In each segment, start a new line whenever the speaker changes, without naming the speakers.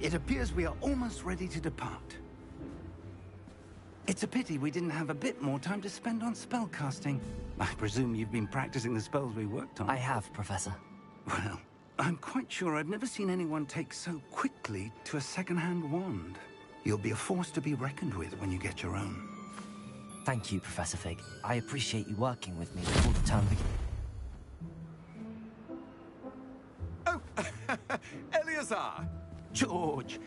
It appears we are almost ready to depart. It's a pity we didn't have a bit more time to spend on spellcasting. I presume you've been practicing the spells we worked on.
I have, Professor.
Well, I'm quite sure I've never seen anyone take so quickly to a second-hand wand. You'll be a force to be reckoned with when you get your own.
Thank you, Professor Fig. I appreciate you working with me before the term begins.
Oh, Eleazar!
George!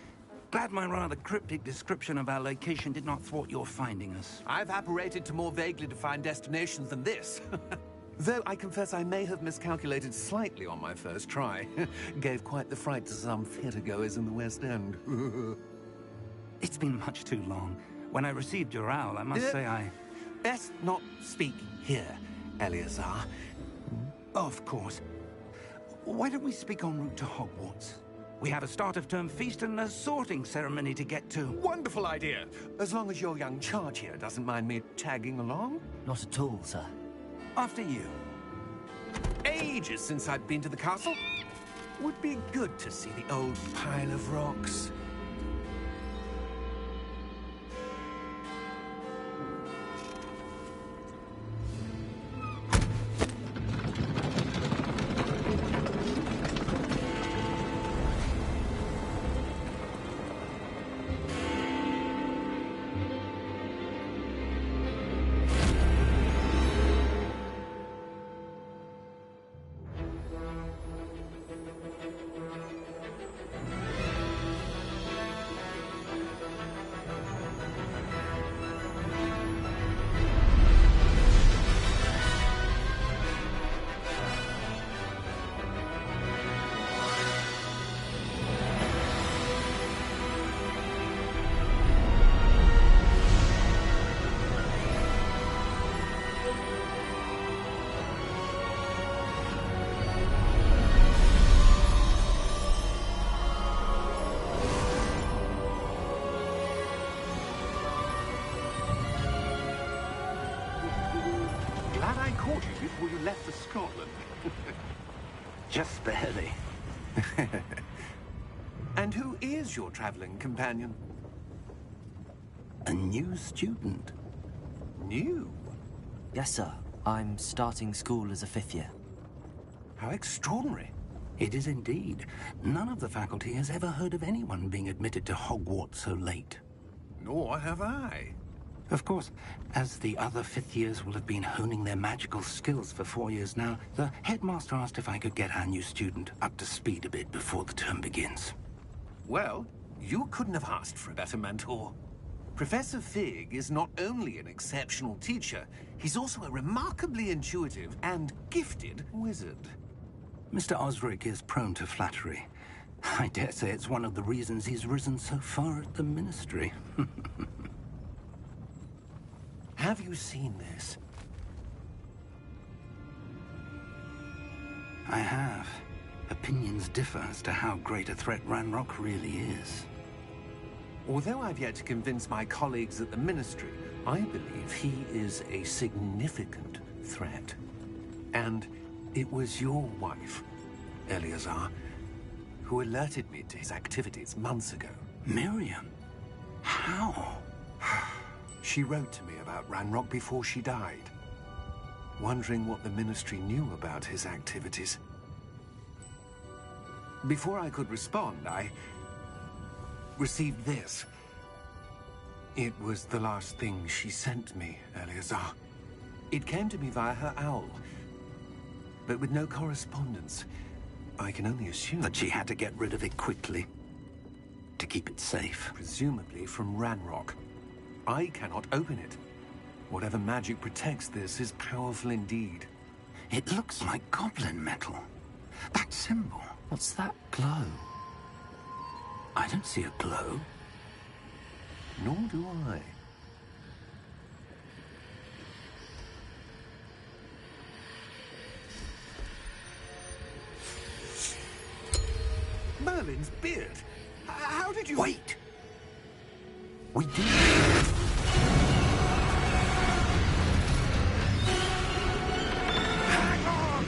Glad my rather cryptic description of our location did not thwart your finding us.
I've apparated to more vaguely defined destinations than this. Though I confess I may have miscalculated slightly on my first try. Gave quite the fright to some theatregoers in the West End.
It's been much too long. When I received your owl, I must say I...
Best not speak here, Eleazar.
Of course. Why don't we speak en route to Hogwarts? We have a start-of-term feast and a sorting ceremony to get to.
Wonderful idea! As long as your young charge here doesn't mind me tagging along.
Not at all, sir.
After you.
Ages since I've been to the castle. Would be good to see the old pile of rocks. Before you left for Scotland.
Just barely.
And who is your traveling companion?
A new student.
New?
Yes, sir. I'm starting school as a 5th year.
How extraordinary.
It is indeed. None of the faculty has ever heard of anyone being admitted to Hogwarts so late.
Nor have I.
Of course, as the other 5th years will have been honing their magical skills for 4 years now, the headmaster asked if I could get our new student up to speed a bit before the term begins.
Well, you couldn't have asked for a better mentor. Professor Fig is not only an exceptional teacher, he's also a remarkably intuitive and gifted wizard.
Mr. Osric is prone to flattery. I dare say it's one of the reasons he's risen so far at the Ministry.
Have you seen this?
I have. Opinions differ as to how great a threat Ranrock really is.
Although I've yet to convince my colleagues at the Ministry, I believe he is a significant threat. And it was your wife, Eleazar, who alerted me to his activities months ago.
Miriam? How?
She wrote to me about Ranrock before she died, wondering what the Ministry knew about his activities. Before I could respond, I received this. It was the last thing she sent me, Eleazar. It came to me via her owl, but with no correspondence. I can only assume
that she had to get rid of it quickly, to keep it safe.
Presumably from Ranrock. I cannot open it. Whatever magic protects this is powerful indeed.
It looks like goblin metal. That symbol.
What's that glow?
I don't see a glow.
Nor do I. Merlin's beard. How did you...
Wait! We did...
Hang on!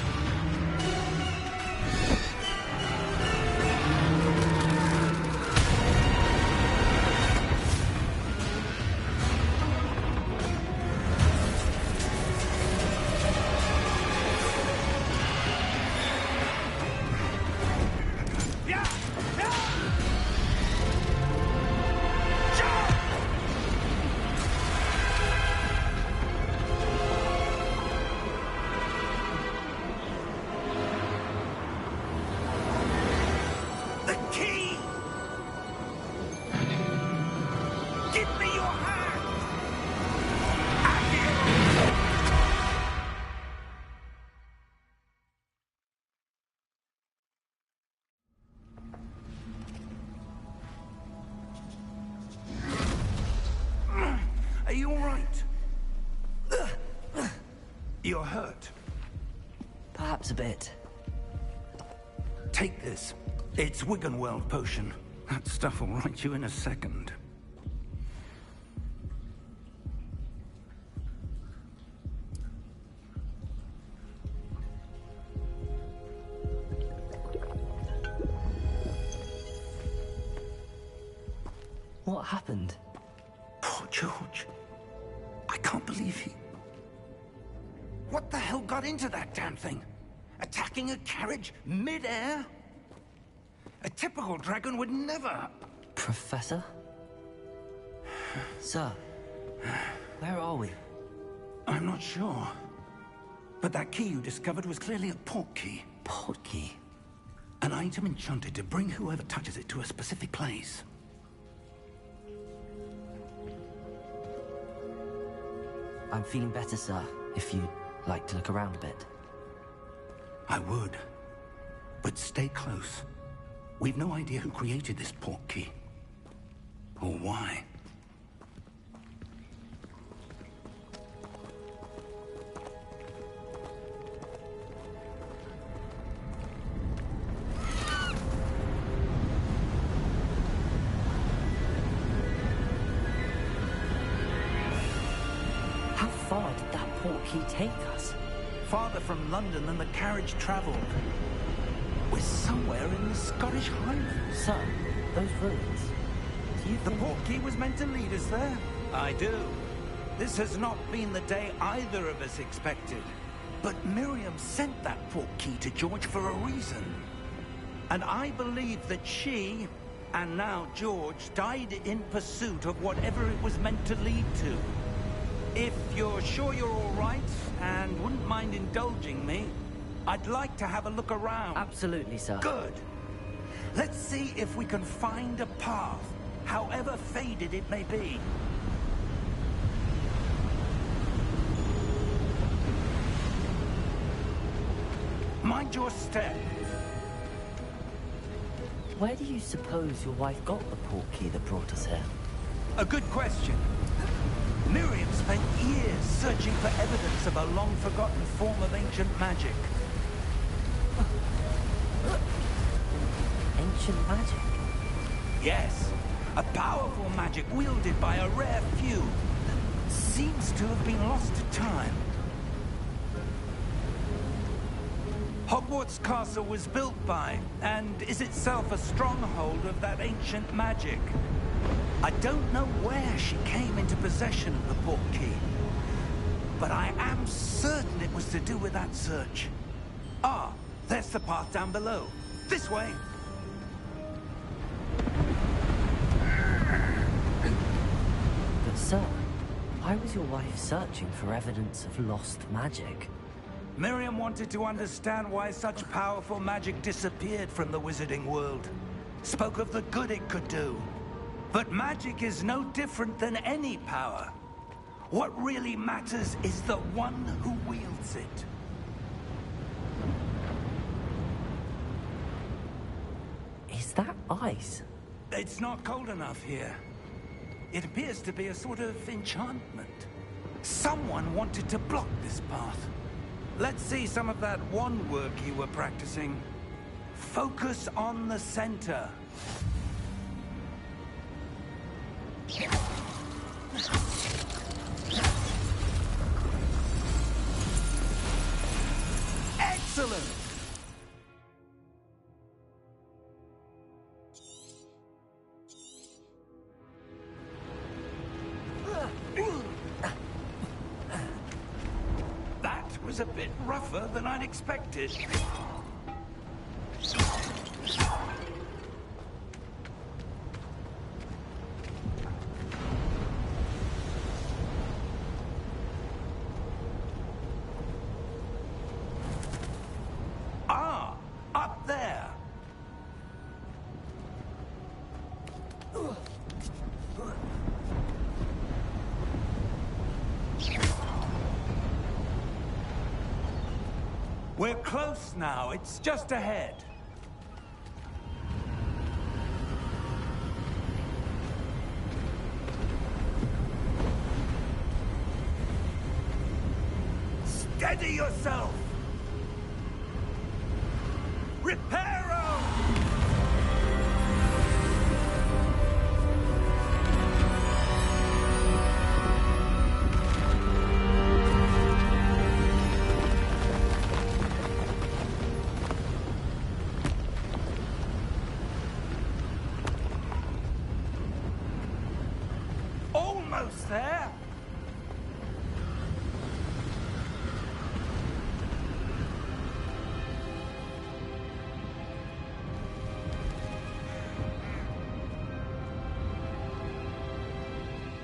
You're hurt.
Perhaps a bit.
Take this. It's Wiggenweld potion. That stuff will right you in a second.
What happened?
Poor George. I can't believe he... What the hell got into that damn thing? Attacking a carriage mid-air? A typical dragon would never...
Professor? Sir, where are we?
I'm not sure. But that key you discovered was clearly a port key.
Port key?
An item enchanted to bring whoever touches it to a specific place.
I'm feeling better, sir, if you'd like to look around a bit.
I would. But stay close. We've no idea who created this port key. Or why.
How far did that port key take us?
Farther from London than the carriage traveled. We're somewhere in the Scottish Highlands.
Sir, those ruins. Do you
The
think...
port key was meant to lead us there? I do. This has not been the day either of us expected. But Miriam sent that port key to George for a reason. And I believe that she, and now George, died in pursuit of whatever it was meant to lead to. If you're sure you're all right, and wouldn't mind indulging me, I'd like to have a look around.
Absolutely, sir.
Good. Let's see if we can find a path, however faded it may be. Mind your step.
Where do you suppose your wife got the port key that brought us here?
A good question. Miriam spent years searching for evidence of a long-forgotten form of ancient magic.
Ancient magic?
Yes, a powerful magic wielded by a rare few that seems to have been lost to time. Hogwarts Castle was built by, and is itself a stronghold of that ancient magic. I don't know where she came into possession of the port key, but I am certain it was to do with that search. Ah, there's the path down below. This way.
But sir, why was your wife searching for evidence of lost magic?
Miriam wanted to understand why such powerful magic disappeared from the wizarding world. Spoke of the good it could do. But magic is no different than any power. What really matters is the one who wields it.
Is that ice?
It's not cold enough here. It appears to be a sort of enchantment. Someone wanted to block this path. Let's see some of that wand work you were practicing. Focus on the center. Excellent! That was a bit rougher than I'd expected. Ah, up there. We're close now. It's just ahead. Steady yourself! Reparo! Almost there!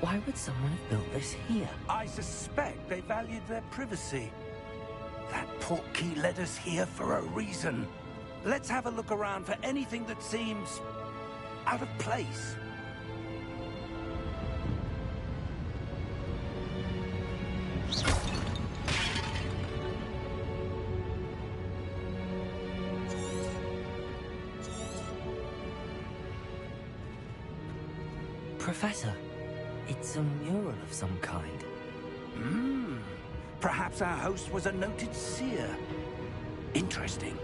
Why would someone have built this here?
I suspect they valued their privacy. That portkey led us here for a reason. Let's have a look around for anything that seems out of place.
Professor, it's a mural of some kind.
Perhaps our host was a noted seer. Interesting.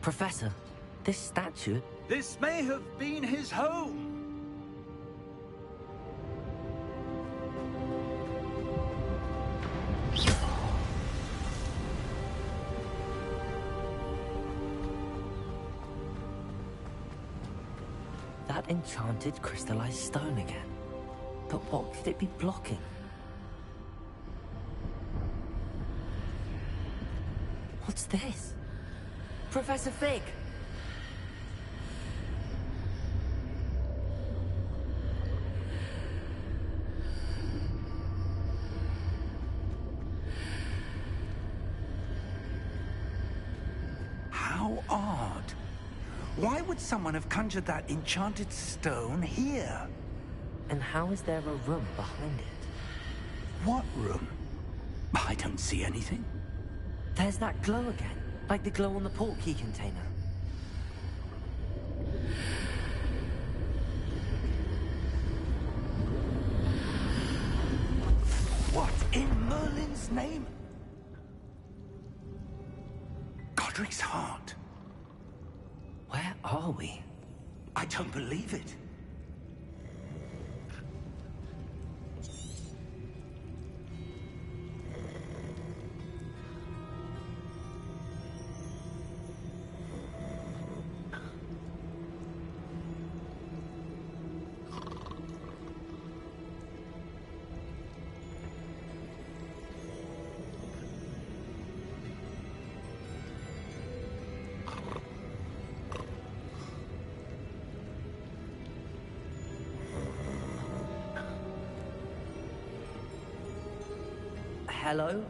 Professor, this statue...
This may have been his home.
That enchanted crystallized stone again. But what could it be blocking? What's this? Professor Fig!
How odd. Why would someone have conjured that enchanted stone here?
And how is there a room behind it?
What room? I don't see anything.
There's that glow again, like the glow on the portkey container.
What in Merlin's name? Godric's heart.
Where are we?
I don't believe it.
Hello?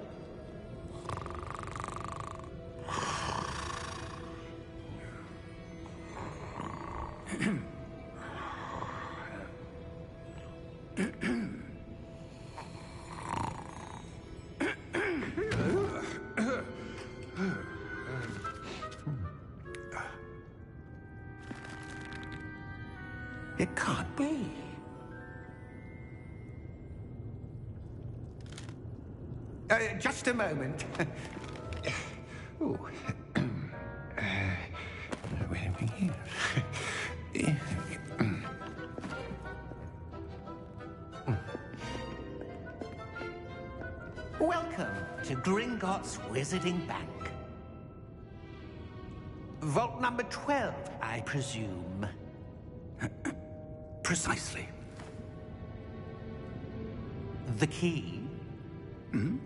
It can't be. Just a moment. Ooh. Where are we here? Welcome to Gringotts Wizarding Bank. Vault number 12, I presume. Precisely. The key?
Hmm?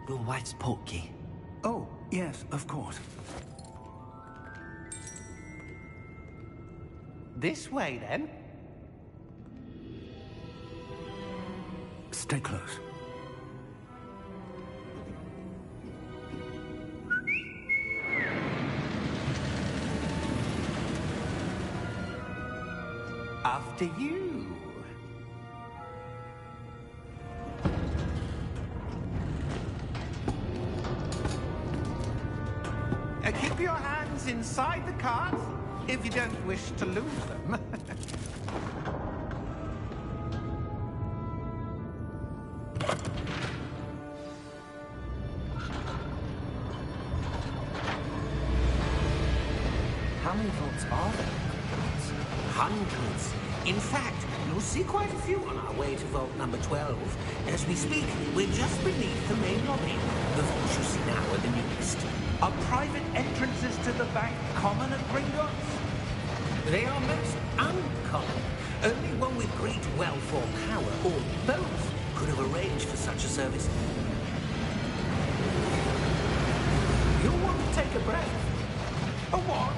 Your wife's portkey.
Oh, yes, of course.
This way, then.
Stay close.
After you. numbers inside the cards, if you don't wish to lose them.
How many vaults are there?
Hundreds. In fact, you'll see quite a few on our way to vault number 12. As we speak, we're just beneath the main lobby. The vaults you see now are the newest.
Are private entrances to the bank common at Gringotts?
They are most uncommon. Only one with great wealth or power, or both, could have arranged for such a service. You'll want to take a breath.
A what?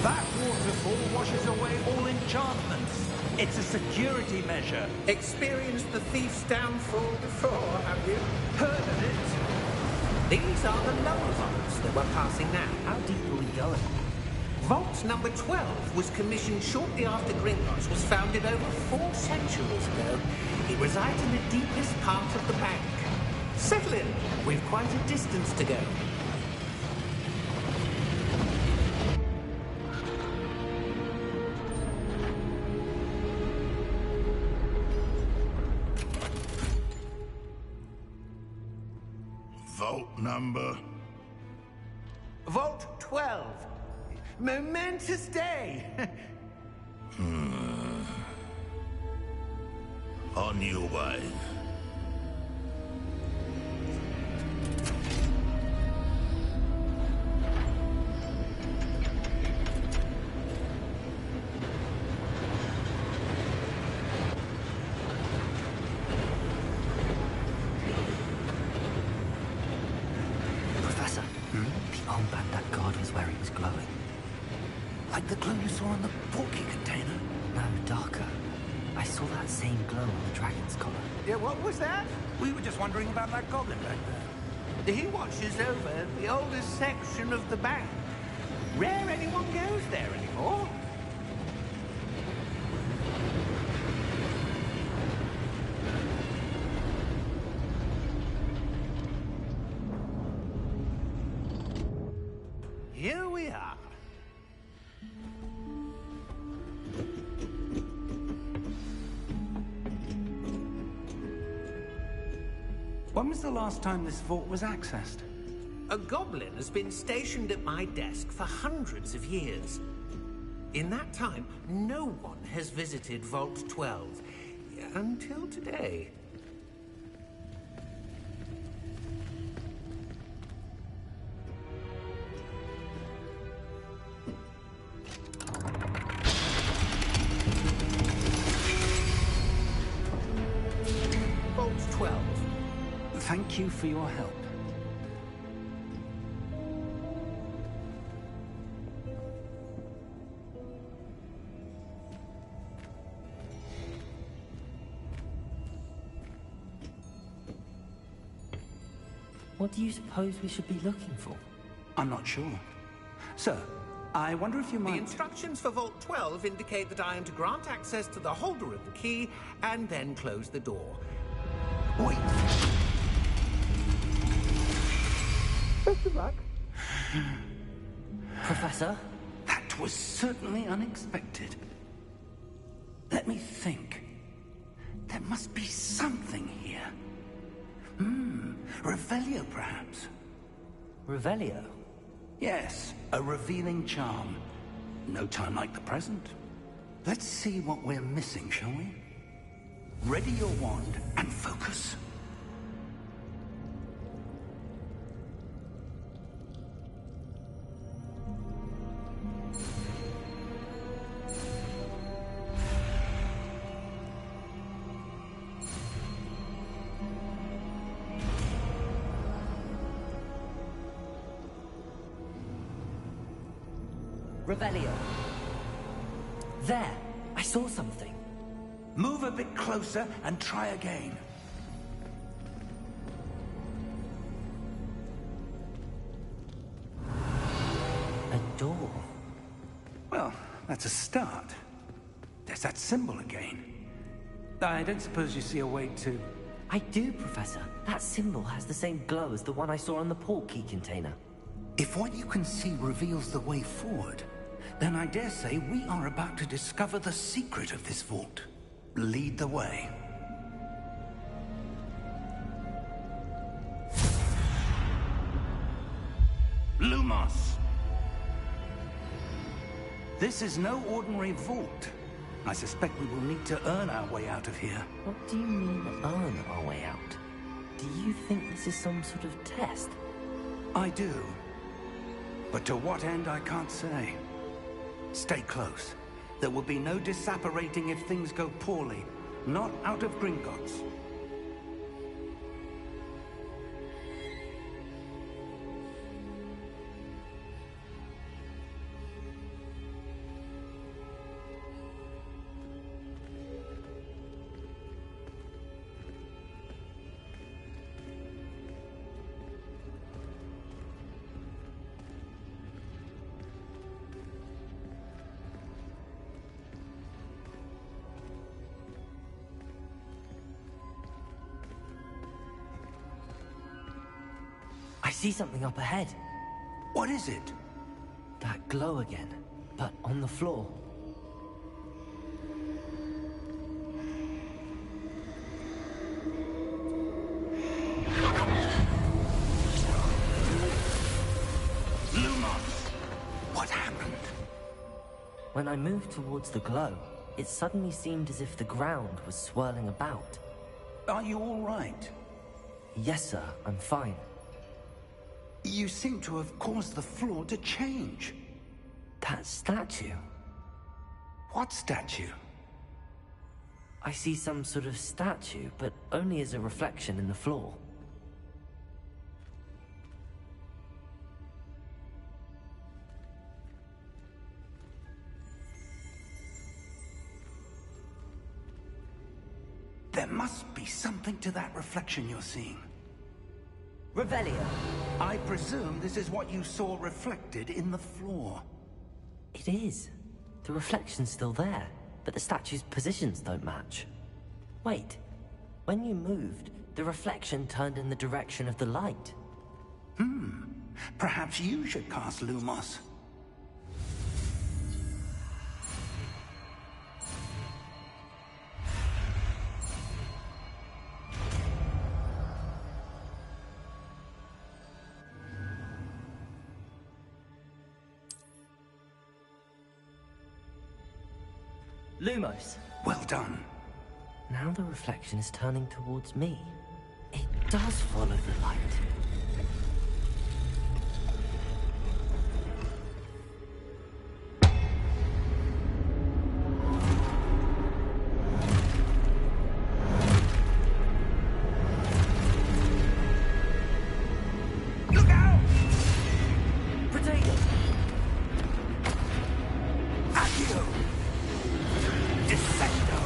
That waterfall washes away all enchantments. It's a security measure.
Experienced the thief's downfall before, have you?
Heard of it?
These are the lower vaults that we're passing now.
How deep are we going?
Vault number 12 was commissioned shortly after Gringotts was founded over 4 centuries ago. It resides in the deepest part of the bank. Settle in. We've quite a distance to go.
Vault number?
Vault 12. Momentous day.
On your way.
Professor, the armband that guard was wearing was glowing.
Like the glow you saw on the porky container?
No, darker. I saw that same glow on the dragon's collar.
Yeah, what was that? We were just wondering about that goblin back there.
He watches over the oldest section of the bank. Rare anyone goes there anymore.
Here we are. When was the last time this vault was accessed?
A goblin has been stationed at my desk for hundreds of years. In that time, no one has visited Vault 12. Until today. Vault 12.
Thank you for your help.
What do you suppose we should be looking for?
I'm not sure. Sir, I wonder if you
The
might...
instructions for Vault 12 indicate that I am to grant access to the holder of the key and then close the door.
Wait.
Best of luck.
Professor?
That was certainly unexpected. Let me think. There must be something here. Revelio, perhaps?
Revelio?
Yes, a revealing charm. No time like the present. Let's see what we're missing, shall we? Ready your wand and focus.
Revelio. There! I saw something.
Move a bit closer and try again.
A door.
Well, that's a start. There's that symbol again. I don't suppose you see a way to...
I do, Professor. That symbol has the same glow as the one I saw on the portkey container.
If what you can see reveals the way forward, then I dare say we are about to discover the secret of this vault. Lead the way. Lumos! This is no ordinary vault. I suspect we will need to earn our way out of here.
What do you mean, earn our way out? Do you think this is some sort of test?
I do. But to what end, I can't say. Stay close. There will be no disapparating if things go poorly. Not out of Gringotts.
I see something up ahead.
What is it?
That glow again, but on the floor.
Lumos! What happened?
When I moved towards the glow, it suddenly seemed as if the ground was swirling about.
Are you all right?
Yes, sir, I'm fine.
You seem to have caused the floor to change.
That statue.
What statue?
I see some sort of statue, but only as a reflection in the floor.
There must be something to that reflection you're seeing.
Revelio.
I presume this is what you saw reflected in the floor.
It is. The reflection's still there, but the statue's positions don't match. Wait. When you moved, the reflection turned in the direction of the light.
Perhaps you should cast Lumos.
Lumos.
Well done.
Now the reflection is turning towards me. It does follow the light.
Look out!
Potato!
Accio! Descendo!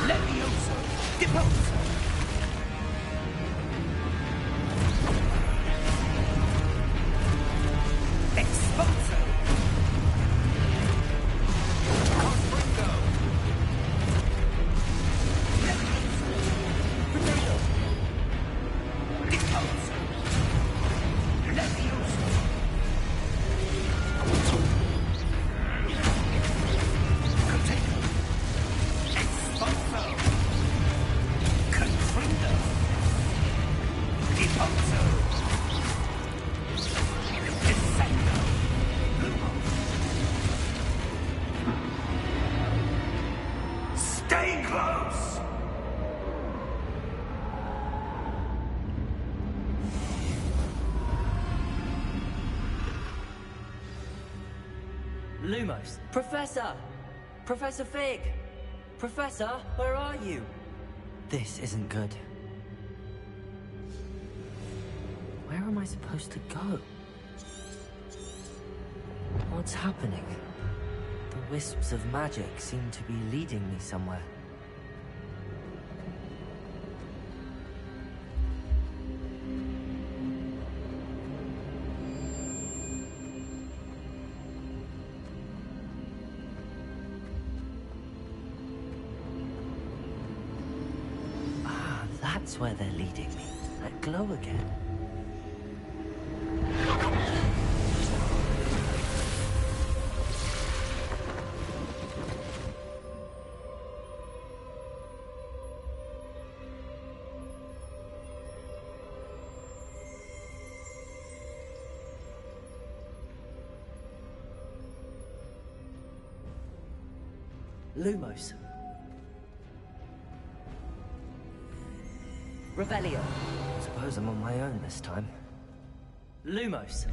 Levioso! Deposo! Exposo! Confringo! Levioso! Potato! Deposo! Levioso! Potato! Exposo! Confringo! Deposo! Descendo! Stay close!
Lumos! Professor! Professor Fig! Professor, where are you? This isn't good. Where am I supposed to go? What's happening? The wisps of magic seem to be leading me somewhere. That's where they're leading me. That glow again. Lumos. Revelio. I suppose I'm on my own this time. Lumos.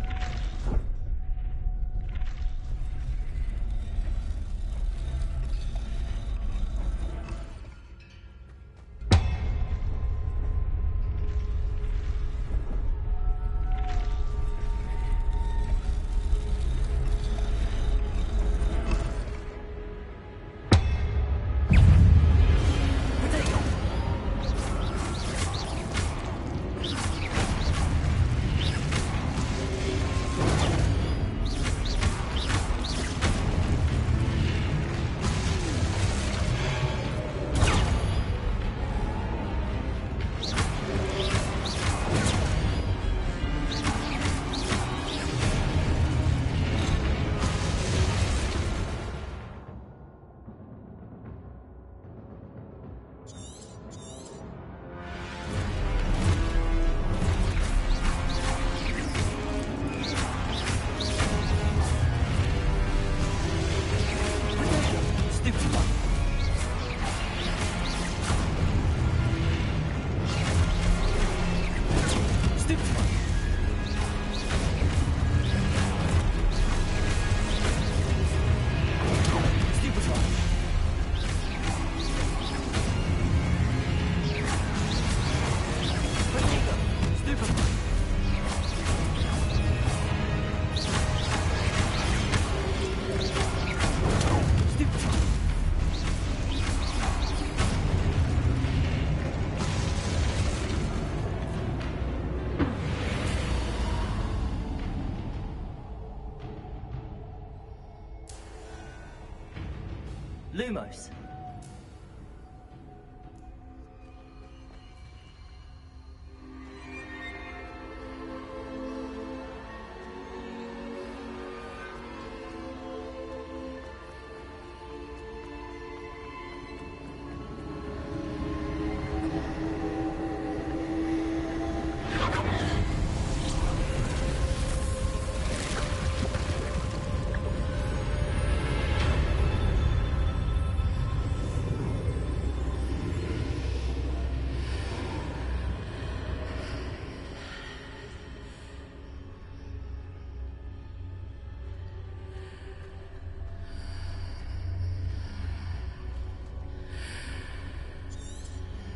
Lumos.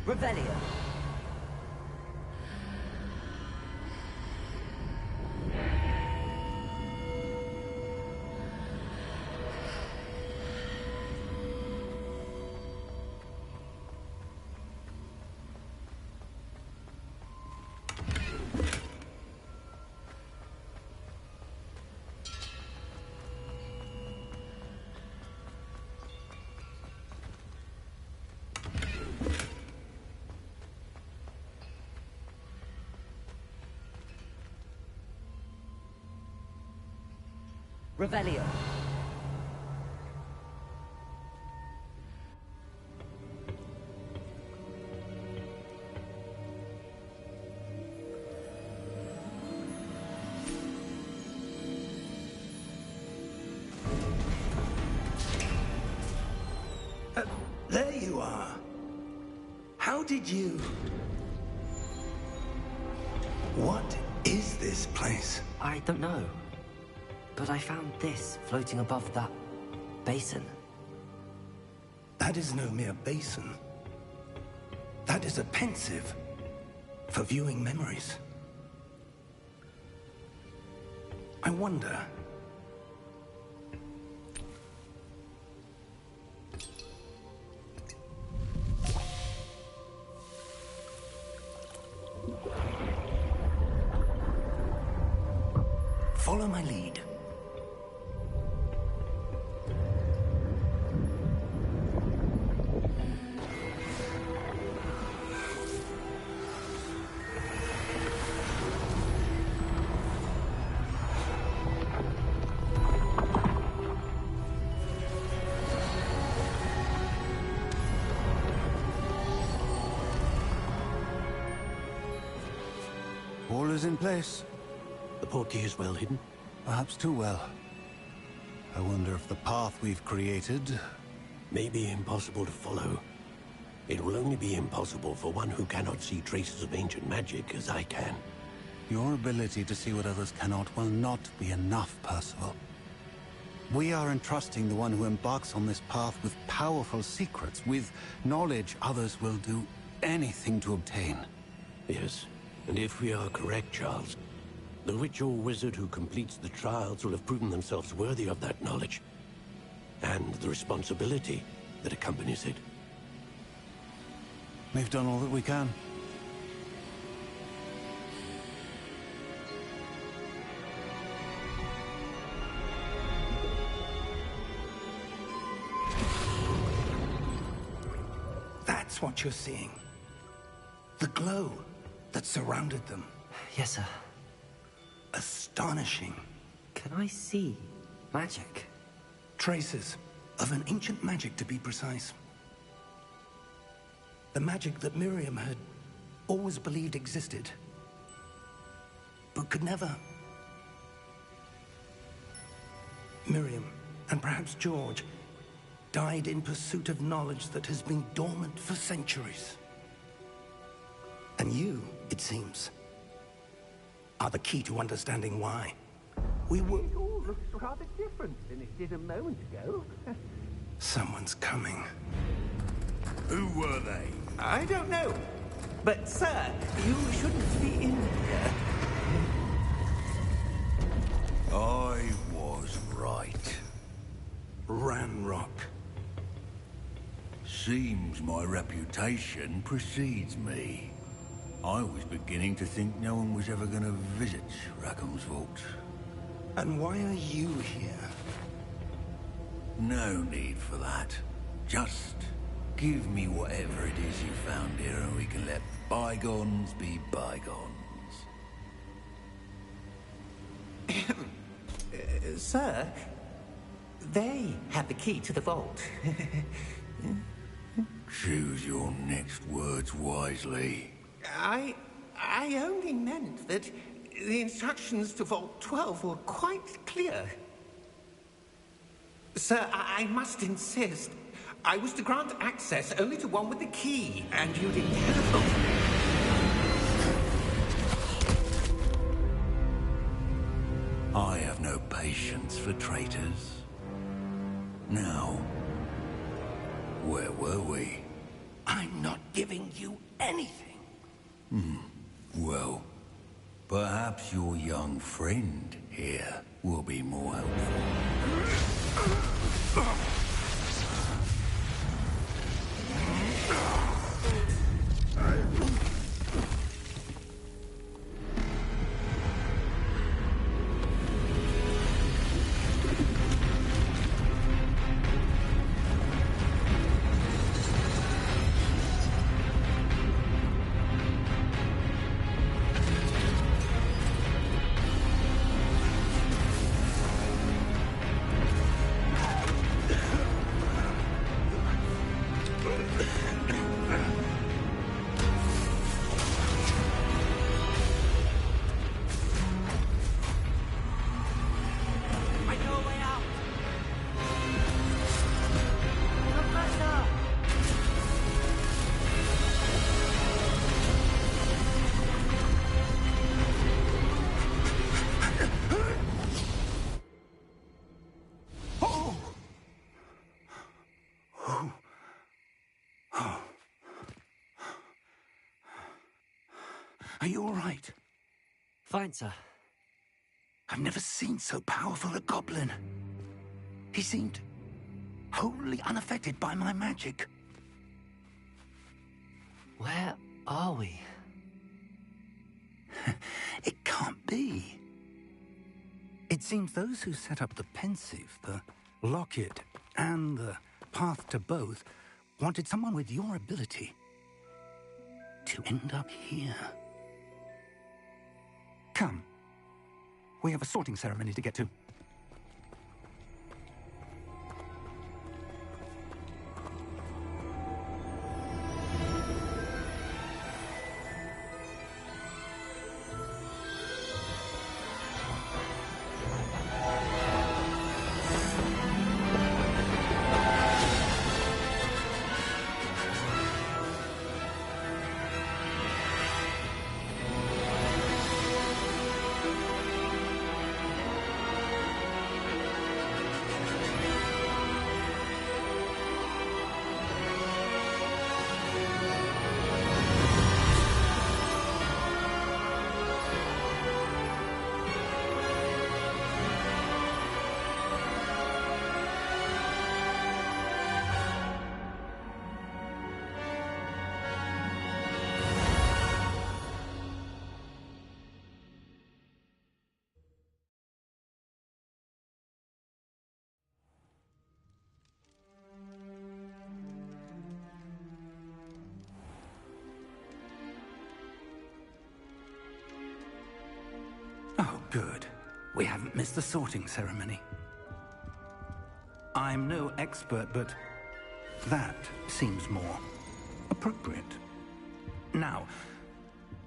Revelio. Revelio.
There you are. How did you... What is this place?
I don't know. But I found this floating above that basin.
That is no mere basin. That is a pensive for viewing memories. I wonder... Follow my lead.
All is in place.
The portkey is well hidden.
Perhaps too well. I wonder if the path we've created
may be impossible to follow. It will only be impossible for one who cannot see traces of ancient magic as I can.
Your ability to see what others cannot will not be enough, Percival. We are entrusting the one who embarks on this path with powerful secrets, with knowledge others will do anything to obtain.
Yes, and if we are correct, Charles, the witch or wizard who completes the trials will have proven themselves worthy of that knowledge, and the responsibility that accompanies it.
We've done all that we can.
That's what you're seeing. The glow that surrounded them.
Yes, sir.
Astonishing.
Can I see magic?
Traces of an ancient magic, to be precise. The magic that Miriam had always believed existed, but could never. Miriam, and perhaps George, died in pursuit of knowledge that has been dormant for centuries. And you, it seems, are the key to understanding why. We were...
It all looks rather different than it did a moment ago.
Someone's coming.
Who were they?
I don't know. But, sir, you shouldn't be in here.
I was right.
Ranrock.
Seems my reputation precedes me. I was beginning to think no one was ever going to visit Rackham's vault.
And why are you here?
No need for that. Just give me whatever it is you found here and we can let bygones be bygones.
Sir, they have the key to the vault.
Choose your next words wisely.
I only meant that the instructions to Vault 12 were quite clear. Sir, I must insist. I was to grant access only to one with the key, and you didn't telephone.
I have no patience for traitors. Now, where were we?
I'm not giving you anything.
Well, perhaps your young friend here will be more helpful.
Are you all right?
Fine, sir.
I've never seen so powerful a goblin. He seemed wholly unaffected by my magic.
Where are we?
It can't be. It seems those who set up the pensive, the locket, and the path to both wanted someone with your ability to end up here. Come. We have a sorting ceremony to get to. Good. We haven't missed the sorting ceremony. I'm no expert, but that seems more appropriate. Now,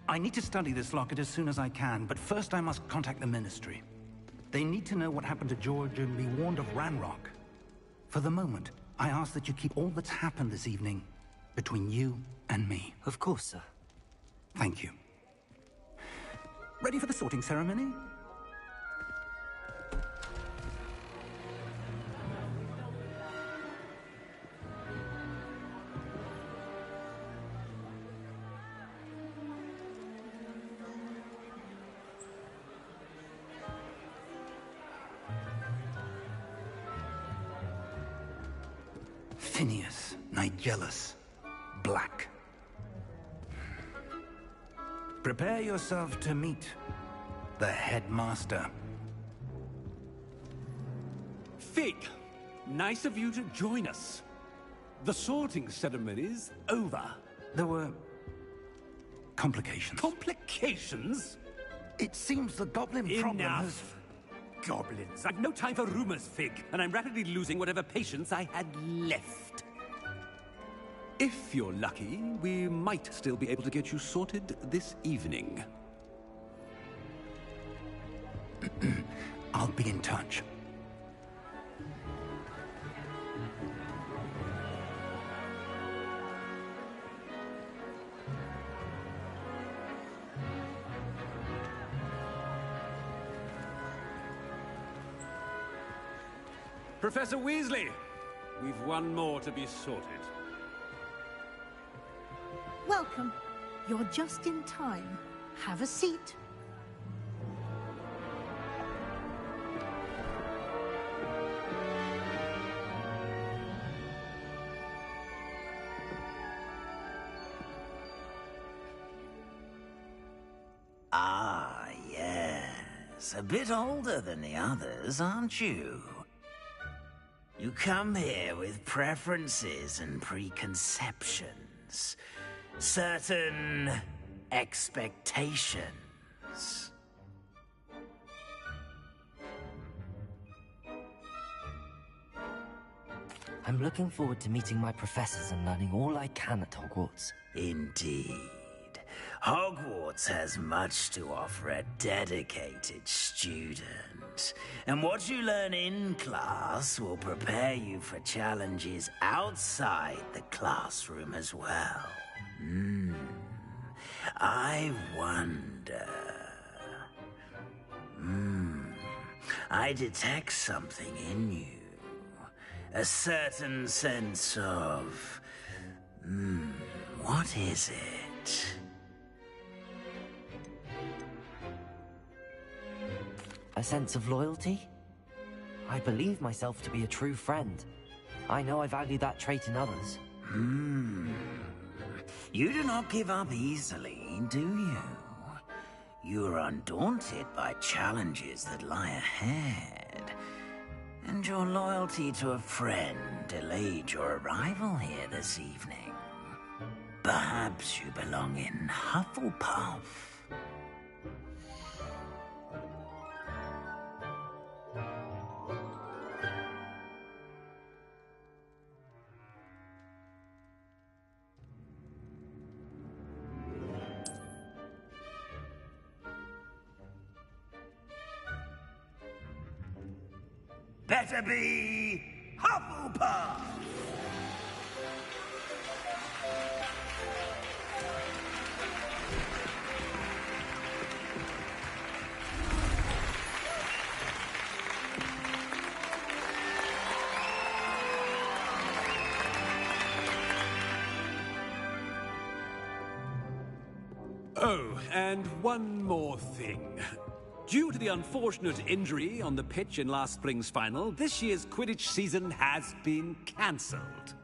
I need to study this locket as soon as I can, but first I must contact the Ministry. They need to know what happened to George and be warned of Ranrock. For the moment, I ask that you keep all that's happened this evening between you and me.
Of course, sir.
Thank you. Ready for the sorting ceremony? Phineas, Nigellus, Black. Prepare yourself to meet the headmaster.
Fig, nice of you to join us. The sorting ceremony's over.
There were complications.
Complications?
It seems the goblin problem has...
Enough. Goblins. I've no time for rumors, Fig, and I'm rapidly losing whatever patience I had left. If you're lucky, we might still be able to get you sorted this evening.
I'll be in touch.
Professor Weasley, we've one more to be sorted.
Welcome. You're just in time. Have a seat.
Ah, yes. A bit older than the others, aren't you? You come here with preferences and preconceptions. Certain expectations.
I'm looking forward to meeting my professors and learning all I can at Hogwarts.
Indeed. Hogwarts has much to offer a dedicated student. And what you learn in class will prepare you for challenges outside the classroom as well. I wonder... I detect something in you. A certain sense of... what is it?
A sense of loyalty? I believe myself to be a true friend. I know I value that trait in others.
You do not give up easily, do you? You are undaunted by challenges that lie ahead. And your loyalty to a friend delayed your arrival here this evening. Perhaps you belong in Hufflepuff. Better be Hufflepuff!
Oh, and one more thing. Due to the unfortunate injury on the pitch in last spring's final, this year's Quidditch season has been cancelled.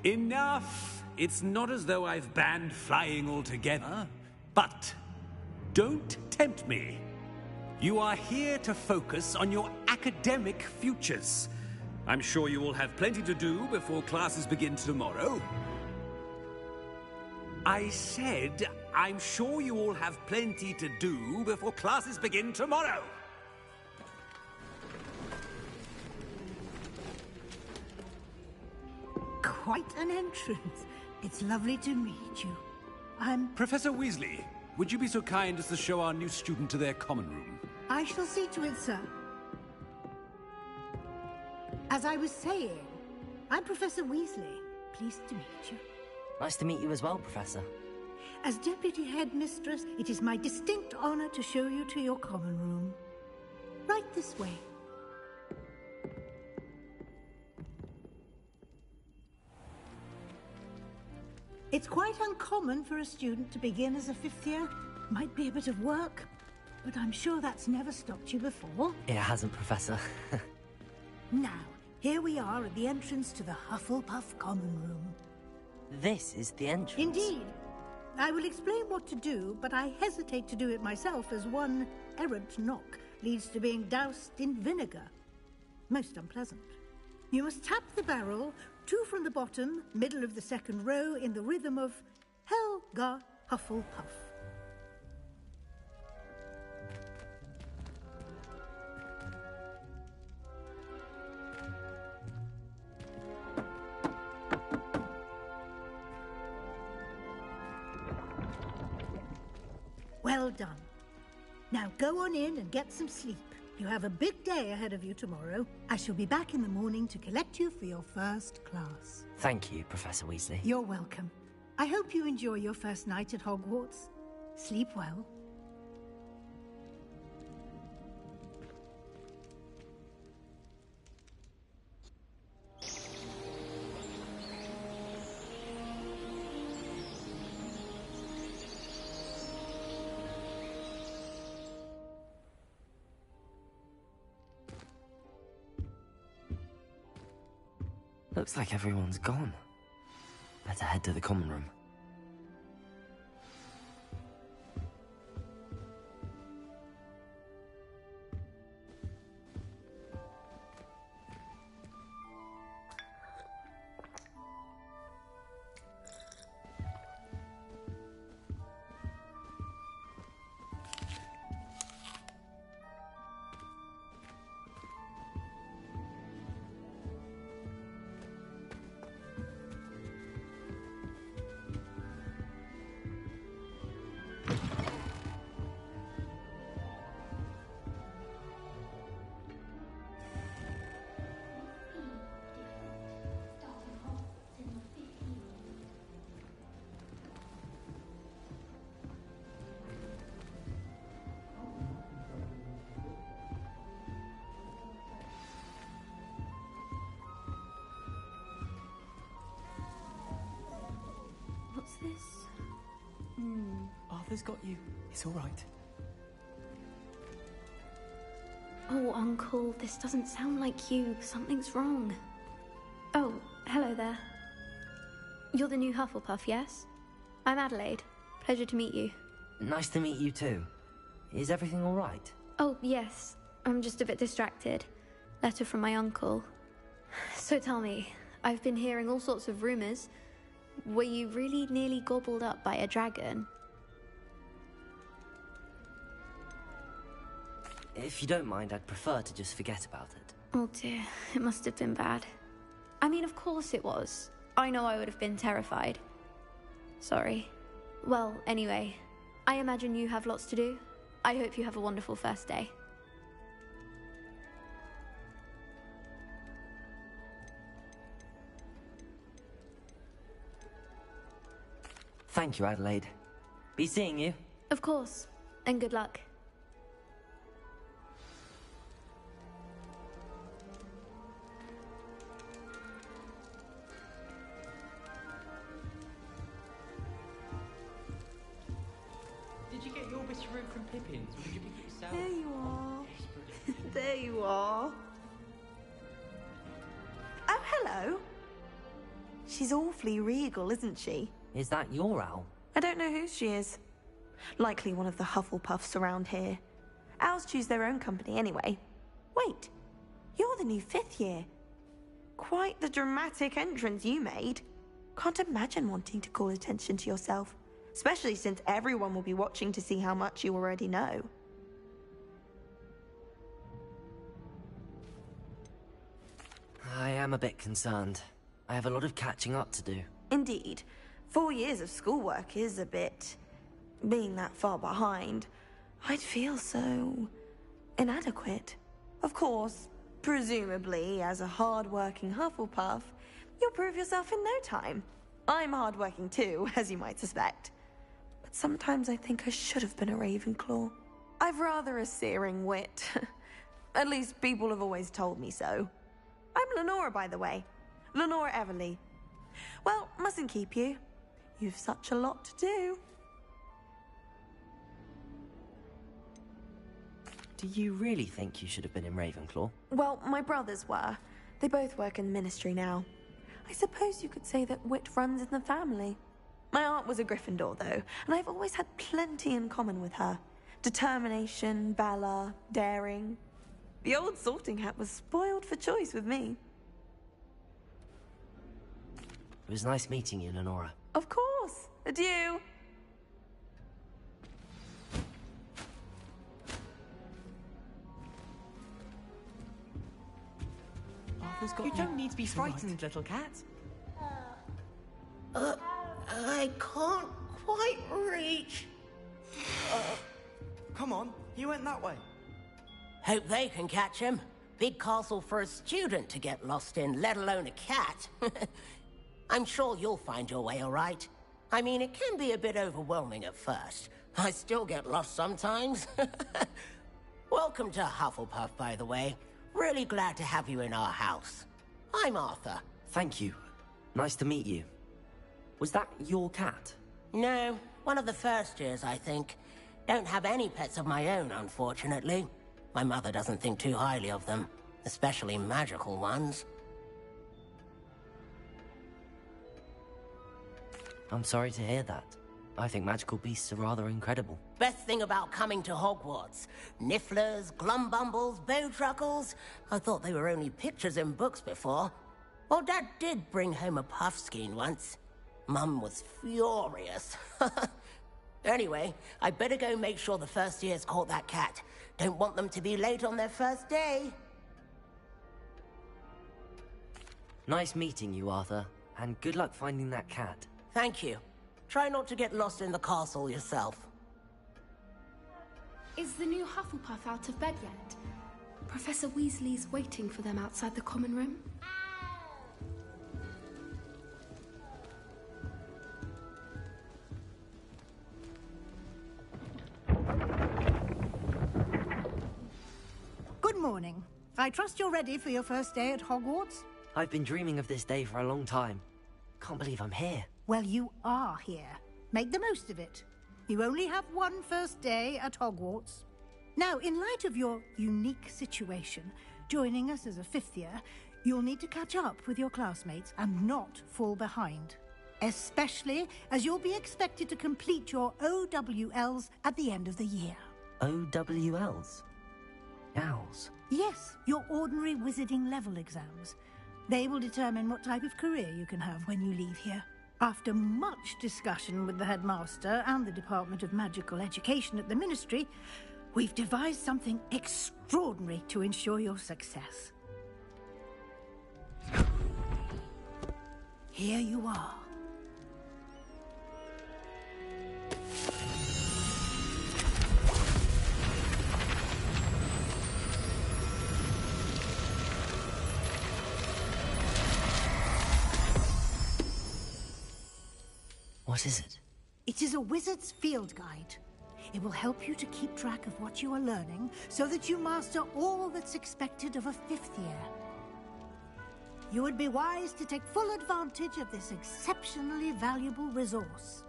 Enough! It's not as though I've banned flying altogether, but don't tempt me. You are here to focus on your academic futures. I'm sure you will have plenty to do before classes begin tomorrow. I said I'm sure you all have plenty to do before classes begin tomorrow.
Quite an entrance. It's lovely to meet you.
Professor Weasley, would you be so kind as to show our new student to their common room?
I shall see to it, sir. As I was saying, I'm Professor Weasley. Pleased to meet you.
Nice to meet you as well, Professor.
As Deputy Headmistress, it is my distinct honor to show you to your common room. Right this way. It's quite uncommon for a student to begin as a fifth year. Might be a bit of work, but I'm sure that's never stopped you before.
It hasn't, Professor.
Now, here we are at the entrance to the Hufflepuff common room.
This is the entrance?
Indeed. I will explain what to do, but I hesitate to do it myself as one errant knock leads to being doused in vinegar. Most unpleasant. You must tap the barrel, 2 from the bottom, middle of the second row, in the rhythm of Helga Hufflepuff. Well done. Now go on in and get some sleep. You have a big day ahead of you tomorrow. I shall be back in the morning to collect you for your first class.
Thank you, Professor Weasley.
You're welcome. I hope you enjoy your first night at Hogwarts. Sleep well.
Looks like everyone's gone. Better head to the common room.
What's this?
Arthur's got you. It's all right.
Oh, Uncle, this doesn't sound like you. Something's wrong. Oh, hello there. You're the new Hufflepuff, yes? I'm Adelaide. Pleasure to meet you.
Nice to meet you too. Is everything all right?
Oh, yes. I'm just a bit distracted. Letter from my uncle. So tell me, I've been hearing all sorts of rumors. Were you really nearly gobbled up by a dragon?
If you don't mind, I'd prefer to just forget about it.
Oh dear, it must have been bad. I mean, of course it was. I know I would have been terrified. Sorry. Well, anyway, I imagine you have lots to do. I hope you have a wonderful first day.
Thank you, Adelaide. Be seeing you.
Of course, and good luck.
Did you get your bit of root from Pippin's, or did you pick it yourself?
There you are. There you are. Oh, hello. She's awfully regal, isn't she?
Is that your owl?
I don't know who she is. Likely one of the Hufflepuffs around here. Owls choose their own company anyway. Wait, you're the new 5th year. Quite the dramatic entrance you made. Can't imagine wanting to call attention to yourself. especially since everyone will be watching to see how much you already know.
I am a bit concerned. I have a lot of catching up to do.
Indeed. 4 years of schoolwork is a bit... being that far behind. I'd feel so... inadequate. Of course, presumably, as a hard-working Hufflepuff, you'll prove yourself in no time. I'm hard-working too, as you might suspect. But sometimes I think I should have been a Ravenclaw. I've rather a searing wit. At least people have always told me so. I'm Lenora, by the way. Lenora Everly. Well, mustn't keep you. You've such a lot to do.
Do you really think you should have been in Ravenclaw?
Well, my brothers were. They both work in the Ministry now. I suppose you could say that wit runs in the family. My aunt was a Gryffindor, though, and I've always had plenty in common with her. Determination, valor, daring. The old sorting hat was spoiled for choice with me.
It was nice meeting you, Lenora.
Of course. Adieu.
You don't need to be frightened, little cat.
I can't quite reach.
Come on, you went that way.
Hope they can catch him. Big castle for a student to get lost in, let alone a cat. I'm sure you'll find your way all right. I mean, it can be a bit overwhelming at first. I still get lost sometimes. Welcome to Hufflepuff, by the way. Really glad to have you in our house. I'm Arthur.
Thank you. Nice to meet you. Was that your cat?
No, one of the first years, I think. Don't have any pets of my own, unfortunately. My mother doesn't think too highly of them, especially magical ones.
I'm sorry to hear that. I think magical beasts are rather incredible.
Best thing about coming to Hogwarts. Nifflers, glumbumbles, bowtruckles. I thought they were only pictures in books before. Well, Dad did bring home a puffskein once. Mum was furious. Anyway, I better go make sure the first years caught that cat. Don't want them to be late on their first day.
Nice meeting you, Arthur. And good luck finding that cat.
Thank you. Try not to get lost in the castle yourself.
Is the new Hufflepuff out of bed yet? Professor Weasley's waiting for them outside the common room.
Good morning. I trust you're ready for your first day at Hogwarts?
I've been dreaming of this day for a long time. Can't believe I'm here.
Well, you are here. Make the most of it. You only have one first day at Hogwarts. Now, in light of your unique situation, joining us as a fifth year, you'll need to catch up with your classmates and not fall behind. Especially as you'll be expected to complete your OWLs at the end of the year.
OWLs? Owls?
Yes, your ordinary wizarding level exams. They will determine what type of career you can have when you leave here. After much discussion with the headmaster and the Department of Magical Education at the Ministry, we've devised something extraordinary to ensure your success. Here you are.
What is it?
It is a wizard's field guide. It will help you to keep track of what you are learning so that you master all that's expected of a fifth year. You would be wise to take full advantage of this exceptionally valuable resource.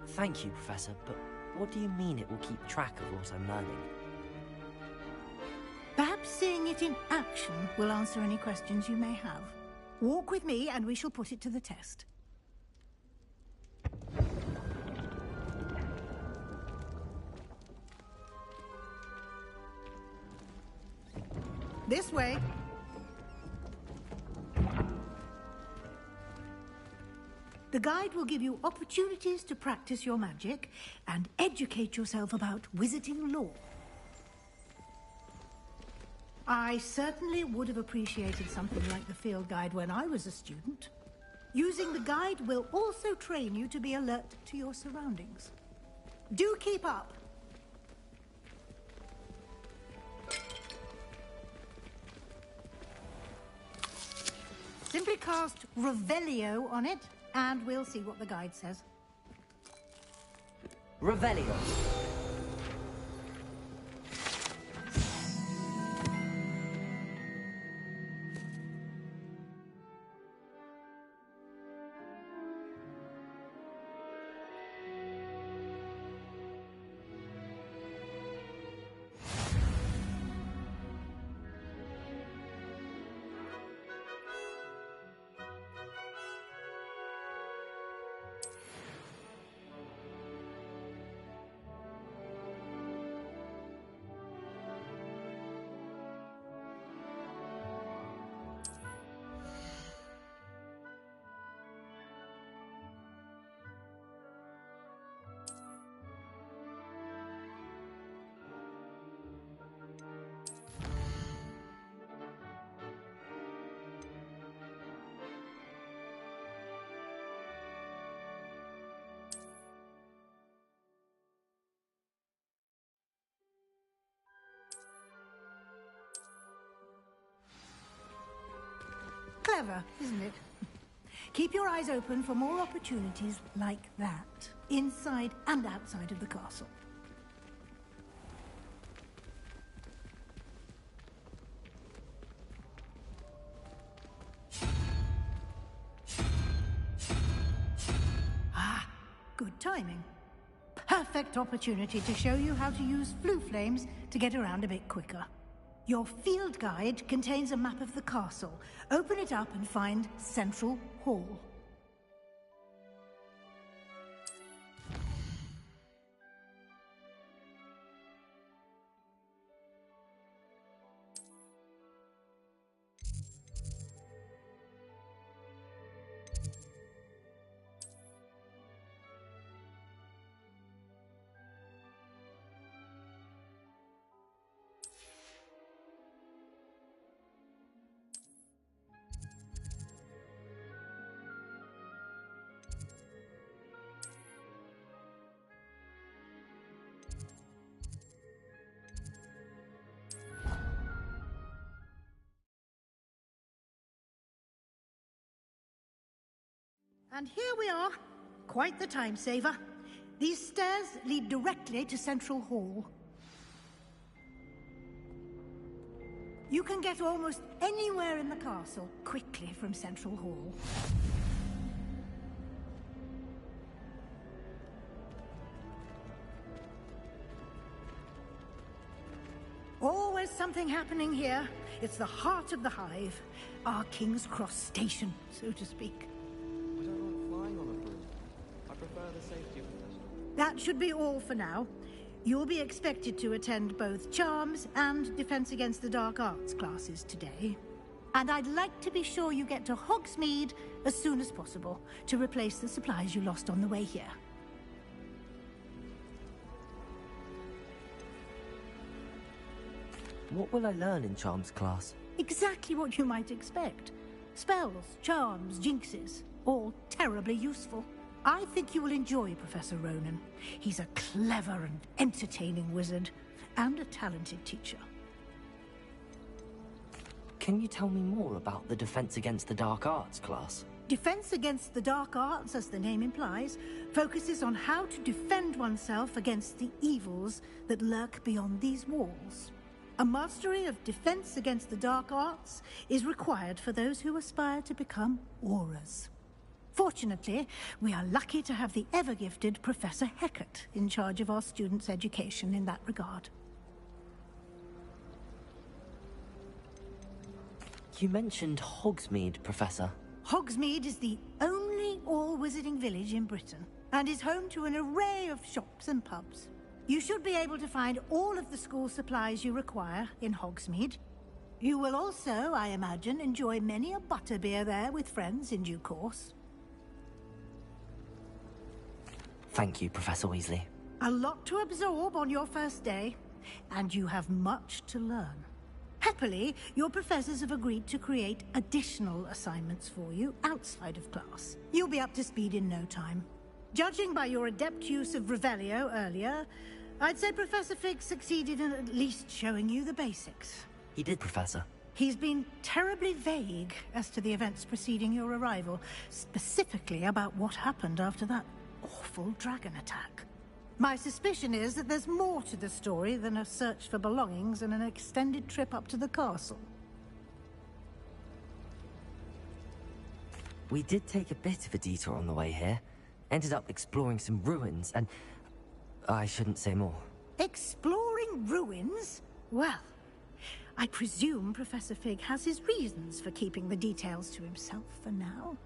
Thank you, Professor, but what do you mean it will keep track of what I'm learning?
Perhaps seeing it in action will answer any questions you may have. Walk with me and we shall put it to the test. This way. The guide will give you opportunities to practice your magic and educate yourself about wizarding lore. I certainly would have appreciated something like the field guide when I was a student. Using the guide will also train you to be alert to your surroundings. Do keep up! Simply cast Revelio on it, and we'll see what the guide says.
Revelio.
Clever, isn't it? Keep your eyes open for more opportunities like that, inside and outside of the castle. Ah, good timing. Perfect opportunity to show you how to use flue flames to get around a bit quicker. Your field guide contains a map of the castle. Open it up and find Central Hall. And here we are. Quite the time saver. These stairs lead directly to Central Hall. You can get almost anywhere in the castle quickly from Central Hall. Always something happening here. It's the heart of the hive. Our King's Cross station, so to speak.
I don't like flying on a broom. I prefer the safety of the nest.
That should be all for now. You'll be expected to attend both Charms and Defense Against the Dark Arts classes today. And I'd like to be sure you get to Hogsmeade as soon as possible to replace the supplies you lost on the way here.
What will I learn in Charms class?
Exactly what you might expect. Spells, charms, jinxes, all terribly useful. I think you will enjoy Professor Ronan. He's a clever and entertaining wizard, and a talented teacher.
Can you tell me more about the Defense Against the Dark Arts class?
Defense Against the Dark Arts, as the name implies, focuses on how to defend oneself against the evils that lurk beyond these walls. A mastery of Defense Against the Dark Arts is required for those who aspire to become Aurors. Fortunately, we are lucky to have the ever-gifted Professor Hecat in charge of our students' education in that regard.
You mentioned Hogsmeade, Professor.
Hogsmeade is the only all-wizarding village in Britain, and is home to an array of shops and pubs. You should be able to find all of the school supplies you require in Hogsmeade. You will also, I imagine, enjoy many a butterbeer there with friends in due course.
Thank you, Professor Weasley.
A lot to absorb on your first day, and you have much to learn. Happily, your professors have agreed to create additional assignments for you outside of class. You'll be up to speed in no time. Judging by your adept use of Revelio earlier, I'd say Professor Fig succeeded in at least showing you the basics.
He did, Professor.
He's been terribly vague as to the events preceding your arrival, specifically about what happened after that awful dragon attack. My suspicion is that there's more to the story than a search for belongings and an extended trip up to the castle.
We did take a bit of a detour on the way here. Ended up exploring some ruins and... I shouldn't say more.
Exploring ruins? Well, I presume Professor Fig has his reasons for keeping the details to himself for now.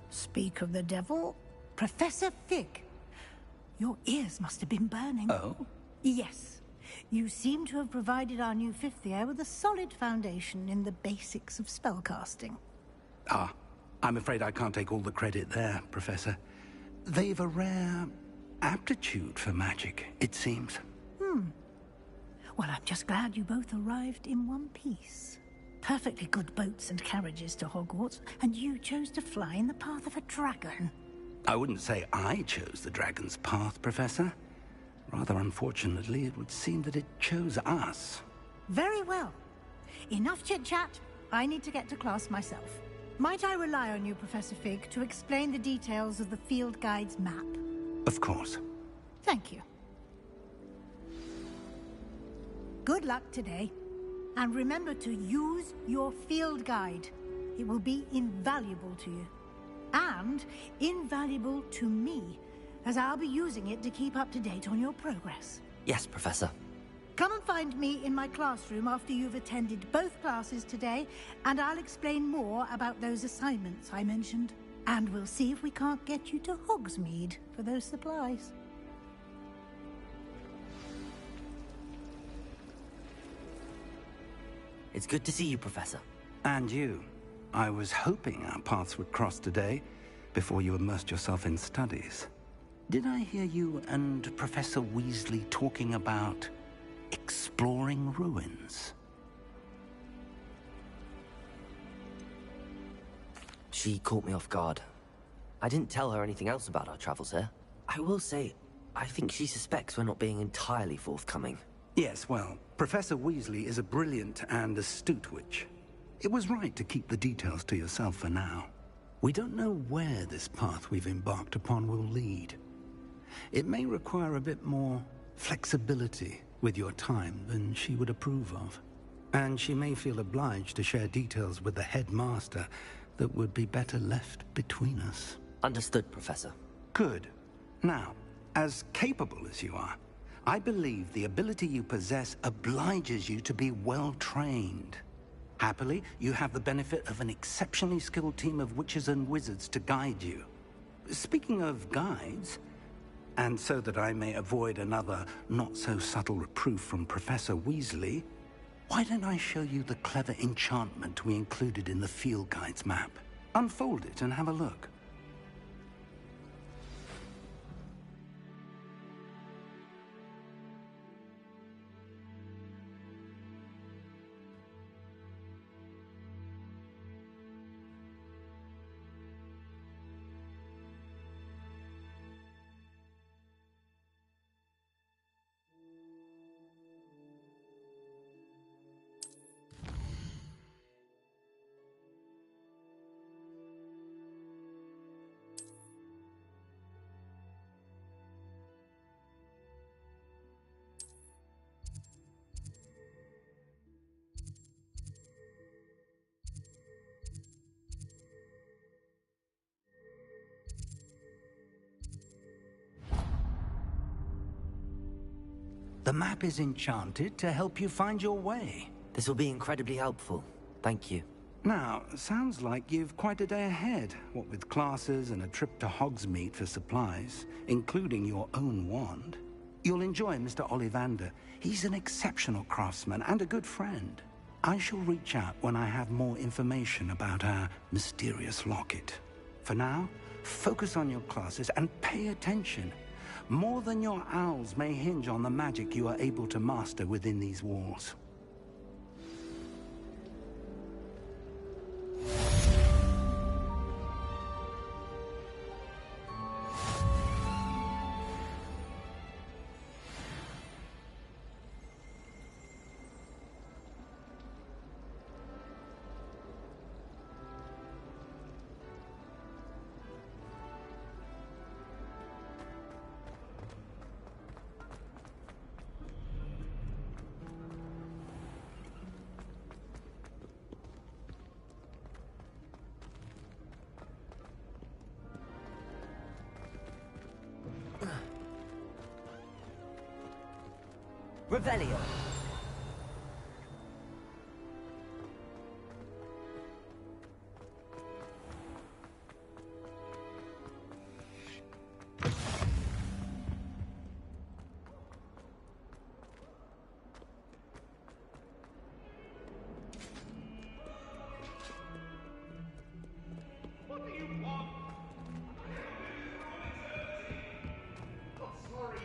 Speak of the devil, Professor Fig. Your ears must have been burning.
Oh?
Yes. You seem to have provided our new fifth year with a solid foundation in the basics of spellcasting.
Ah, I'm afraid I can't take all the credit there, Professor. They've a rare aptitude for magic, it seems.
Well, I'm just glad you both arrived in one piece. Perfectly good boats and carriages to Hogwarts, and you chose to fly in the path of a dragon.
I wouldn't say I chose the dragon's path, Professor. Rather unfortunately, it would seem that it chose us.
Very well. Enough chit-chat. I need to get to class myself. Might I rely on you, Professor Fig, to explain the details of the field guide's map?
Of course.
Thank you. Good luck today. And remember to use your field guide. It will be invaluable to you. And invaluable to me, as I'll be using it to keep up to date on your progress.
Yes, Professor.
Come and find me in my classroom after you've attended both classes today, and I'll explain more about those assignments I mentioned. And we'll see if we can't get you to Hogsmeade for those supplies.
It's good to see you, Professor.
And you. I was hoping our paths would cross today, before you immersed yourself in studies. Did I hear you and Professor Weasley talking about exploring ruins?
She caught me off guard. I didn't tell her anything else about our travels here. I will say, I think she suspects we're not being entirely forthcoming.
Yes, well, Professor Weasley is a brilliant and astute witch. It was right to keep the details to yourself for now. We don't know where this path we've embarked upon will lead. It may require a bit more flexibility with your time than she would approve of. And she may feel obliged to share details with the headmaster that would be better left between us.
Understood, Professor.
Good. Now, as capable as you are, I believe the ability you possess obliges you to be well-trained. Happily, you have the benefit of an exceptionally skilled team of witches and wizards to guide you. Speaking of guides, and so that I may avoid another not-so-subtle reproof from Professor Weasley, why don't I show you the clever enchantment we included in the field guide's map? Unfold it and have a look. The map is enchanted to help you find your way.
This will be incredibly helpful. Thank you.
Now, sounds like you've quite a day ahead, what with classes and a trip to Hogsmeade for supplies, including your own wand. You'll enjoy Mr. Ollivander. He's an exceptional craftsman and a good friend. I shall reach out when I have more information about our mysterious locket. For now, Focus on your classes and pay attention. More than your owls may hinge on the magic you are able to master within these walls.
Revelio.
What do you want? I'm sorry.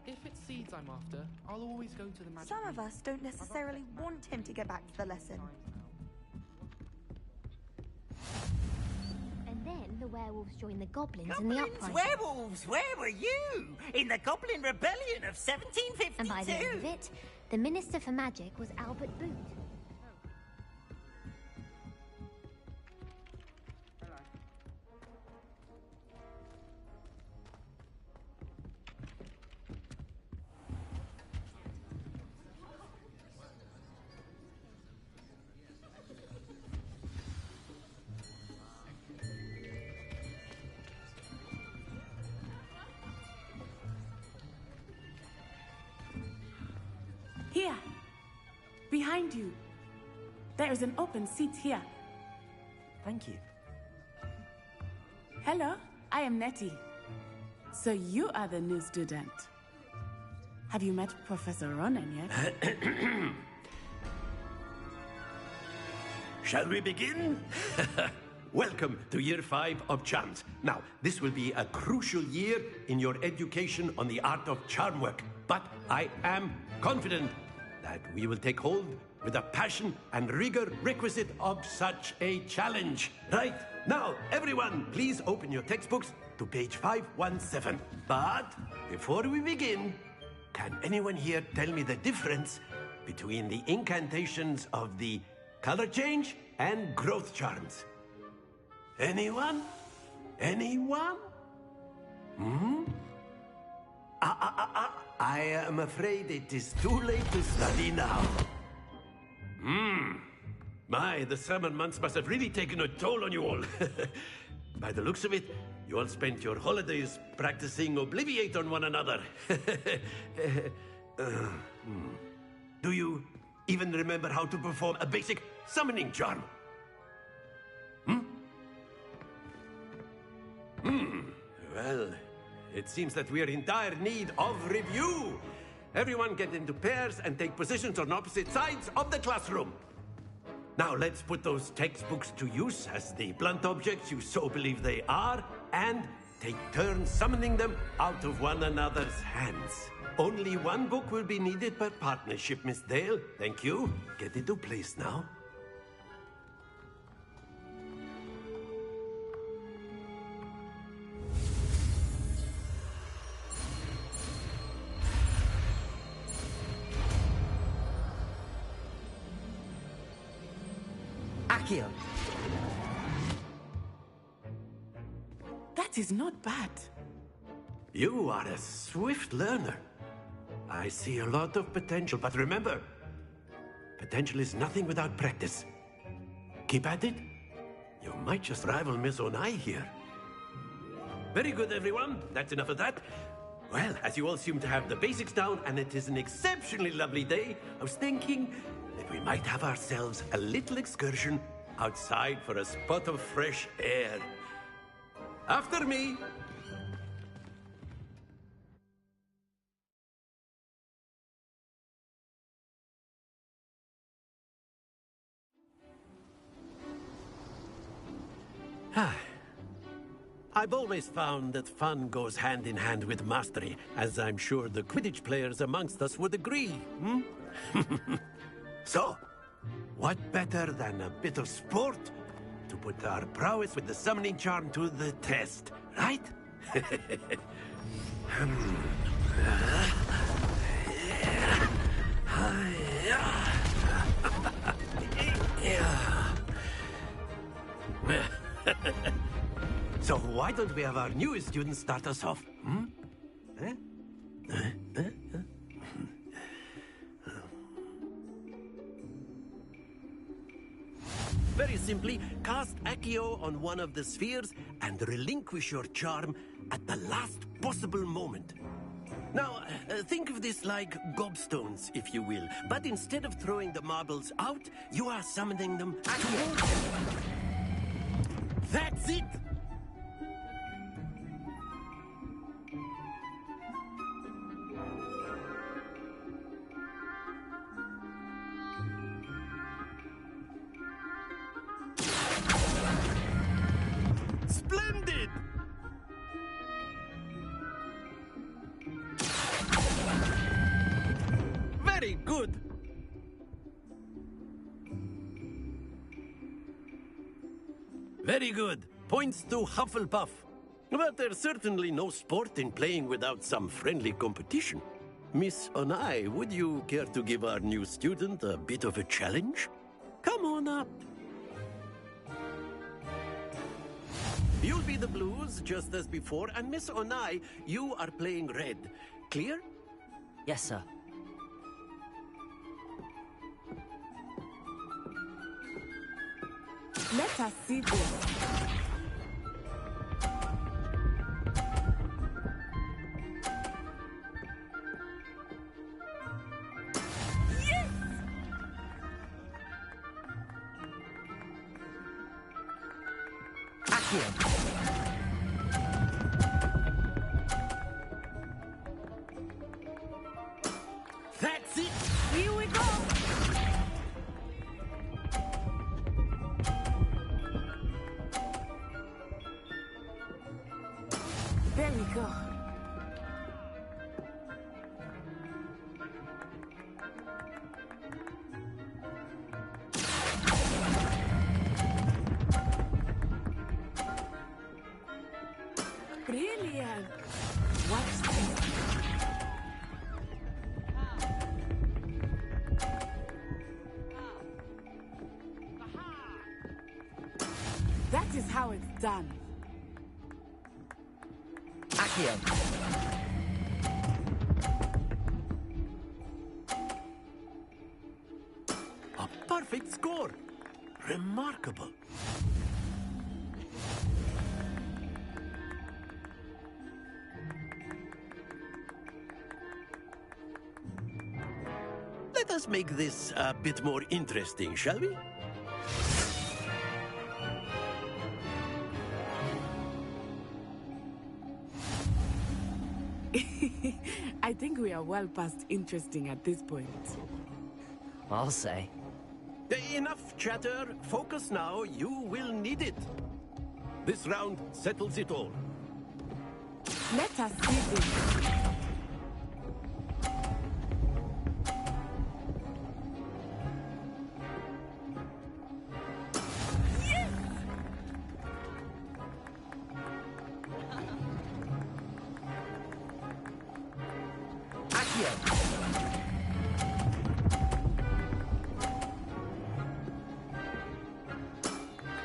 If it's seeds I'm after, I'll always go to the magic.
Some of us don't necessarily want him to get back to the lesson.
And then the werewolves joined the goblins in the uprising.
Werewolves, where were you? In the Goblin Rebellion of 1752.
And by the end of it, the Minister for Magic was Albert Boot.
Here, behind you. There is an open seat here.
Thank you.
Hello, I am Nettie. So you are the new student. Have you met Professor Ronan yet?
Shall we begin? Welcome to Year 5 of Charms. Now, this will be a crucial year in your education on the art of charm work. But I am confident that we will take hold with the passion and rigor requisite of such a challenge. Right, now, everyone, please open your textbooks to page 517. But before we begin, can anyone here tell me the difference between the incantations of the color change and growth charms? Anyone? Anyone? I am afraid it is too late to study now. My, the summer months must have really taken a toll on you all. By the looks of it, you all spent your holidays practicing Obliviate on one another. Do you even remember how to perform a basic summoning charm? Well, it seems that we are in dire need of review. Everyone get into pairs and take positions on opposite sides of the classroom. Now let's put those textbooks to use as the blunt objects you so believe they are, and take turns summoning them out of one another's hands. Only one book will be needed per partnership, Miss Dale. Thank you. Get into place now.
Accio.
That is not bad.
You are a swift learner. I see a lot of potential, but remember, potential is nothing without practice. Keep at it. You might just rival Miss Onai here. Very good, everyone. That's enough of that. Well, as you all seem to have the basics down, and it is an exceptionally lovely day, I was thinking that we might have ourselves a little excursion outside for a spot of fresh air. After me. I've always found that fun goes hand in hand with mastery, as I'm sure the Quidditch players amongst us would agree, hmm? So, what better than a bit of sport to put our prowess with the summoning charm to the test, right? So why don't we have our newest student start us off, hmm? Very simply, cast Accio on one of the spheres and relinquish your charm at the last possible moment. Now, think of this like gobstones, if you will. But instead of throwing the marbles out, you are summoning them towards you. That's it! Splendid! Very good! Very good. Points to Hufflepuff. But there's certainly no sport in playing without some friendly competition. Miss Onai, would you care to give our new student a bit of a challenge? Come on up. You'll be the blues, just as before, and Miss Onai, you are playing red. Clear?
Yes, sir.
Let us see this.
That's it!
Here we go! There we go. Brilliant! Watch this. That is how it's done.
Accio.
A perfect score. Remarkable. Let us make this a bit more interesting, shall we?
I think we are well past interesting at this point.
I'll say.
Enough chatter. Focus now. You will need it. This round settles it all.
Let us see this.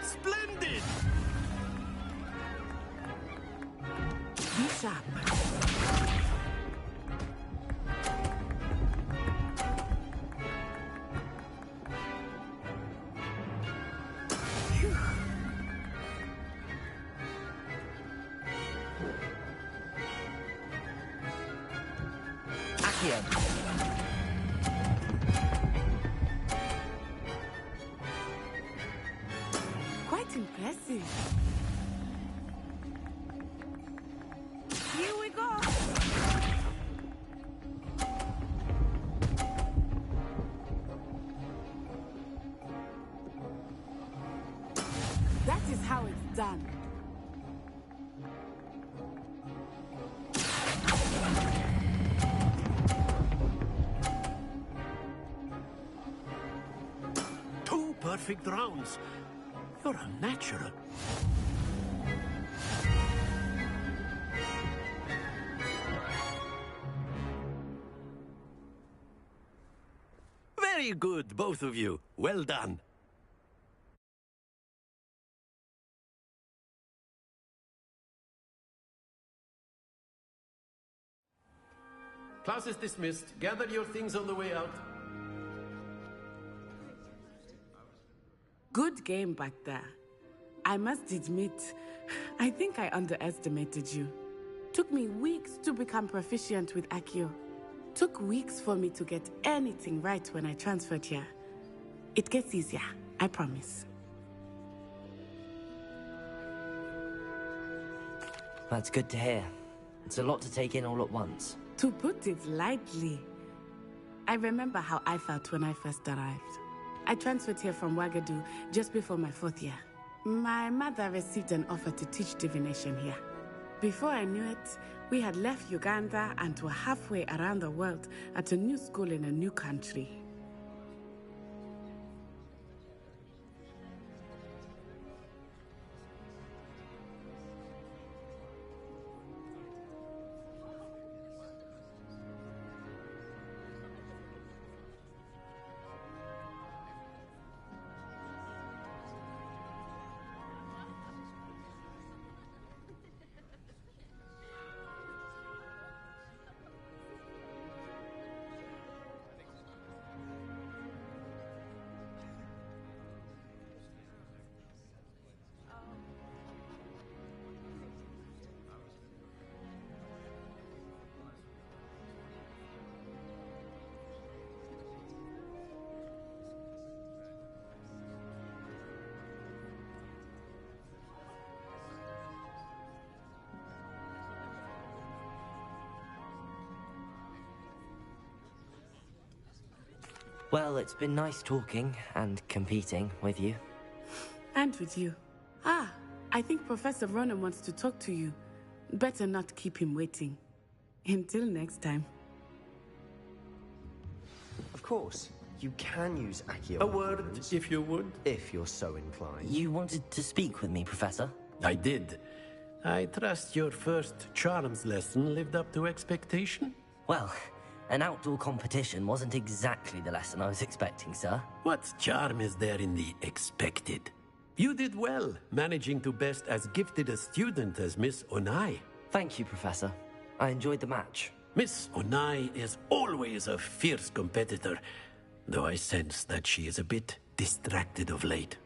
Splendid!
Be sharp.
Accio.
Quite impressive. Here we go. That is how it's done.
Two perfect rounds. You're a natural. Very good, both of you. Well done. Class is dismissed. Gather your things on the way out.
Good game back there. I must admit, I think I underestimated you. Took me weeks to become proficient with Accio. Took weeks for me to get anything right when I transferred here. It gets easier, I promise.
That's good to hear. It's a lot to take in all at once.
To put it lightly, I remember how I felt when I first arrived. I transferred here from Wagadu just before my 4th year. My mother received an offer to teach divination here. Before I knew it, we had left Uganda and were halfway around the world at a new school in a new country.
Well, it's been nice talking and competing with you.
And with you. Ah, I think Professor Ronan wants to talk to you. Better not keep him waiting. Until next time.
Of course, you can use Accio.
A word, if you would.
If you're so inclined.
You wanted to speak with me, Professor?
I did. I trust your first charms lesson lived up to expectation?
Well, an outdoor competition wasn't exactly the lesson I was expecting, sir.
What charm is there in the expected? You did well, managing to best as gifted a student as Miss Onai.
Thank you, Professor. I enjoyed the match.
Miss Onai is always a fierce competitor, though I sense that she is a bit distracted of late.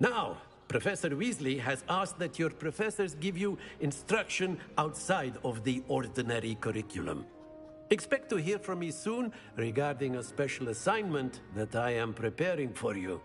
Now, Professor Weasley has asked that your professors give you instruction outside of the ordinary curriculum. Expect to hear from me soon regarding a special assignment that I am preparing for you.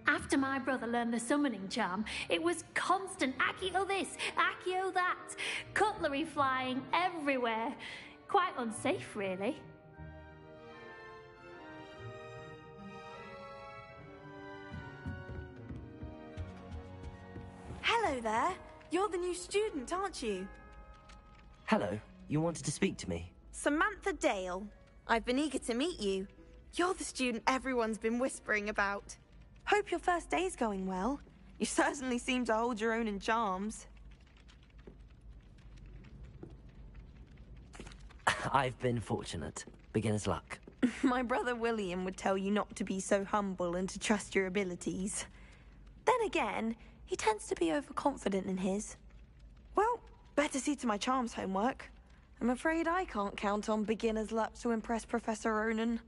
After my brother learned the summoning charm, it was constant Accio this, Accio that, cutlery flying everywhere. Quite unsafe, really.
Hello there. You're the new student, aren't you?
Hello. You wanted to speak to me?
Samantha Dale. I've been eager to meet you. You're the student everyone's been whispering about. Hope your first day's going well. You certainly seem to hold your own in charms.
I've been fortunate. Beginner's luck.
My brother William would tell you not to be so humble and to trust your abilities. Then again, he tends to be overconfident in his. Well, better see to my charms homework. I'm afraid I can't count on beginner's luck to impress Professor Ronan.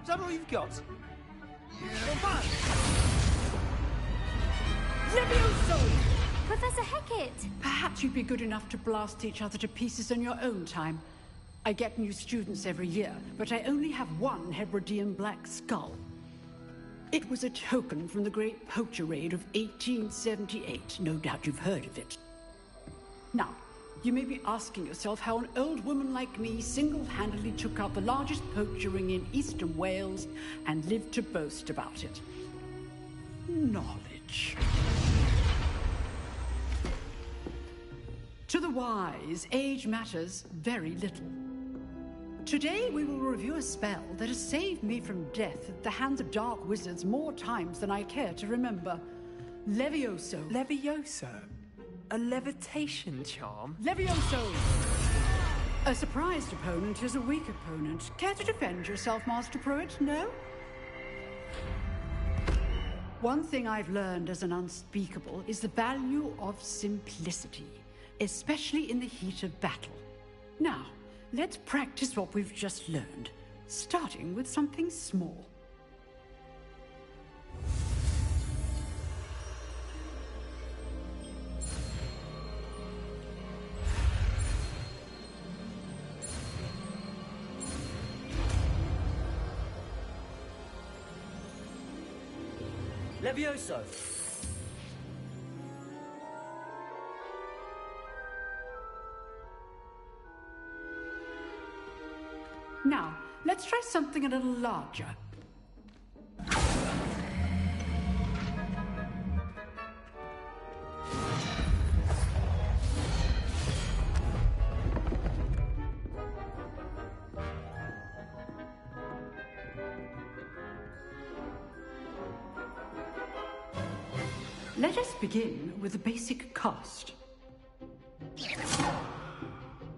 that all you've got?
Levioso!
Professor Hecat!
Perhaps you'd be good enough to blast each other to pieces in your own time. I get new students every year, but I only have one Hebridean black skull. It was a token from the Great Poacher Raid of 1878. No doubt you've heard of it. Now, you may be asking yourself how an old woman like me single-handedly took out the largest poacher ring in eastern Wales and lived to boast about it. Knowledge. To the wise, age matters very little. Today we will review a spell that has saved me from death at the hands of dark wizards more times than I care to remember. Levioso.
Levioso? A levitation charm?
Levioso! A surprised opponent is a weak opponent. Care to defend yourself, Master Pruitt? No? One thing I've learned as an unspeakable is the value of simplicity, especially in the heat of battle. Now, let's practice what we've just learned, starting with something small.
Levioso!
Now, let's try something a little larger. Let us begin with the basic cast.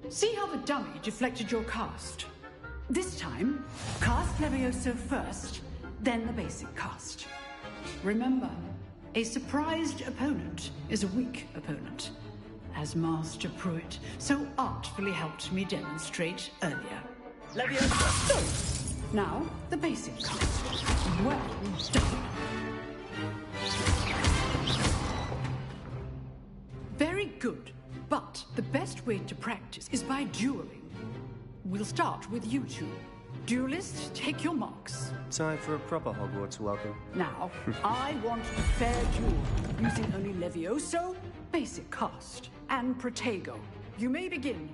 See how the dummy deflected your cast? This time, cast Levioso first, then the basic cast. Remember, a surprised opponent is a weak opponent, as Master Pruitt so artfully helped me demonstrate earlier.
Levioso!
Now, the basic cast. Well done. Very good, but the best way to practice is by dueling. We'll start with you two. Duelists, take your marks.
Time for a proper Hogwarts welcome.
Now, I want a fair duel, using only Levioso, basic cast, and Protego. You may begin.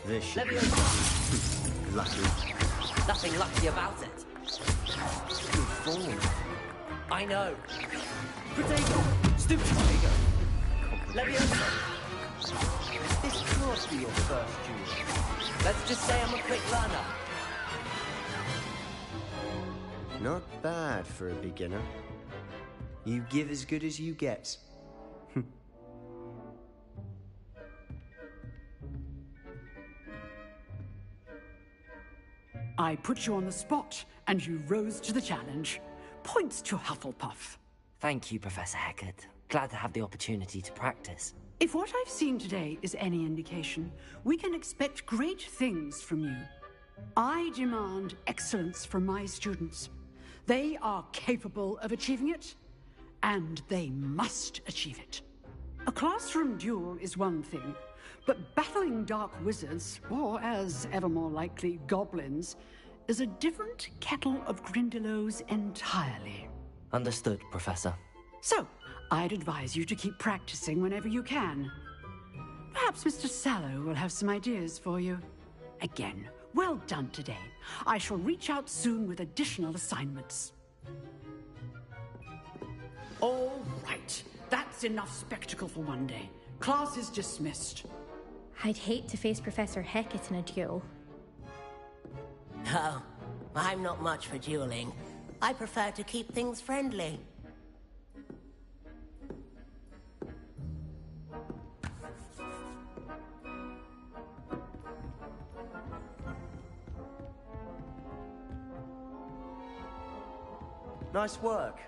This
Levioso!
lucky.
Nothing lucky about it.
Good form.
I know. Protego!
Stupid Protego.
Levioso!
This can't be your first duel.
Let's just say I'm a quick learner.
Not bad for a beginner. You give as good as you get.
I put you on the spot, and you rose to the challenge. Points to Hufflepuff.
Thank you, Professor Hecat. Glad to have the opportunity to practice.
If what I've seen today is any indication, we can expect great things from you. I demand excellence from my students. They are capable of achieving it, and they must achieve it. A classroom duel is one thing, but battling dark wizards, or as ever more likely, goblins, is a different kettle of Grindylows entirely.
Understood, Professor.
So, I'd advise you to keep practicing whenever you can. Perhaps Mr. Sallow will have some ideas for you. Again, well done today. I shall reach out soon with additional assignments. All right. That's enough spectacle for one day. Class is dismissed.
I'd hate to face Professor Hecat in a duel.
Oh, I'm not much for dueling. I prefer to keep things friendly.
Nice work.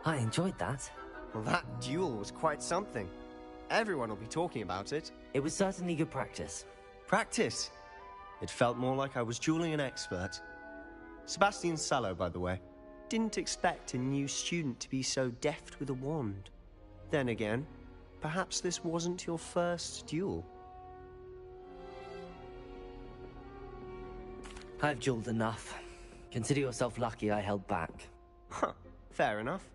I enjoyed that.
Well, that duel was quite something. Everyone will be talking about it.
It was certainly good practice.
Practice? It felt more like I was dueling an expert. Sebastian Sallow, by the way. Didn't expect a new student to be so deft with a wand. Then again, perhaps this wasn't your first duel.
I've dueled enough. Consider yourself lucky I held back.
Huh, fair enough.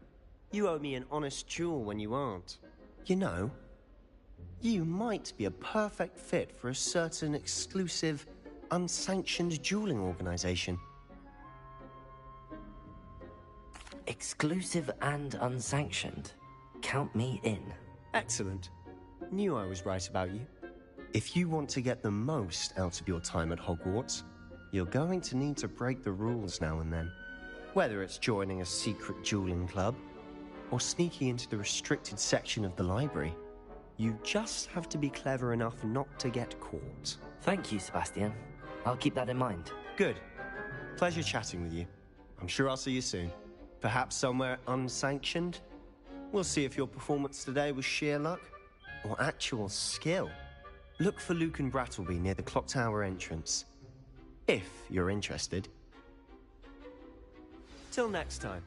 You owe me an honest duel when you aren't. You know, you might be a perfect fit for a certain exclusive, unsanctioned dueling organization.
Exclusive and unsanctioned. Count me in.
Excellent. Knew I was right about you. If you want to get the most out of your time at Hogwarts, you're going to need to break the rules now and then. Whether it's joining a secret dueling club, or sneaking into the restricted section of the library, you just have to be clever enough not to get caught.
Thank you, Sebastian. I'll keep that in mind.
Good. Pleasure chatting with you. I'm sure I'll see you soon. Perhaps somewhere unsanctioned? We'll see if your performance today was sheer luck or actual skill. Look for Luke and Brattleby near the clock tower entrance. If you're interested. Till next time.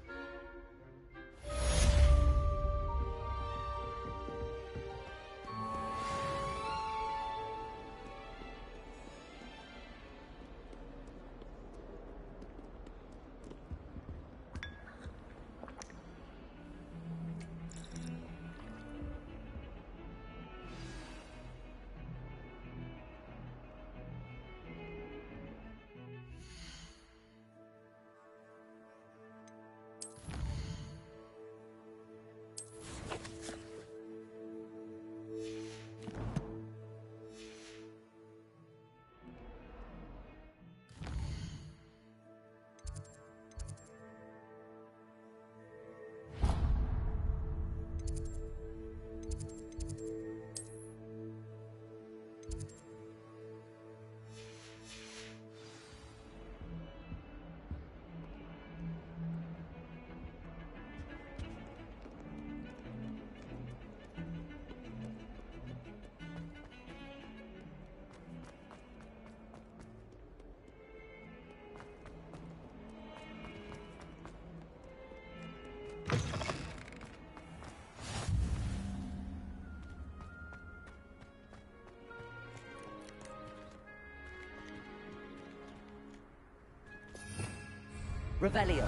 Revelio.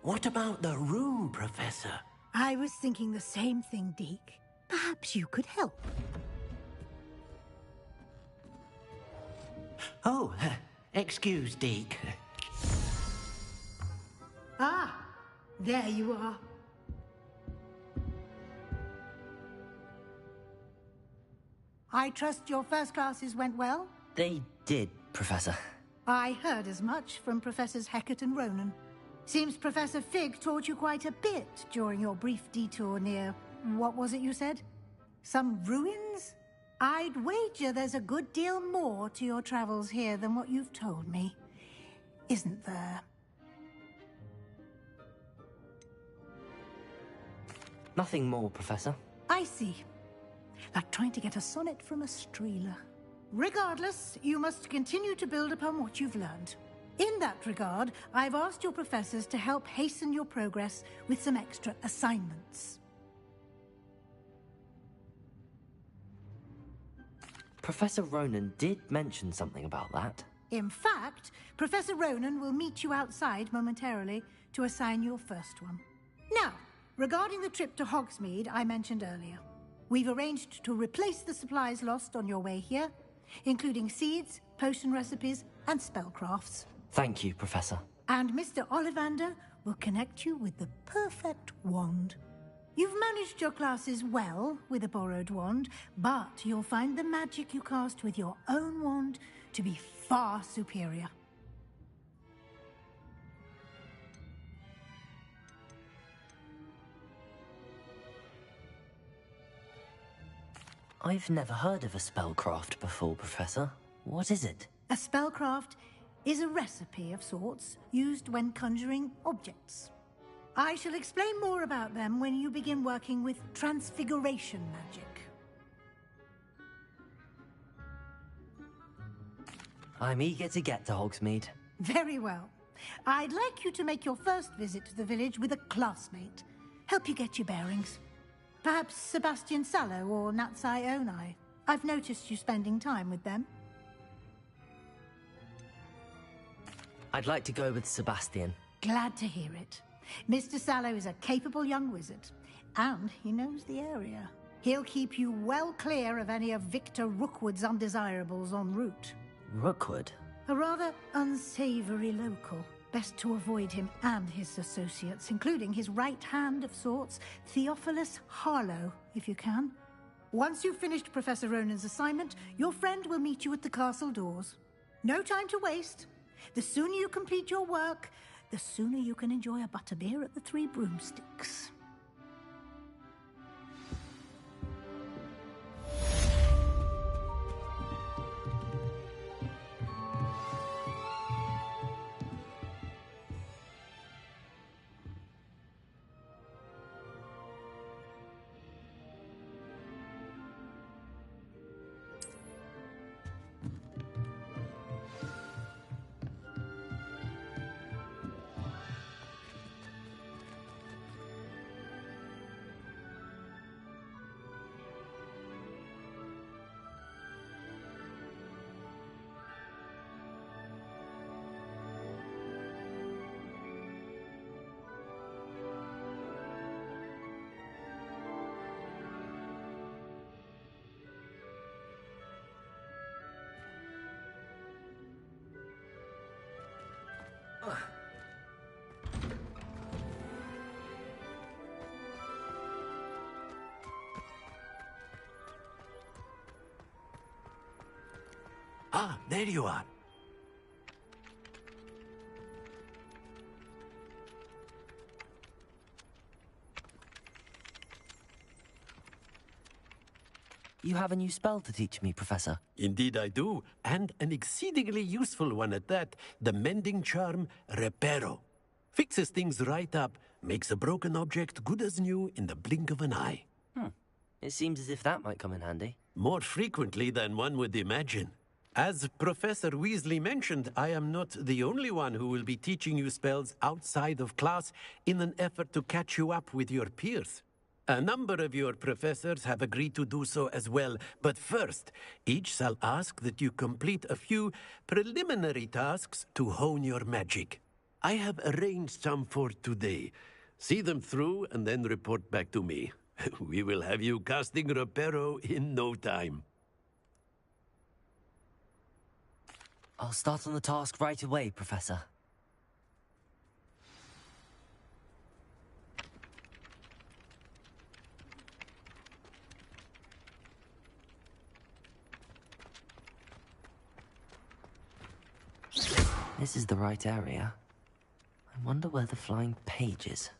What about the room, Professor?
I was thinking the same thing, Deke. Perhaps you could help.
Oh, excuse, Deke.
Ah, there you are. I trust your first classes went well?
They did, Professor.
I heard as much from Professors Hecat and Ronan. Seems Professor Fig taught you quite a bit during your brief detour near... what was it you said? Some ruins? I'd wager there's a good deal more to your travels here than what you've told me. Isn't there?
Nothing more, Professor.
I see. Like trying to get a sonnet from a streeler. Regardless, you must continue to build upon what you've learned. In that regard, I've asked your professors to help hasten your progress with some extra assignments.
Professor Ronan did mention something about that.
In fact, Professor Ronan will meet you outside momentarily to assign your first one. Now, regarding the trip to Hogsmeade I mentioned earlier, we've arranged to replace the supplies lost on your way here, including seeds, potion recipes, and spellcrafts.
Thank you, Professor.
And Mr. Ollivander will connect you with the perfect wand. You've managed your classes well with a borrowed wand, but you'll find the magic you cast with your own wand to be far superior.
I've never heard of a spellcraft before, Professor. What is it?
A spellcraft is a recipe of sorts used when conjuring objects. I shall explain more about them when you begin working with transfiguration magic.
I'm eager to get to Hogsmeade.
Very well. I'd like you to make your first visit to the village with a classmate. Help you get your bearings. Perhaps Sebastian Sallow or Natsai Onai. I've noticed you spending time with them.
I'd like to go with Sebastian.
Glad to hear it. Mr. Sallow is a capable young wizard, and he knows the area. He'll keep you well clear of any of Victor Rookwood's undesirables en route.
Rookwood?
A rather unsavory local. Best to avoid him and his associates, including his right hand of sorts, Theophilus Harlow, if you can. Once you've finished Professor Ronan's assignment, your friend will meet you at the castle doors. No time to waste. The sooner you complete your work, the sooner you can enjoy a butterbeer at the Three Broomsticks.
Ah, there you are.
You have a new spell to teach me, Professor.
Indeed I do, and an exceedingly useful one at that. The mending charm, Reparo. Fixes things right up, makes a broken object good as new in the blink of an eye.
It seems as if that might come in handy.
More frequently than one would imagine. As Professor Weasley mentioned, I am not the only one who will be teaching you spells outside of class in an effort to catch you up with your peers. A number of your professors have agreed to do so as well, but first, each shall ask that you complete a few preliminary tasks to hone your magic. I have arranged some for today. See them through and then report back to me. We will have you casting Reparo in no time.
I'll start on the task right away, Professor. This is the right area. I wonder where the flying page is.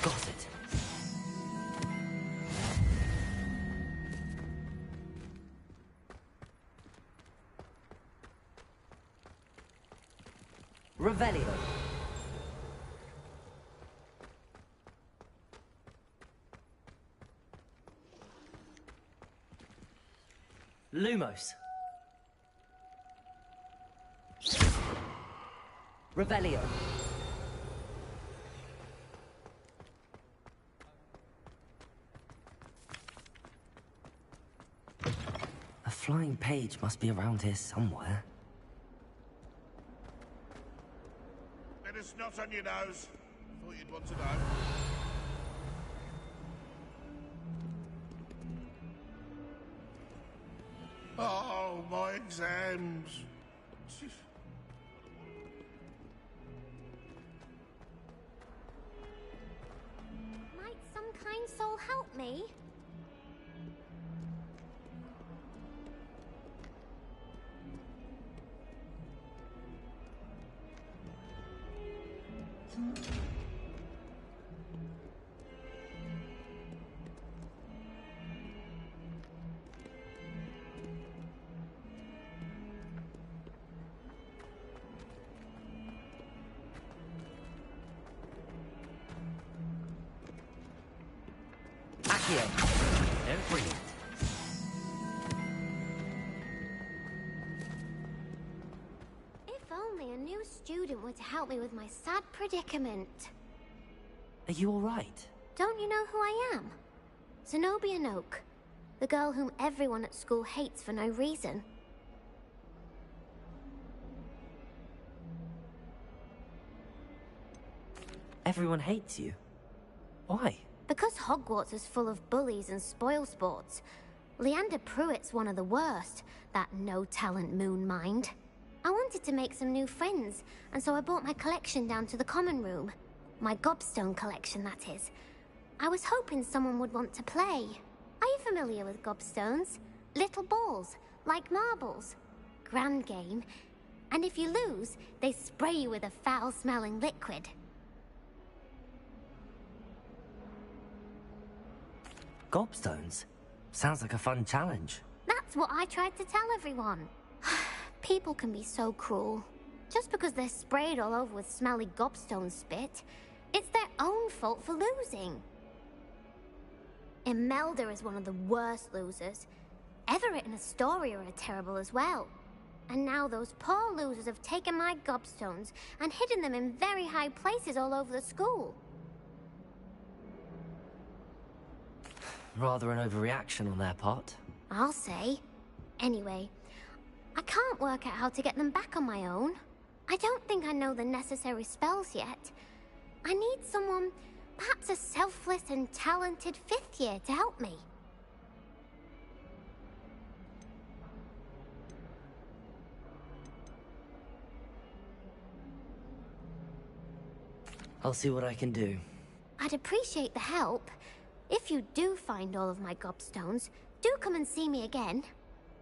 Got it. Revelio. Lumos. Revelio. A flying page must be around here somewhere.
It's not on your nose. Thought you'd want to know. Oh, Oh, my exams.
Might some kind soul help me?
Accio. Don't breathe.
If only a new student were to help me with my sad predicament.
Are you alright?
Don't you know who I am? Zenobia Noak, the girl whom everyone at school hates for no reason.
Everyone hates you. Why?
Because Hogwarts is full of bullies and spoilsports. Leander Pruitt's one of the worst, that no-talent moon mind. I wanted to make some new friends, and so I brought my collection down to the common room. My gobstone collection, that is. I was hoping someone would want to play. Are you familiar with gobstones? Little balls, like marbles. Grand game. And if you lose, they spray you with a foul-smelling liquid.
Gobstones? Sounds like a fun challenge.
That's what I tried to tell everyone. People can be so cruel. Just because they're sprayed all over with smelly gobstone spit, it's their own fault for losing. Imelda is one of the worst losers. Everett and Astoria are terrible as well. And now those poor losers have taken my gobstones and hidden them in very high places all over the school.
Rather an overreaction on their part.
I'll say. Anyway, I can't work out how to get them back on my own. I don't think I know the necessary spells yet. I need someone, perhaps a selfless and talented fifth year to help me.
I'll see what I can do.
I'd appreciate the help. If you do find all of my gobstones, do come and see me again.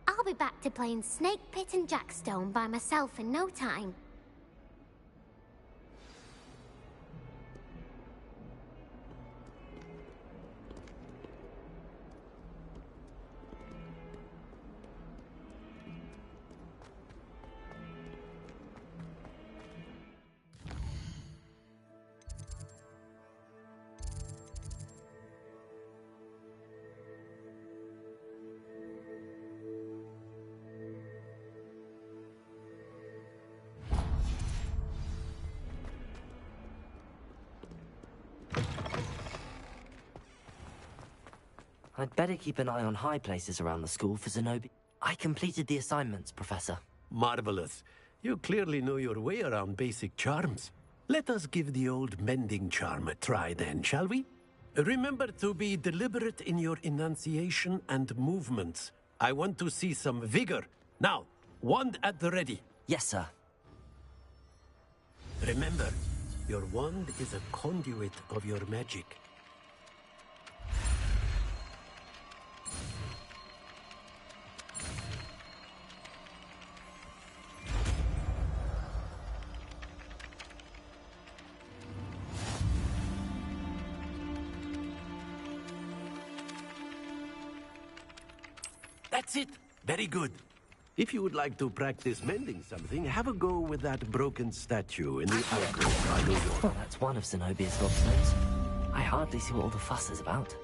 I'll be back to playing Snake Pit and Jackstone by myself in no time.
I'd better keep an eye on high places around the school for Zenobia. I completed the assignments, Professor.
Marvelous. You clearly know your way around basic charms. Let us give the old mending charm a try then, shall we? Remember to be deliberate in your enunciation and movements. I want to see some vigor. Now, wand at the ready.
Yes, sir.
Remember, your wand is a conduit of your magic. That's it. Very good. If you would like to practice mending something, have a go with that broken statue in the alcove by the door.
Well, that's one of Zenobia's gobstones. I hardly see what all the fuss is about.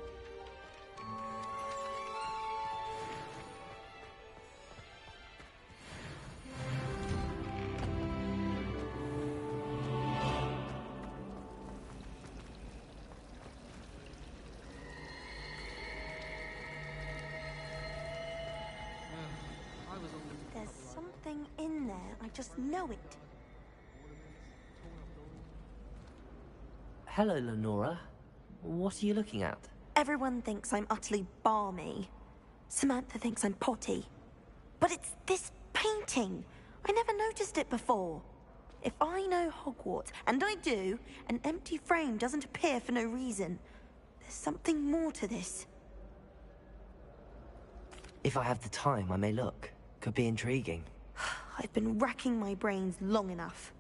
There's something in there. I just know it.
Hello, Lenora. What are you looking at?
Everyone thinks I'm utterly balmy. Samantha thinks I'm potty. But it's this painting. I never noticed it before. If I know Hogwarts, and I do, an empty frame doesn't appear for no reason. There's something more to this.
If I have the time, I may look. Could be intriguing.
I've been racking my brains long enough.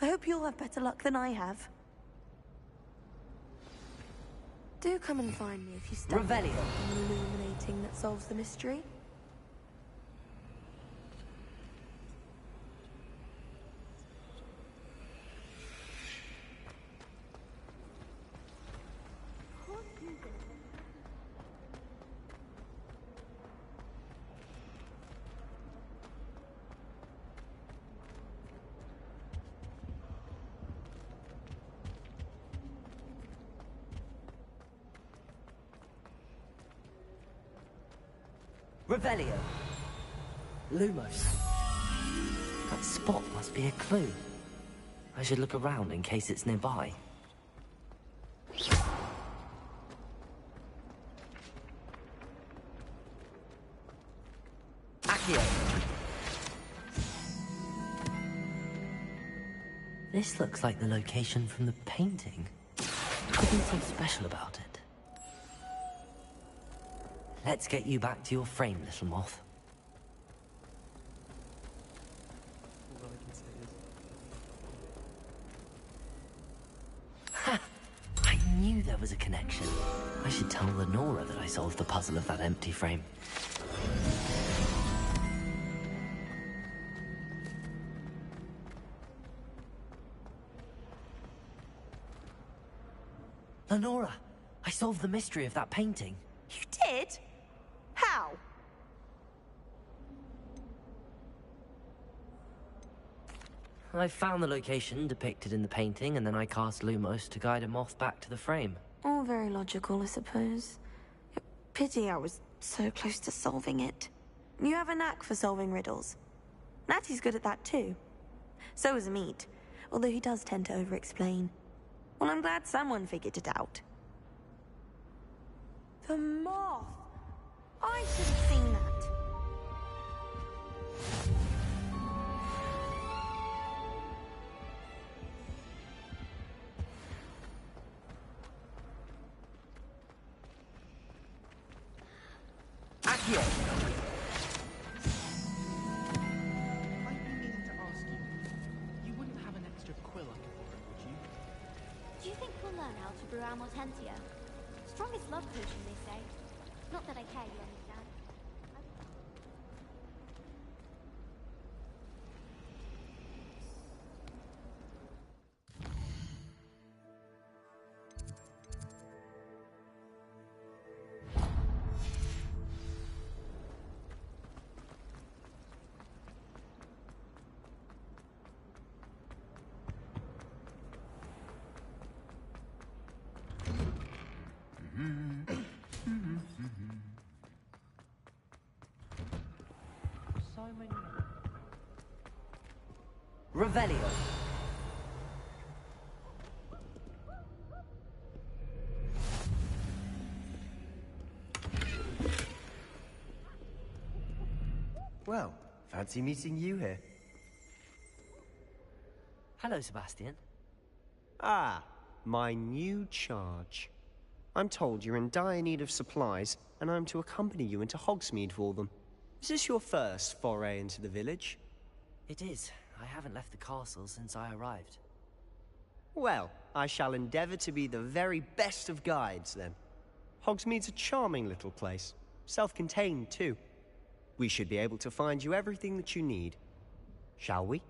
I hope you'll have better luck than I have. Do come and find me if you stumble
Revelio.
on the illuminating that solves the mystery.
Revelio. Lumos. That spot must be a clue. I should look around in case it's nearby. Accio. This looks like the location from the painting. What's so special about it? Let's get you back to your frame, little moth. Ha! I knew there was a connection. I should tell Lenora that I solved the puzzle of that empty frame. Lenora, I solved the mystery of that painting.
You did? How?
I found the location depicted in the painting, and then I cast Lumos to guide a moth back to the frame.
All very logical, I suppose. Pity I was so close to solving it. You have a knack for solving riddles. Natty's good at that too. So is Meat, although he does tend to over-explain. Well, I'm glad someone figured it out. The moth! I should have seen that.
Accio!
I've been meaning to ask you. You wouldn't have an extra quill I could borrow, would you?
Do you think we'll learn how to brew our Mortentia? Strongest love potion, they say. Not that I care, you understand.
Revelio.
Well, fancy meeting you here.
Hello, Sebastian.
Ah, my new charge. I'm told you're in dire need of supplies, and I'm to accompany you into Hogsmeade for them. Is this your first foray into the village?
It is. I haven't left the castle since I arrived.
Well, I shall endeavor to be the very best of guides, then. Hogsmeade's a charming little place. Self-contained, too. We should be able to find you everything that you need. Shall we?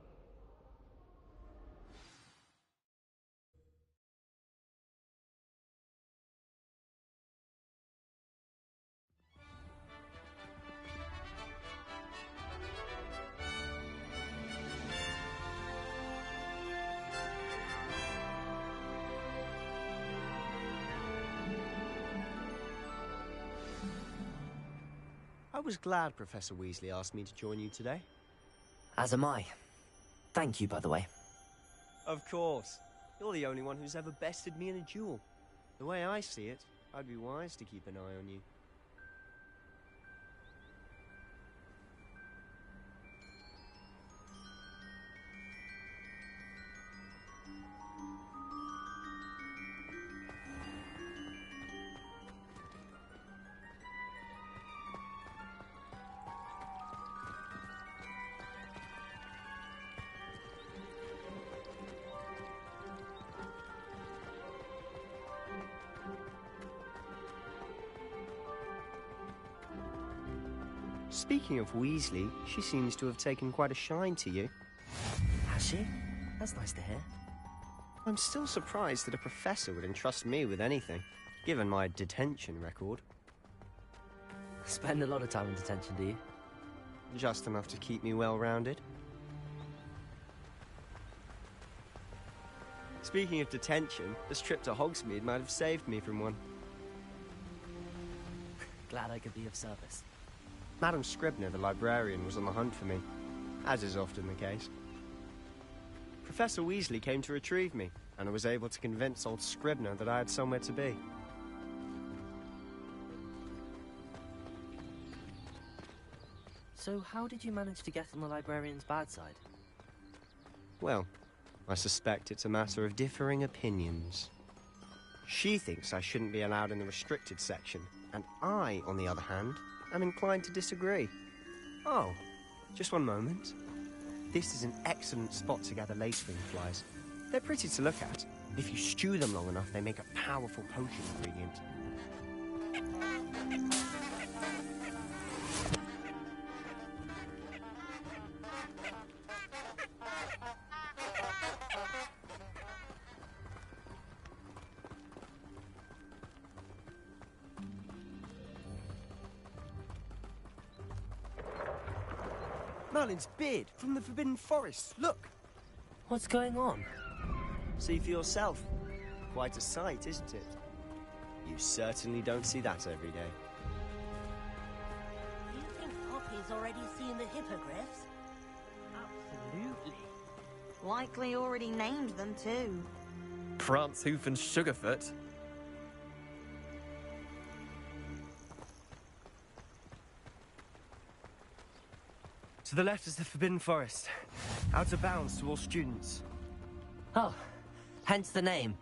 I was glad Professor Weasley asked me to join you today.
As am I. Thank you, by the way.
Of course. You're the only one who's ever bested me in a duel. The way I see it, I'd be wise to keep an eye on you. Speaking of Weasley, she seems to have taken quite a shine to you.
Has she? That's nice to hear.
I'm still surprised that a professor would entrust me with anything, given my detention record.
Spend a lot of time in detention, do you?
Just enough to keep me well-rounded. Speaking of detention, this trip to Hogsmeade might have saved me from one.
Glad I could be of service.
Madam Scribner, the librarian, was on the hunt for me, as is often the case. Professor Weasley came to retrieve me, and I was able to convince old Scribner that I had somewhere to be.
So how did you manage to get on the librarian's bad side?
Well, I suspect it's a matter of differing opinions. She thinks I shouldn't be allowed in the restricted section, and I, on the other hand, am inclined to disagree. Oh, just one moment. This is an excellent spot to gather lacewing flies. They're pretty to look at. If you stew them long enough, they make a powerful potion ingredient. Merlin's beard from the Forbidden Forest. Look!
What's going on?
See for yourself. Quite a sight, isn't it? You certainly don't see that every day.
Do you think Poppy's already seen the hippogriffs?
Absolutely. Likely already named them too.
Prance, Hoof and Sugarfoot.
To the left is the Forbidden Forest. Out of bounds to all students.
Oh, hence the name.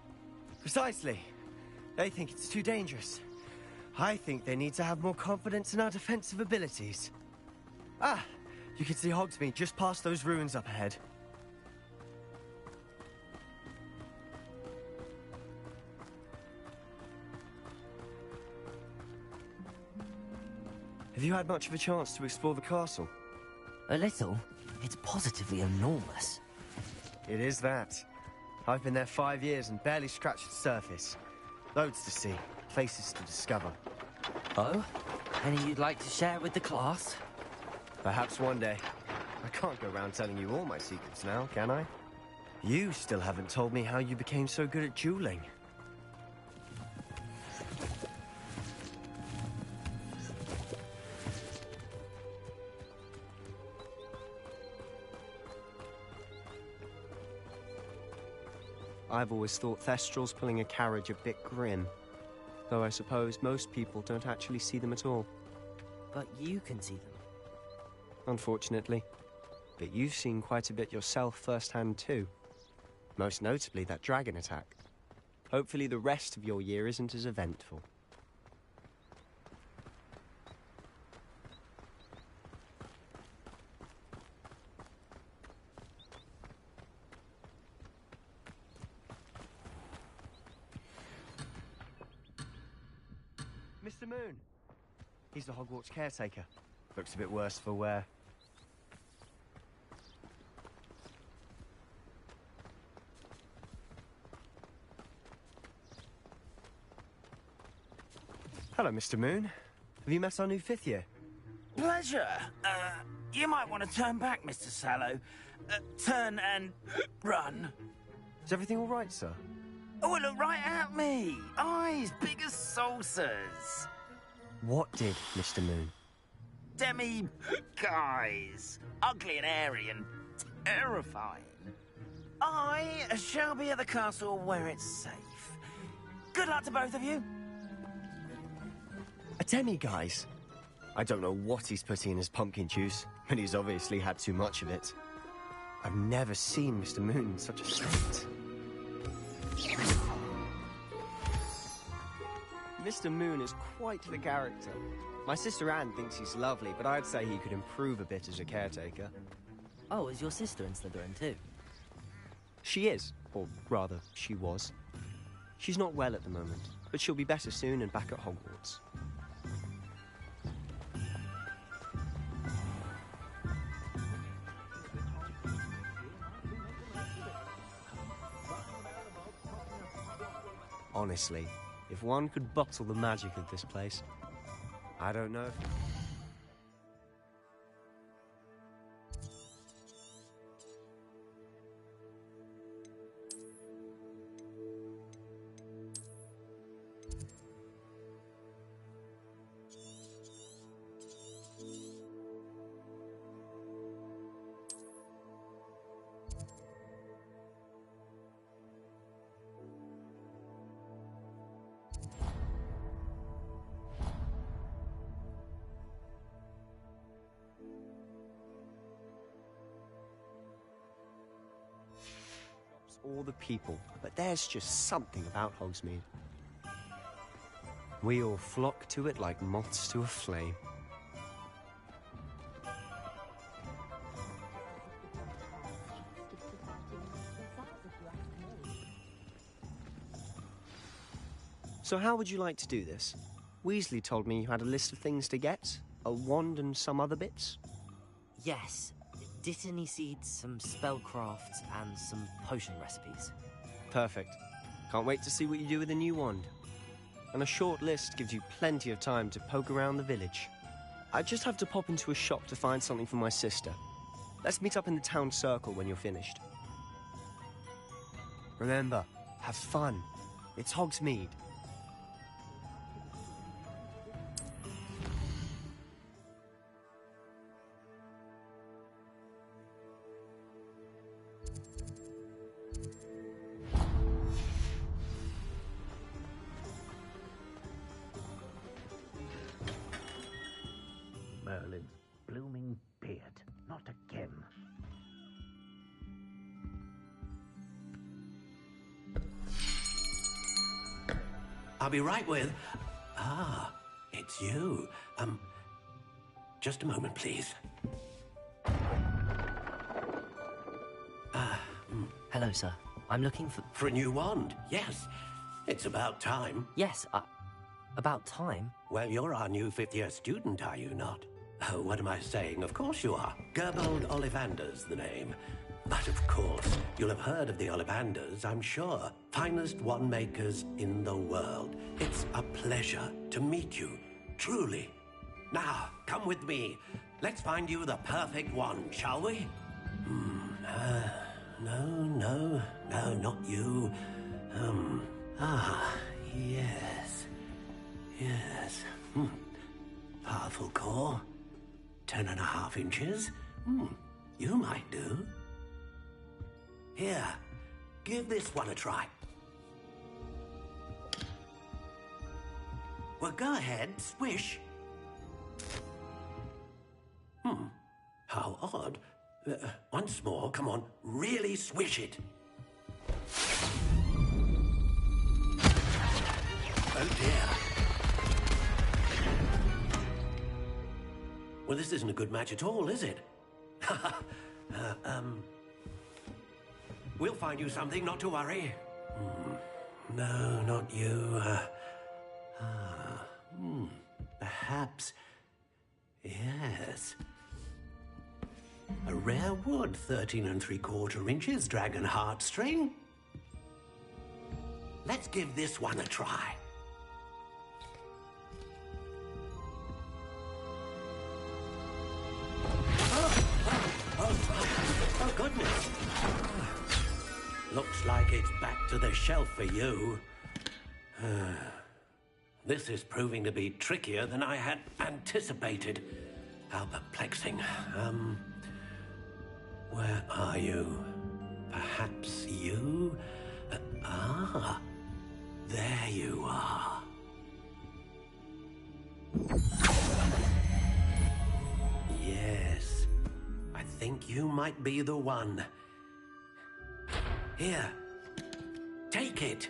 Precisely. They think it's too dangerous. I think they need to have more confidence in our defensive abilities. Ah, you can see Hogsmeade just past those ruins up ahead. Have you had much of a chance to explore the castle?
A little. It's positively enormous.
It is that. I've been there 5 years and barely scratched the surface. Loads to see, places to discover.
Oh? Any you'd like to share with the class?
Perhaps one day. I can't go around telling you all my secrets now, can I? You still haven't told me how you became so good at dueling. I've always thought Thestrals pulling a carriage a bit grim. Though I suppose most people don't actually see them at all.
But you can see them.
Unfortunately. But you've seen quite a bit yourself firsthand too. Most notably that dragon attack. Hopefully the rest of your year isn't as eventful. Mr. Moon. He's the Hogwarts caretaker. Looks a bit worse for wear. Hello, Mr. Moon. Have you met our new 5th year?
Pleasure. You might want to turn back, Mr. Sallow. Turn and run.
Is everything all right, sir?
Oh, look right at me. Eyes big as saucers.
What did, Mr. Moon?
Guys. Ugly and airy and terrifying. I shall be at the castle where it's safe. Good luck to both of you.
A demi-guise? I don't know what he's putting in his pumpkin juice, but he's obviously had too much of it. I've never seen Mr. Moon in such a state. Mr. Moon is quite the character. My sister Anne thinks he's lovely, but I'd say he could improve a bit as a caretaker.
Oh, is your sister in Slytherin too?
She is, or rather, she was. She's not well at the moment, but she'll be better soon and back at Hogwarts. Honestly, if one could bottle the magic of this place, I don't know if... all the people, but there's just something about Hogsmeade. We all flock to it like moths to a flame. So how would you like to do this? Weasley told me you had a list of things to get, a wand and some other bits.
Yes. Dittany seeds, some spellcrafts, and some potion recipes.
Perfect. Can't wait to see what you do with the new wand. And a short list gives you plenty of time to poke around the village. I just have to pop into a shop to find something for my sister. Let's meet up in the town circle when you're finished. Remember, have fun. It's Hogsmeade.
Merlin's blooming beard. Not again.
I'll be right with... Ah, it's you. Just a moment, please.
Hello, sir. I'm looking for...
For a new wand, yes. It's about time.
Yes, about time?
Well, you're our new fifth-year student, are you not? Oh, what am I saying? Of course you are. Gerbold Ollivander's the name. But of course, you'll have heard of the Ollivanders, I'm sure. Finest wand makers in the world. It's a pleasure to meet you, truly. Now, come with me. Let's find you the perfect wand, shall we? No, not you. Yes. Powerful core. 10.5 inches. You might do. Here, give this one a try. Well, go ahead, swish. How odd. Once more, come on, really swish it. Oh dear. Well, this isn't a good match at all, is it? We'll find you something, not to worry. No, not you. Perhaps... Yes. A rare wood, 13 3/4 inches, dragon heartstring. Let's give this one a try. Oh, goodness. Looks like it's back to the shelf for you. This is proving to be trickier than I had anticipated. How perplexing. Where are you? Perhaps you? There you are. Yes, I think you might be the one. Here, take it.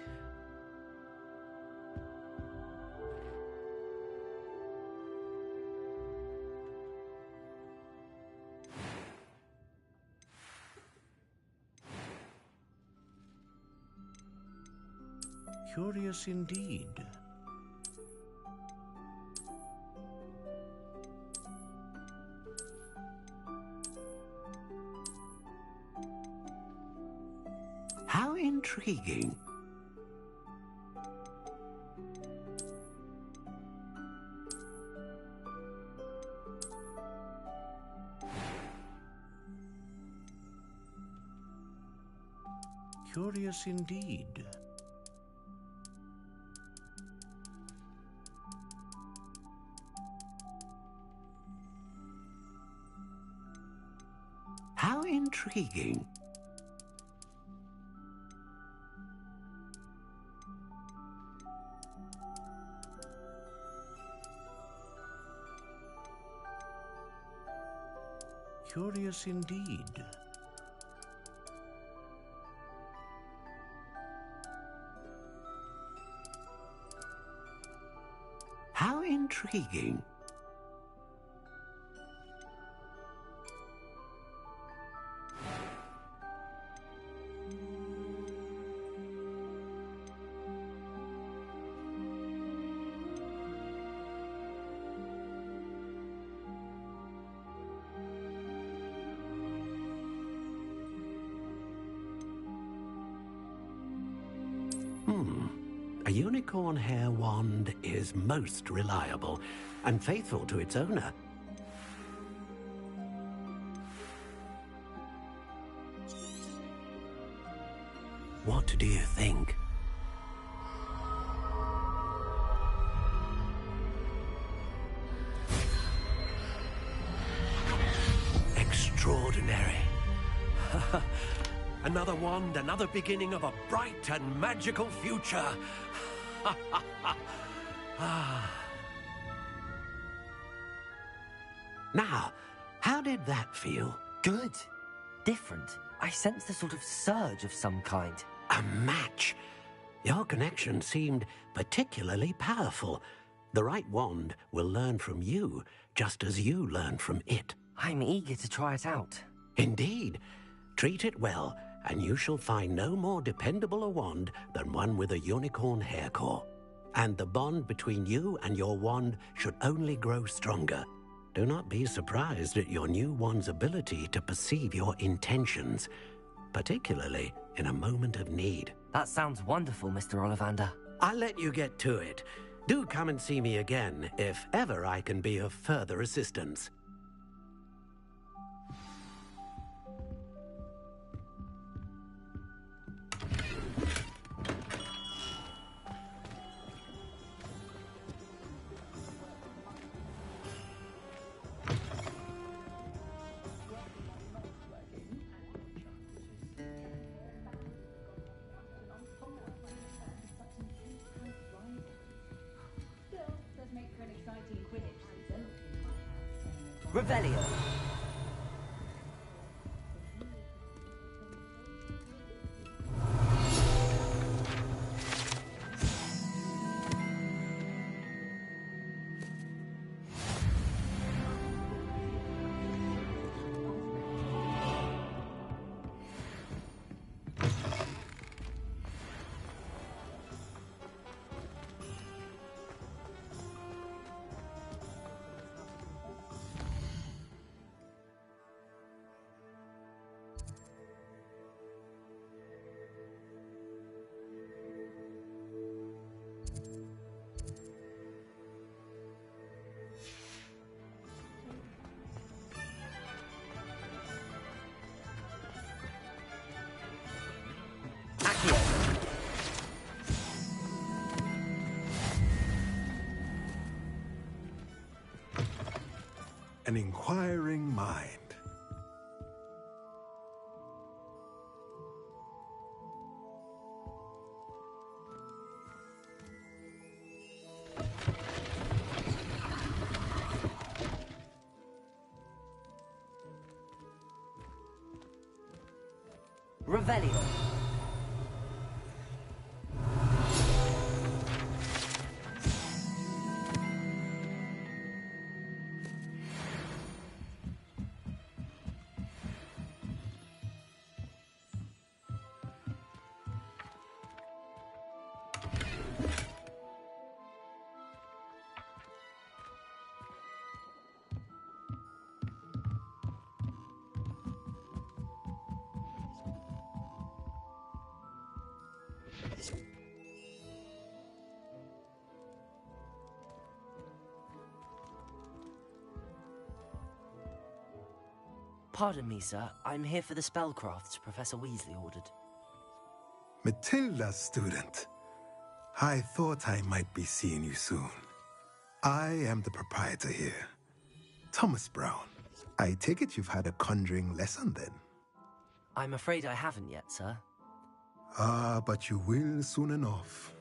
Curious indeed. How intriguing.
Curious indeed.
How intriguing.
Curious indeed.
How intriguing. A unicorn hair wand is most reliable and faithful to its owner. What do you think? Extraordinary. Another wand, another beginning of a bright and magical future. Now, how did that feel?
Good. Different. I sensed a sort of surge of some kind.
A match. Your connection seemed particularly powerful. The right wand will learn from you, just as you learn from it.
I'm eager to try it out.
Indeed. Treat it well, and you shall find no more dependable a wand than one with a unicorn hair core. And the bond between you and your wand should only grow stronger. Do not be surprised at your new wand's ability to perceive your intentions, particularly in a moment of need.
That sounds wonderful, Mr. Ollivander.
I'll let you get to it. Do come and see me again if ever I can be of further assistance.
Revelio.
An inquiring mind.
Revelio. Pardon me, sir. I'm here for the spellcrafts Professor Weasley ordered.
Matilda's student. I thought I might be seeing you soon. I am the proprietor here, Thomas Brown. I take it you've had a conjuring lesson then?
I'm afraid I haven't yet, sir.
Ah, but you will soon enough.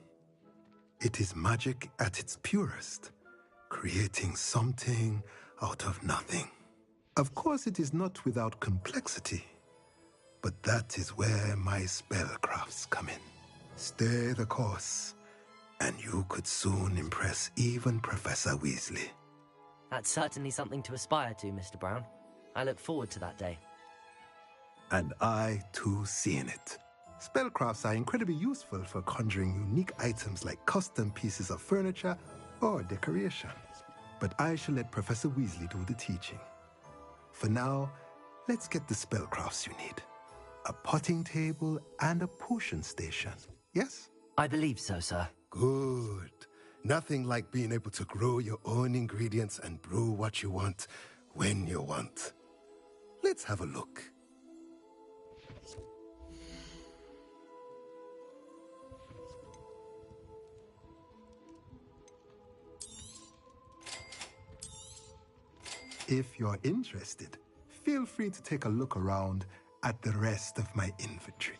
It is magic at its purest, creating something out of nothing. Of course, it is not without complexity, but that is where my spellcrafts come in. Stay the course, and you could soon impress even Professor Weasley.
That's certainly something to aspire to, Mr. Brown. I look forward to that day.
And I, too, seeing it. Spellcrafts are incredibly useful for conjuring unique items like custom pieces of furniture or decoration. But I shall let Professor Weasley do the teaching. For now, let's get the spellcrafts you need. A potting table and a potion station, yes?
I believe so, sir.
Good. Nothing like being able to grow your own ingredients and brew what you want when you want. Let's have a look. If you're interested, feel free to take a look around at the rest of my inventory.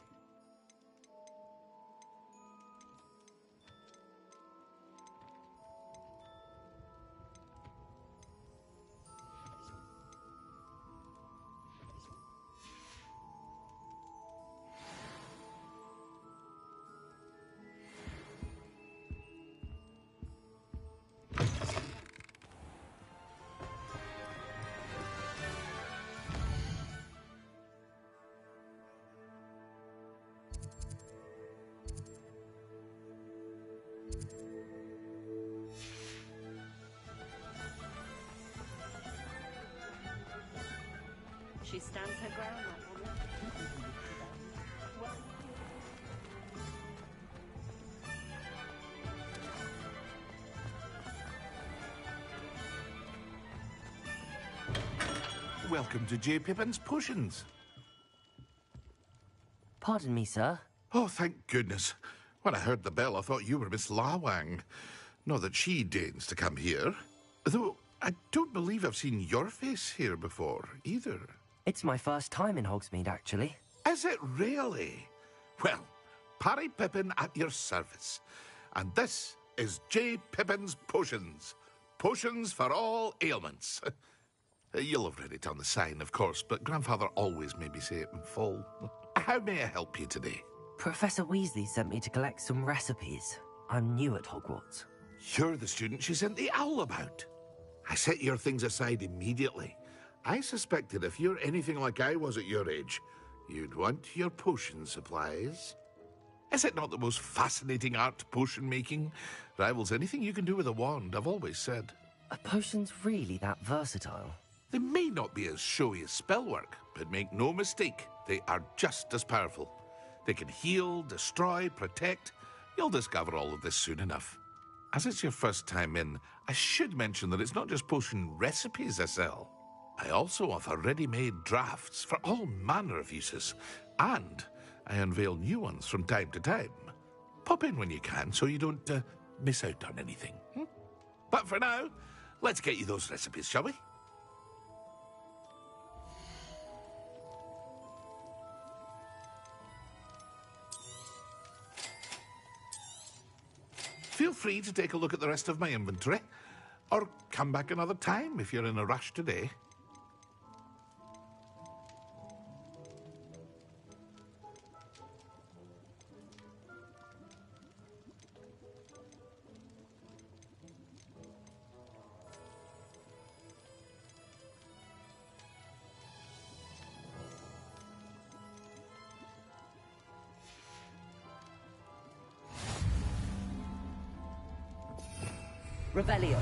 She stands her ground, that woman.
Welcome to J. Pippin's Potions.
Pardon me, sir.
Oh, thank goodness. When I heard the bell, I thought you were Miss Lawang. Not that she deigns to come here. Though, I don't believe I've seen your face here before, either.
It's my first time in Hogsmeade, actually.
Is it really? Well, Parry Pippin at your service. And this is J. Pippin's Potions. Potions for all ailments. You'll have read it on the sign, of course, but Grandfather always made me say it in full. How may I help you today?
Professor Weasley sent me to collect some recipes. I'm new at Hogwarts.
You're the student she sent the owl about. I set your things aside immediately. I suspected if you're anything like I was at your age, you'd want your potion supplies. Is it not the most fascinating art, potion making? Rivals anything you can do with a wand, I've always said.
Are potions really that versatile?
They may not be as showy as spellwork, but make no mistake, they are just as powerful. They can heal, destroy, protect. You'll discover all of this soon enough. As it's your first time in, I should mention that it's not just potion recipes I sell. I also offer ready-made drafts for all manner of uses, and I unveil new ones from time to time. Pop in when you can so you don't miss out on anything. But for now, let's get you those recipes, shall we? Feel free to take a look at the rest of my inventory, or come back another time if you're in a rush today.
Revelio.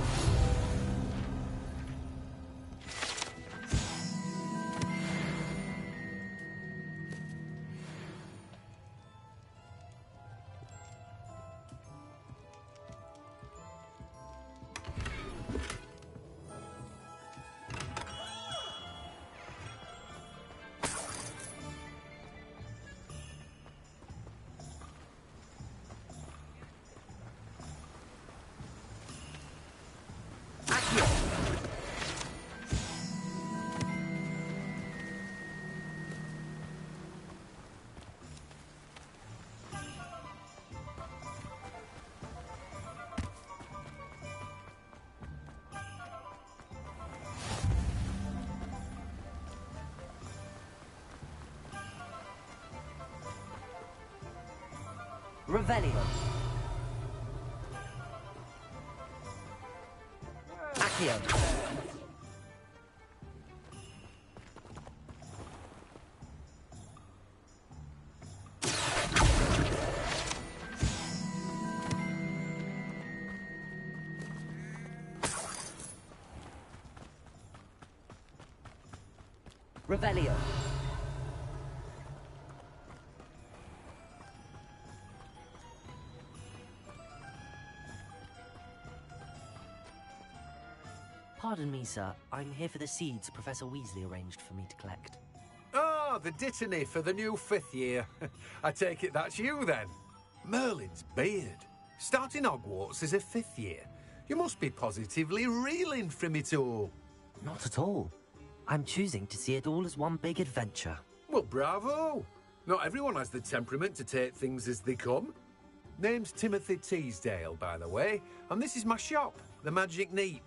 Revelio. Accio. Revelio. Pardon me, sir. I'm here for the seeds Professor Weasley arranged for me to collect.
Ah, the dittany for the new 5th year. I take it that's you, then. Merlin's beard. Starting Hogwarts as a 5th year. You must be positively reeling from it all.
Not at all. I'm choosing to see it all as one big adventure.
Well, bravo. Not everyone has the temperament to take things as they come. Name's Timothy Teasdale, by the way, and this is my shop, the Magic Neep.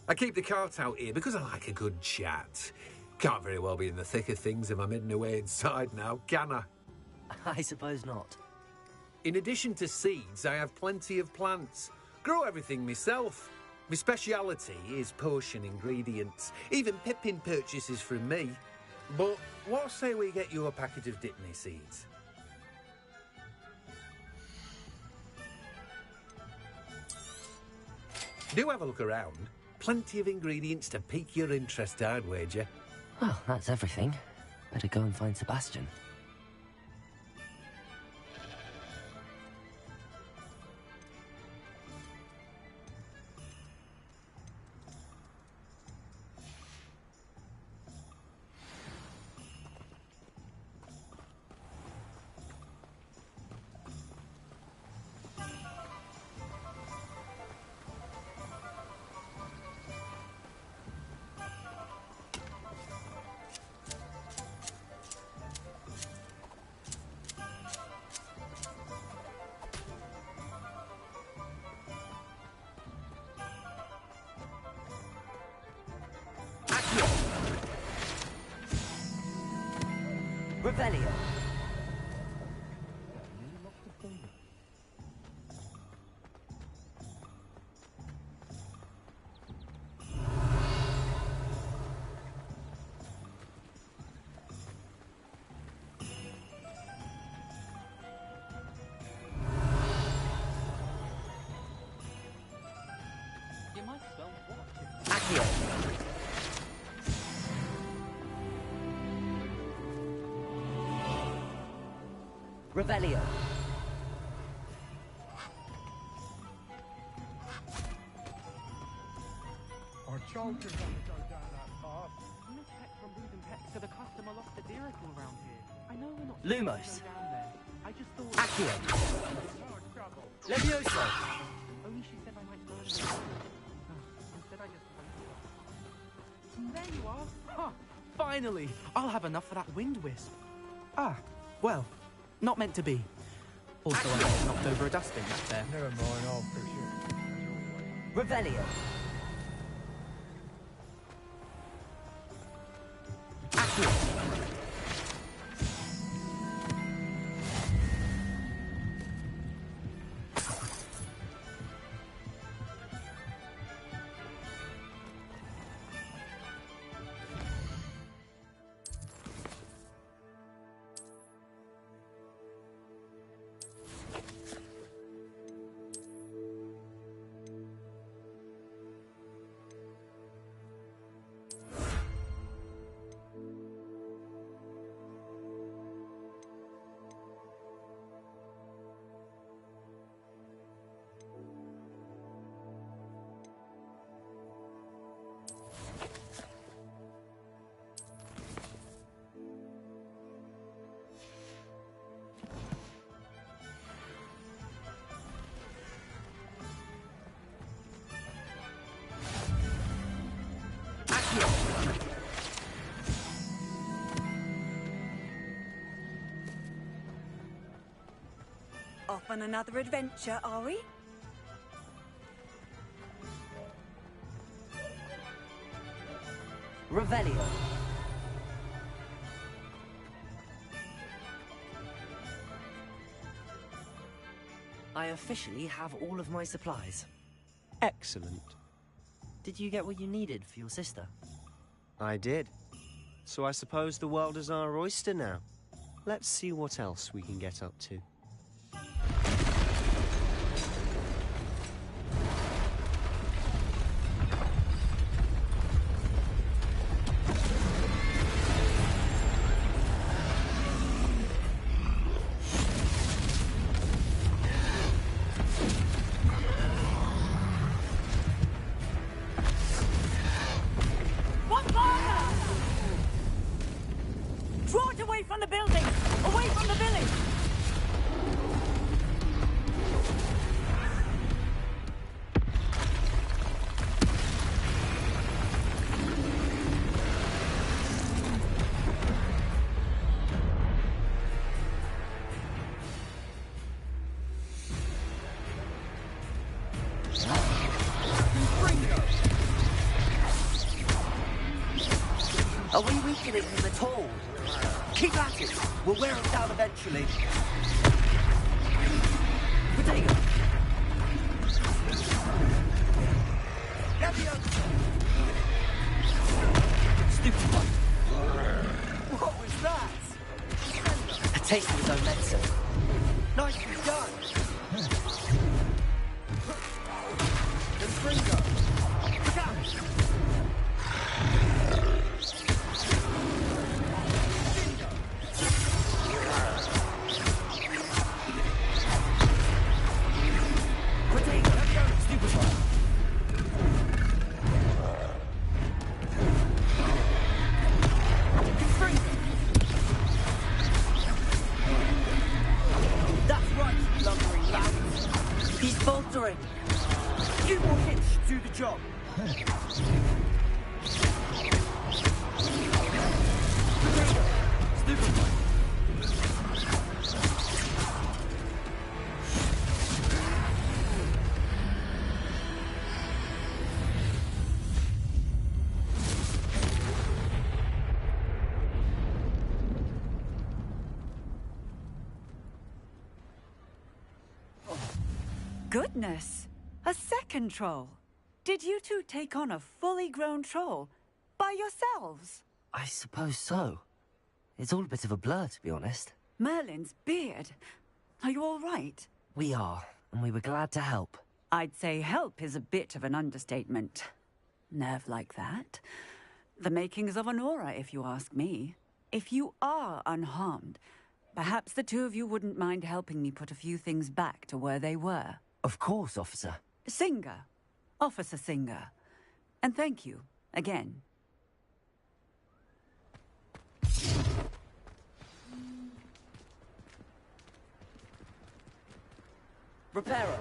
I keep the cart out here because I like a good chat. Can't very well be in the thick of things if I'm hidden away inside now, can I?
I suppose not.
In addition to seeds, I have plenty of plants. Grow everything myself. My speciality is potion ingredients. Even Pippin purchases from me. But what say we get you a packet of Dittany seeds? Do have a look around. Plenty of ingredients to pique your interest, I'd wager.
Well, that's everything. Better go and find Sebastian. Revelio.
You might as well watch it.
Accio. Revelio.
Our children want to go down that path. Miss Peck from Reuben Peck said a customer lost a deericle around here. I know we're not
Lumos.
supposed to go down there. I just thought...
Accio.
No trouble.
Levioso.
Only she said I might learn it. Instead I just... There you are. Huh. Finally. I'll have enough for that wind wisp. Ah, well, not meant to be. Also, I knocked over a dustbin back there. Never mind, I'll fix it.
Revelio. Accio.
Off on another adventure, are we?
Revelio. I officially have all of my supplies.
Excellent.
Did you get what you needed for your sister?
I did. So I suppose the world is our oyster now. Let's see what else we can get up to.
Draw it away from the building! Away from the village!
Are we weakening him at all? Keep at it! We'll wear him down eventually. Potato! Stupid one!
What was that?
A taste of his own medicine.
Nicely done! Look out!
That's right, lumbering lads. He's faltering. Few more hits to do the job. Stupid one.
Goodness! A second troll! Did you two take on a fully grown troll by yourselves?
I suppose so. It's all a bit of a blur, to be honest.
Merlin's beard. Are you all right?
We are, and we were glad to help.
I'd say help is a bit of an understatement. Nerve like that. The makings of an aura, if you ask me. If you are unharmed, perhaps the two of you wouldn't mind helping me put a few things back to where they were.
Of course, officer.
Singer. Officer Singer. And thank you, again.
Repairer.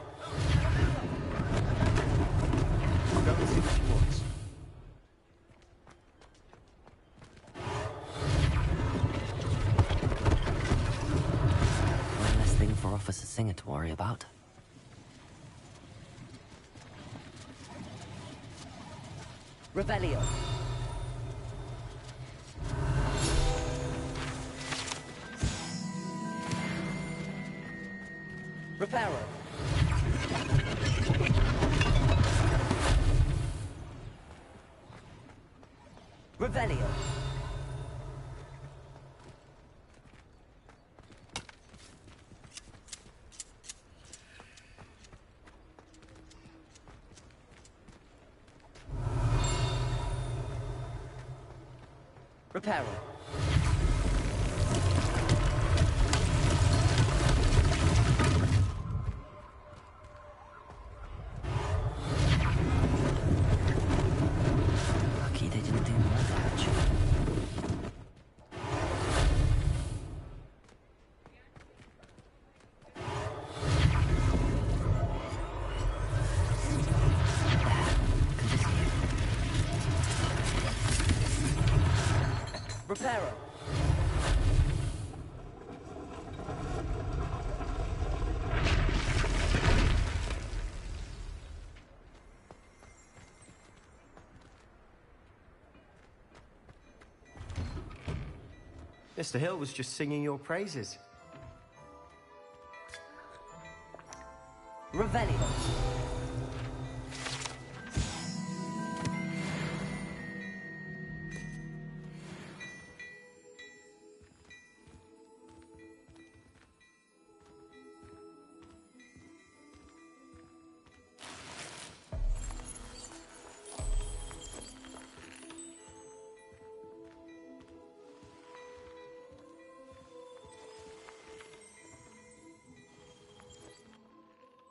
I'll go and see what she wants.
One less thing for Officer Singer to worry about. Revelio. Reparo. Revelio. Reparo. Lucky they didn't do more damage. Reparo.
Mr. Hill was just singing your praises.
Revelio.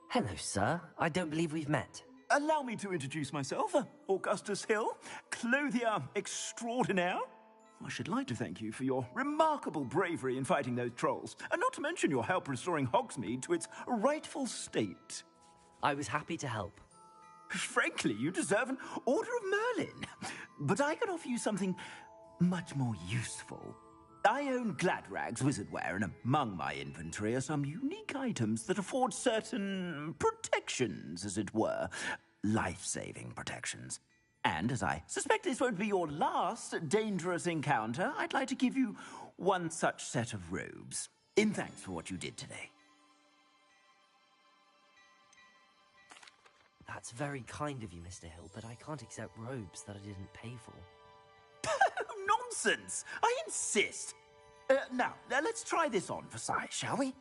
Hello, sir. I don't believe we've met.
Allow me to introduce myself. Augustus Hill, clothier extraordinaire. I should like to thank you for your remarkable bravery in fighting those trolls, and not to mention your help restoring Hogsmeade to its rightful state.
I was happy to help.
Frankly, you deserve an Order of Merlin. But I can offer you something much more useful. I own Gladrag's wizardware, and among my inventory are some unique items that afford certain protections, as it were. Life-saving protections. And as I suspect this won't be your last dangerous encounter, I'd like to give you one such set of robes, in thanks for what you did today.
That's very kind of you, Mr. Hill, but I can't accept robes that I didn't pay for.
Nonsense! I insist! Now, let's try this on for size, shall we?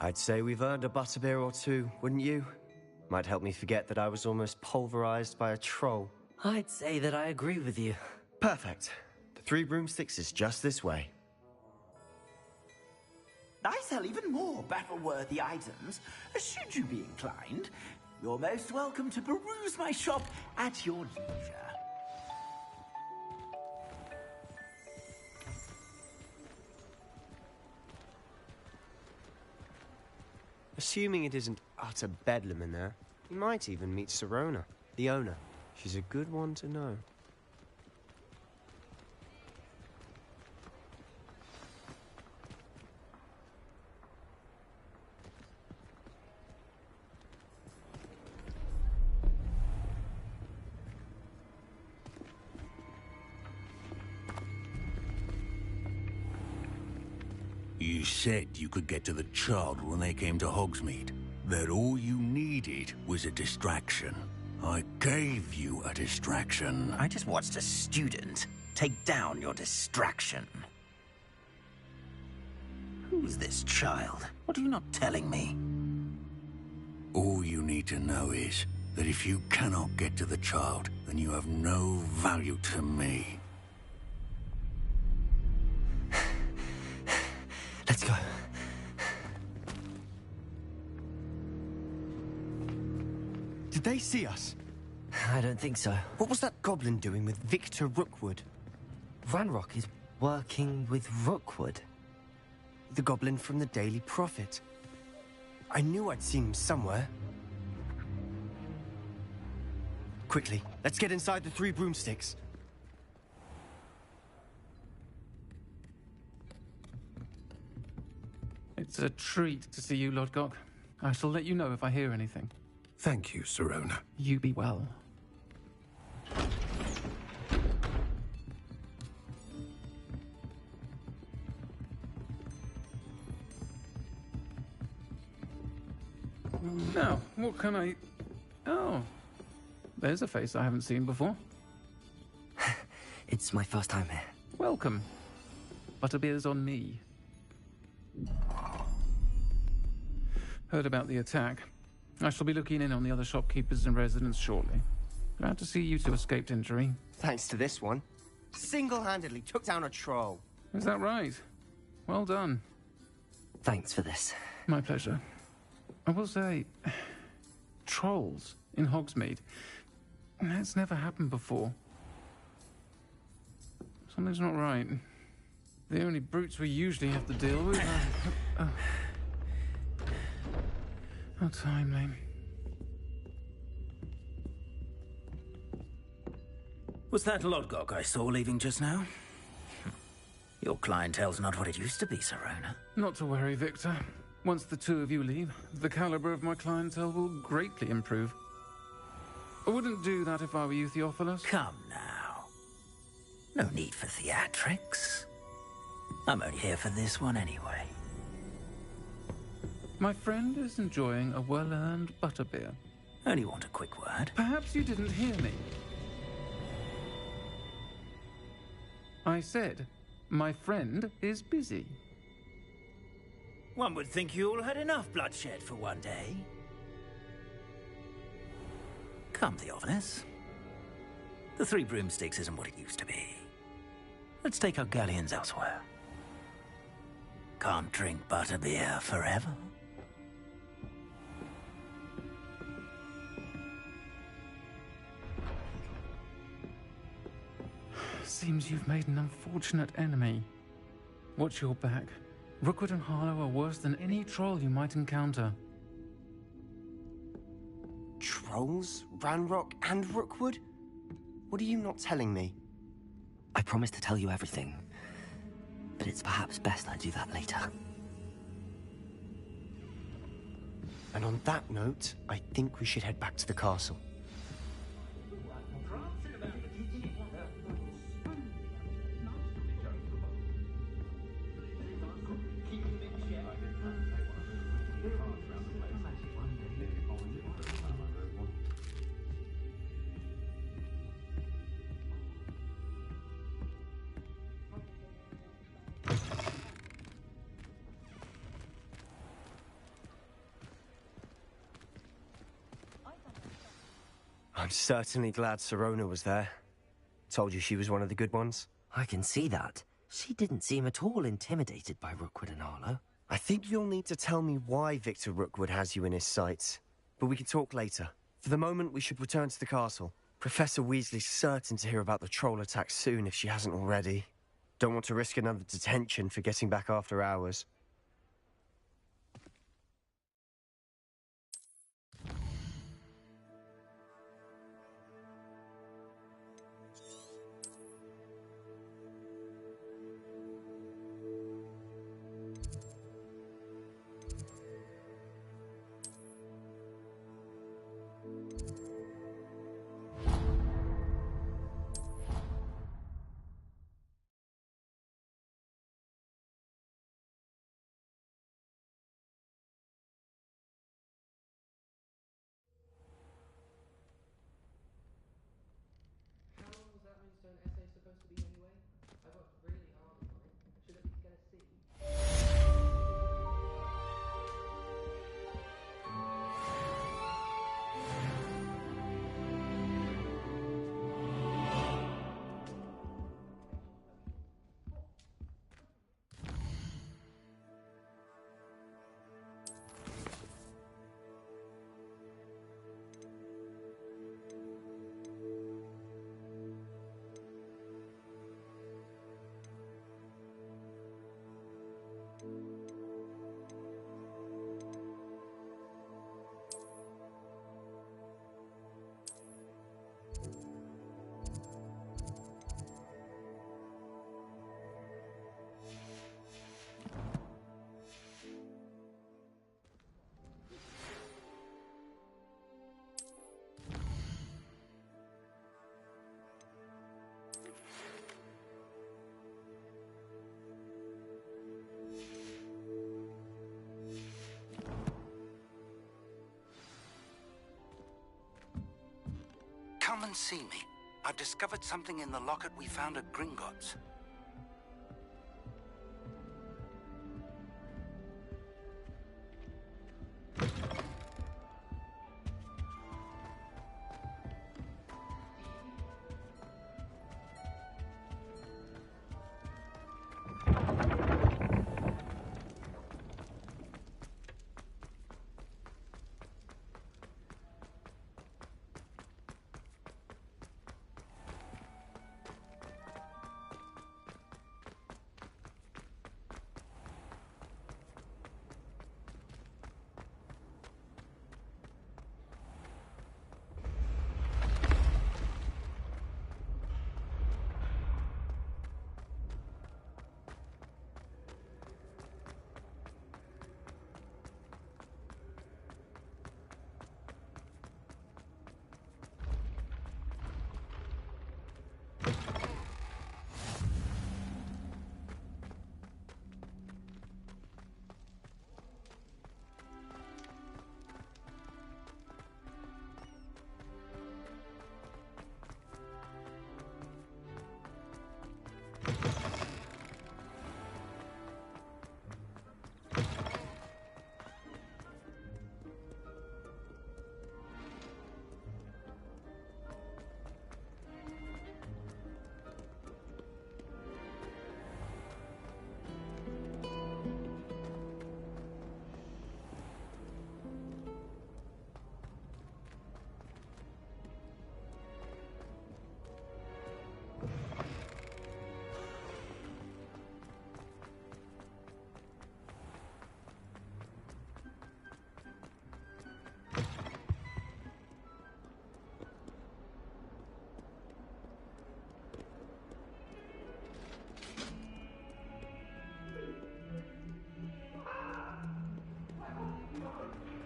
I'd say we've earned a butterbeer or two, wouldn't you? Might help me forget that I was almost pulverized by a troll.
I'd say that I agree with you.
Perfect. The 3 broomsticks is just this way.
I sell even more battle-worthy items. Should you be inclined, you're most welcome to peruse my shop at your leisure.
Assuming it isn't utter bedlam in there, you might even meet Serona, the owner. She's a good one to know.
You said you could get to the child when they came to Hogsmeade. That all you needed was a distraction. I gave you a distraction.
I just watched a student take down your distraction. Who's this child? What are you not telling me?
All you need to know is that if you cannot get to the child, then you have no value to me.
Let's go. Did they see us?
I don't think so.
What was that goblin doing with Victor Rookwood?
Ranrock is working with Rookwood.
The goblin from the Daily Prophet. I knew I'd seen him somewhere. Quickly, let's get inside the 3 broomsticks.
It's a treat to see you, Lodgok. I shall let you know if I hear anything.
Thank you, Sirona.
You be well. Now, what can I... Oh, there's a face I haven't seen before.
It's my first time here.
Welcome. Butterbeer's on me. Heard about the attack. I shall be looking in on the other shopkeepers and residents shortly. Glad to see you two escaped injury.
Thanks to this one. Single-handedly took down a troll.
Is that right? Well done.
Thanks for this.
My pleasure. I will say, trolls in Hogsmeade. That's never happened before. Something's not right. The only brutes we usually have to deal with are... How timely.
Was that Lodgok I saw leaving just now? Your clientele's not what it used to be, Sirona.
Not to worry, Victor. Once the two of you leave, the caliber of my clientele will greatly improve. I wouldn't do that if I were you, Theophilus.
Come now. No need for theatrics. I'm only here for this one anyway.
My friend is enjoying a well-earned butterbeer.
Only want a quick word.
Perhaps you didn't hear me. I said, my friend is busy.
One would think you all had enough bloodshed for one day. Come, Theophilus. The Three Broomsticks isn't what it used to be. Let's take our galleons elsewhere. Can't drink butterbeer forever.
Seems you've made an unfortunate enemy. Watch your back. Rookwood and Harlow are worse than any troll you might encounter.
Trolls? Ranrock and Rookwood? What are you not telling me?
I promised to tell you everything, but it's perhaps best I do that later.
And on that note, I think we should head back to the castle. I'm certainly glad Sirona was there. Told you she was one of the good ones.
I can see that. She didn't seem at all intimidated by Rookwood and Harlow.
I think you'll need to tell me why Victor Rookwood has you in his sights. But we can talk later. For the moment, we should return to the castle. Professor Weasley's certain to hear about the troll attack soon if she hasn't already. Don't want to risk another detention for getting back after hours.
and see me. I've discovered something in the locket we found at Gringotts.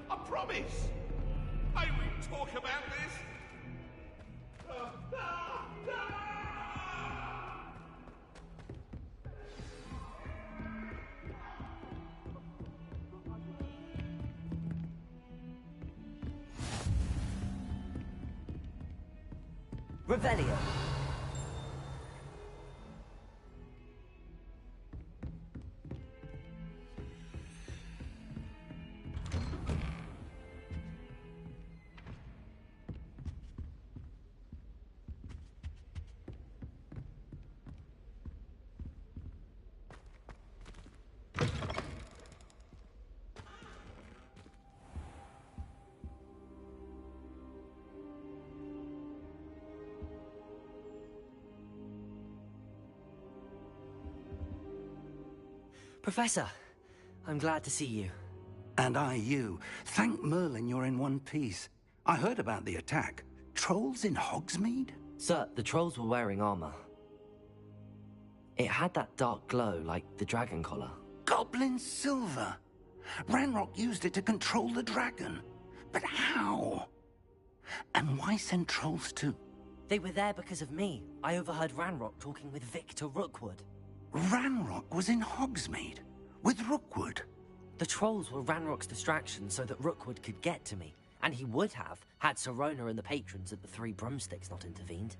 I promise! I will talk about this!
Revelio. Professor, I'm glad to see you.
And I you. Thank Merlin you're in one piece. I heard about the attack. Trolls in Hogsmeade?
Sir, the trolls were wearing armor. It had that dark glow like the dragon collar.
Goblin silver! Ranrock used it to control the dragon. But how? And why send trolls to...
They were there because of me. I overheard Ranrock talking with Victor Rookwood.
Ranrock was in Hogsmeade? With Rookwood?
The trolls were Ranrock's distraction so that Rookwood could get to me. And he would have, had Sirona and the patrons at the Three Broomsticks not intervened.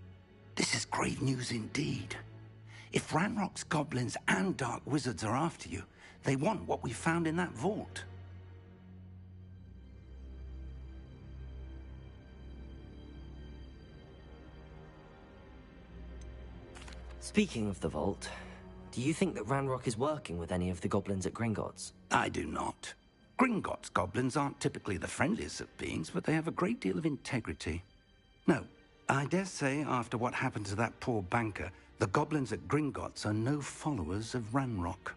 This is grave news indeed. If Ranrock's goblins and dark wizards are after you, they want what we found in that vault.
Speaking of the vault, do you think that Ranrock is working with any of the goblins at Gringotts?
I do not. Gringotts goblins aren't typically the friendliest of beings, but they have a great deal of integrity. No, I dare say after what happened to that poor banker, the goblins at Gringotts are no followers of Ranrock.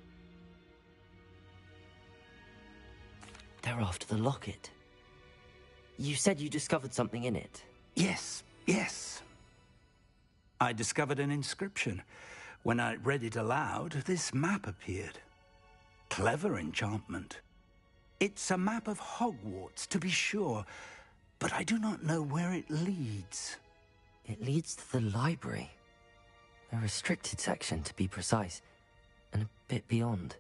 They're after the locket. You said you discovered something in it.
Yes. I discovered an inscription. When I read it aloud, this map appeared. Clever enchantment. It's a map of Hogwarts, to be sure, but I do not know where it leads.
It leads to the library. A restricted section, to be precise, and a bit beyond.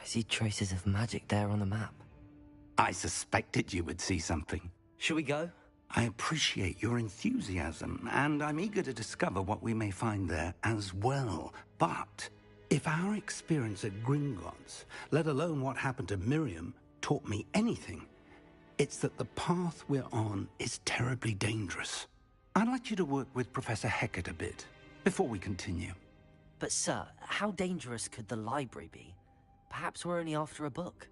I see traces of magic there on the map.
I suspected you would see something.
Shall we go?
I appreciate your enthusiasm, and I'm eager to discover what we may find there as well. But if our experience at Gringotts, let alone what happened to Miriam, taught me anything, it's that the path we're on is terribly dangerous. I'd like you to work with Professor Hecat a bit before we continue.
But sir, how dangerous could the library be? Perhaps we're only after a book.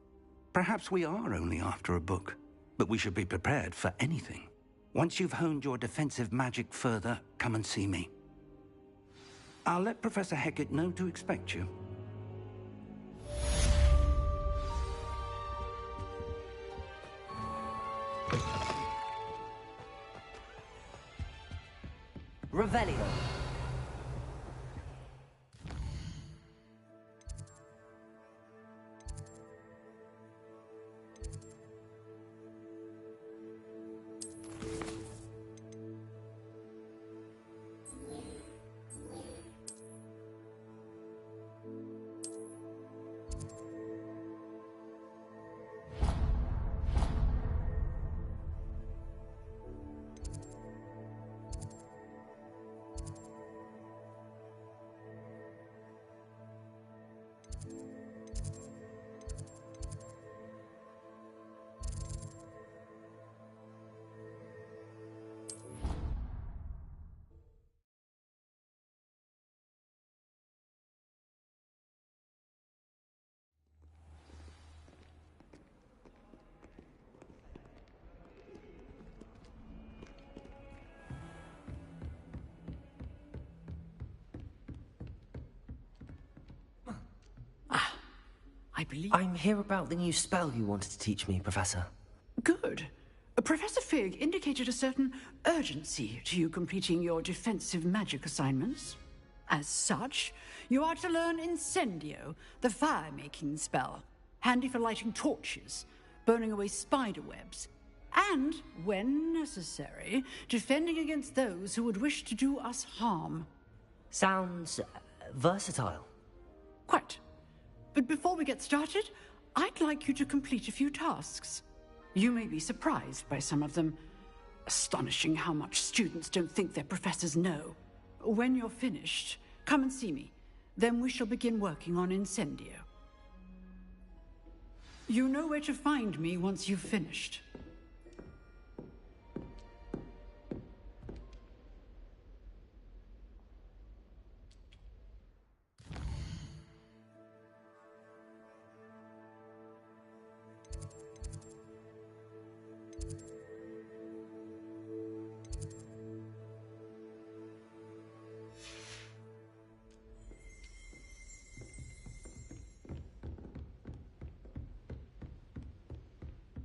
Perhaps we are only after a book, but we should be prepared for anything. Once you've honed your defensive magic further, come and see me. I'll let Professor Hecat know to expect you.
Revelio. I'm here about the new spell you wanted to teach me, Professor.
Good. Professor Fig indicated a certain urgency to you completing your defensive magic assignments. As such, you are to learn Incendio, the fire-making spell, handy for lighting torches, burning away spider webs, and, when necessary, defending against those who would wish to do us harm.
Sounds versatile.
Quite. But before we get started, I'd like you to complete a few tasks. You may be surprised by some of them. Astonishing how much students don't think their professors know. When you're finished, come and see me. Then we shall begin working on Incendio. You know where to find me once you've finished.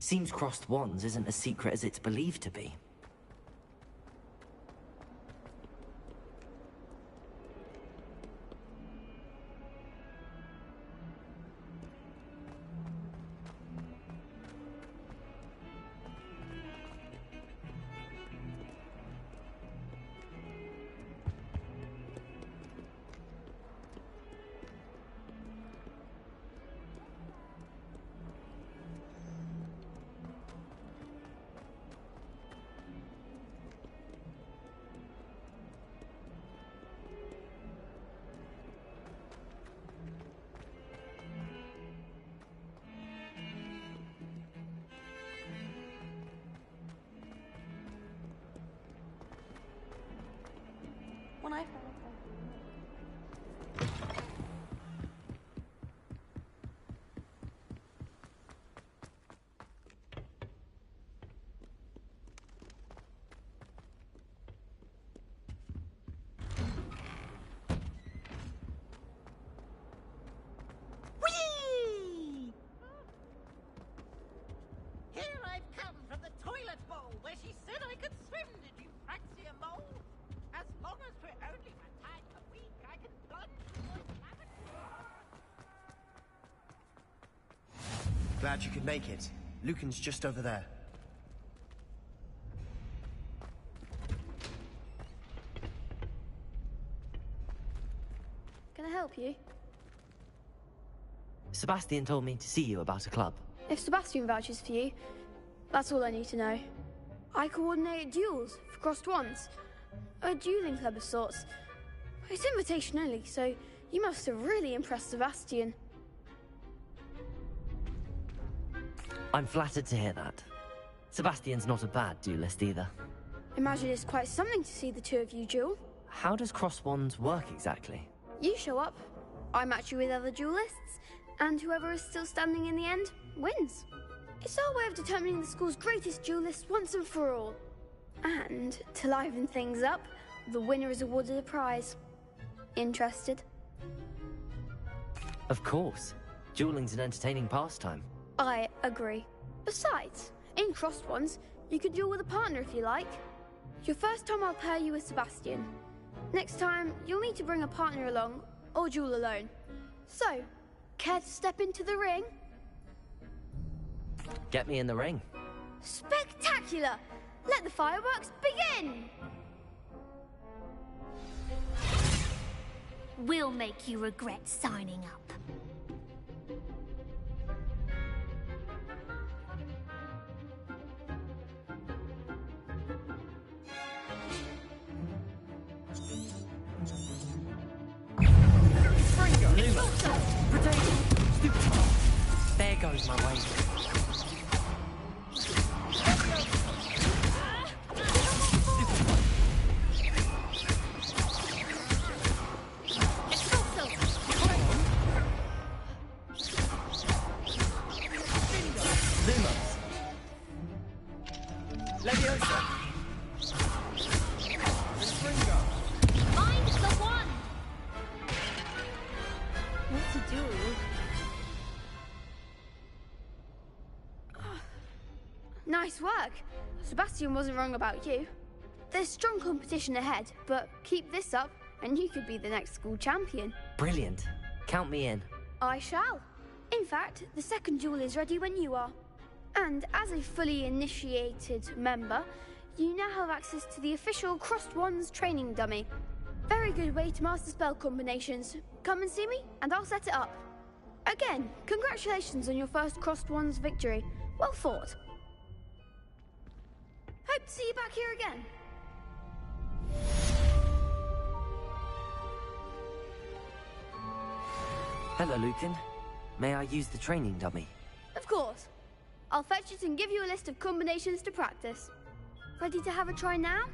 Seems crossed wands isn't as secret as it's believed to be.
When I
Here I've come from the toilet bowl where she said I could swim. Did you fancy a mole? As long as we're only for time a week, I can plunge through the lavatory.
Glad you could make it. Lucan's just over there.
Can I help you?
Sebastian told me to see you about a club.
If Sebastian vouches for you, that's all I need to know.
I coordinate duels for crossed wands. A dueling club of sorts. It's invitation only, so you must have really impressed Sebastian.
I'm flattered to hear that. Sebastian's not a bad duelist either.
Imagine it's quite something to see the two of you duel.
How does cross wands work exactly?
You show up, I match you with other duelists, and whoever is still standing in the end wins. It's our way of determining the school's greatest duelist once and for all. And to liven things up, the winner is awarded a prize. Interested?
Of course. Dueling's an entertaining pastime.
I agree. Besides, in crossed ones, you could duel with a partner if you like. Your first time I'll pair you with Sebastian. Next time, you'll need to bring a partner along, or duel alone. So, care to step into the ring?
Get me in the ring.
Spectacular! Let the fireworks begin!
We'll make you regret signing up.
There goes my way.
Nice work. Sebastian wasn't wrong about you. There's strong competition ahead, but keep this up and you could be the next school champion.
Brilliant. Count me in.
I shall. In fact, the second duel is ready when you are. And as a fully initiated member, you now have access to the official Crossed Wands training dummy. Very good way to master spell combinations. Come and see me and I'll set it up. Again, congratulations on your first Crossed Wands victory. Well fought. Hope to see you back here again.
Hello, Lucan. May I use the training dummy?
Of course. I'll fetch it and give you a list of combinations to practice. Ready to have a try now?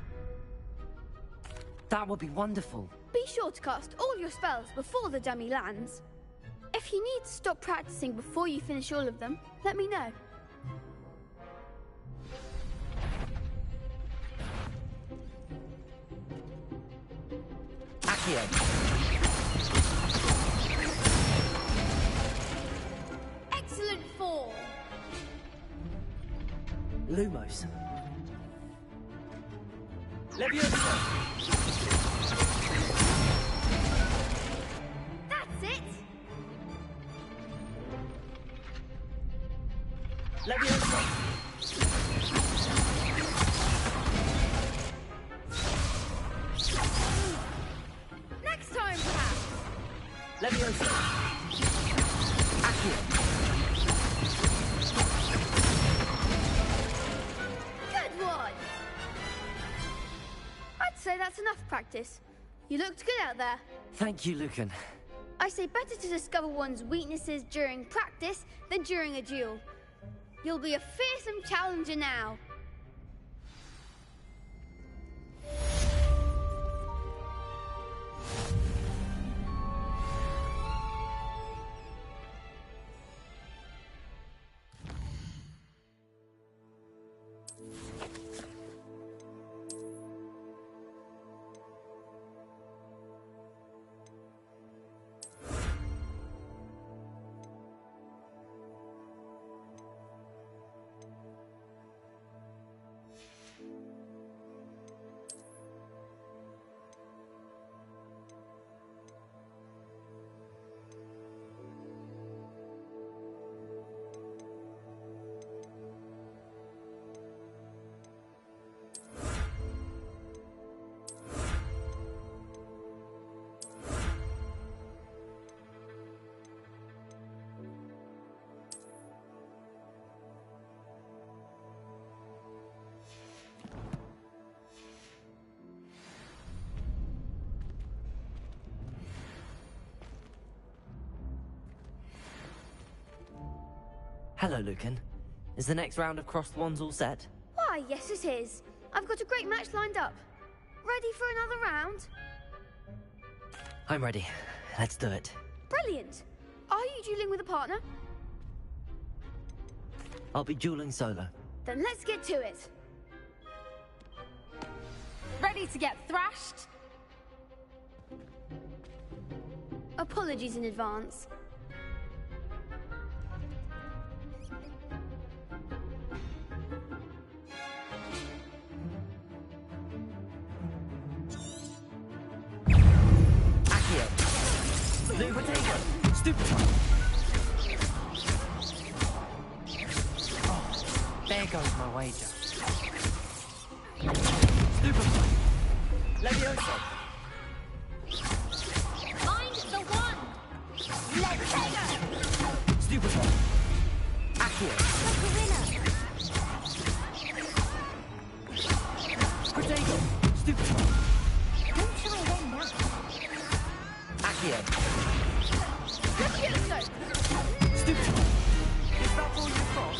That would be wonderful.
Be sure to cast all your spells before the dummy lands. If you need to stop practicing before you finish all of them, let me know.
Accio.
Excellent form.
Lumos.
Leviosa. That's it.
Leviosa.
Next time, perhaps.
Leviosa. Accio.
Good one. I'd say that's enough practice. You looked good out there.
Thank you, Lucan.
I say better to discover one's weaknesses during practice than during a duel. You'll be a fearsome challenger now.
Hello, Lucan. Is the next round of Crossed Wands all set?
Why, yes it is. I've got a great match lined up. Ready for another round?
I'm ready. Let's do it.
Brilliant. Are you dueling with a partner?
I'll be dueling solo.
Then let's get to it.
Ready to get thrashed?
Apologies in advance.
Accio. Blue potato. Stupid. Oh, there goes my wager. Stupid. Levioso.
Find the one! Let's take her!
Stupid. Accio.
Gorilla!
Potato. Stupid.
Don't try them now.
Accio.
Levioso!
Stupid. Is that all you've got?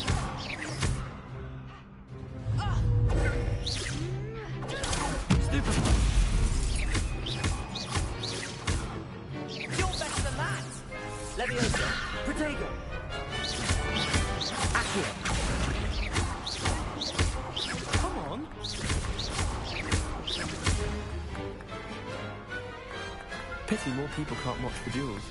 Stupid. You're better than that. Leviosa. Protego. Accio. Come on.
Pity more people can't watch the duels.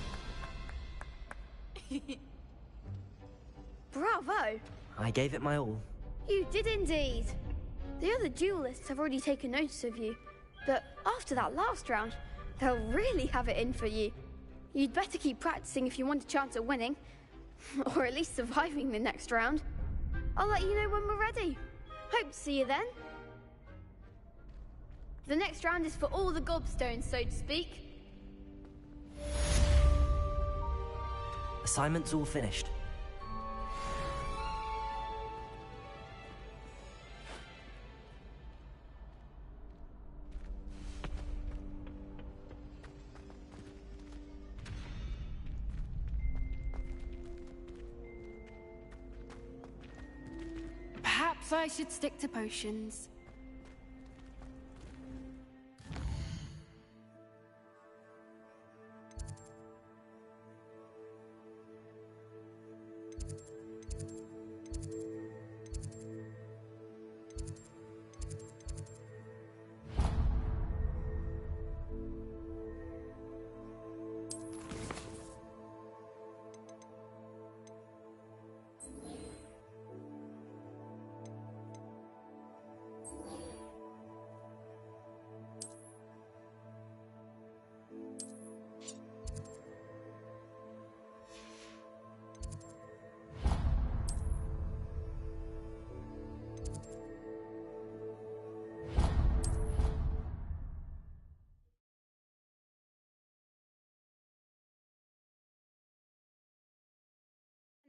Bravo!
I gave it my all.
You did indeed. The other duelists have already taken notice of you, but after that last round, they'll really have it in for you. You'd better keep practicing if you want a chance at winning, or at least surviving the next round. I'll let you know when we're ready. Hope to see you then. The next round is for all the gobstones, so to speak.
Assignment's all finished.
Perhaps I should stick to potions.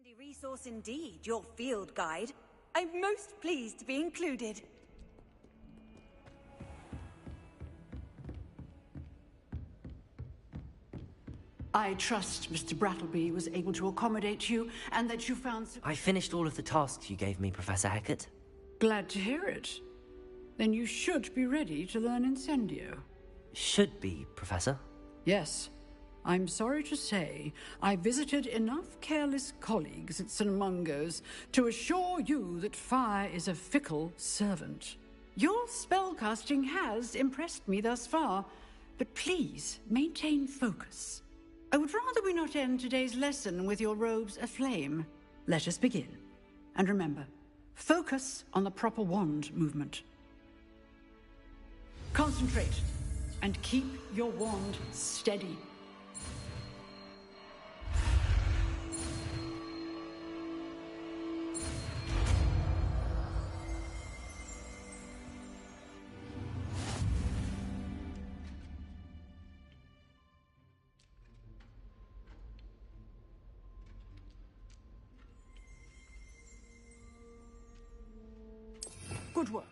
Handy resource indeed, your field guide. I'm most pleased to be included.
I trust Mr. Brattleby was able to accommodate you and that you found...
I finished all of the tasks you gave me, Professor Hecat.
Glad to hear it. Then you should be ready to learn Incendio.
Should be, Professor.
Yes. I'm sorry to say, I visited enough careless colleagues at St. Mungo's to assure you that fire is a fickle servant. Your spellcasting has impressed me thus far, but please maintain focus. I would rather we not end today's lesson with your robes aflame. Let us begin. And remember, focus on the proper wand movement. Concentrate, and keep your wand steady. Good work.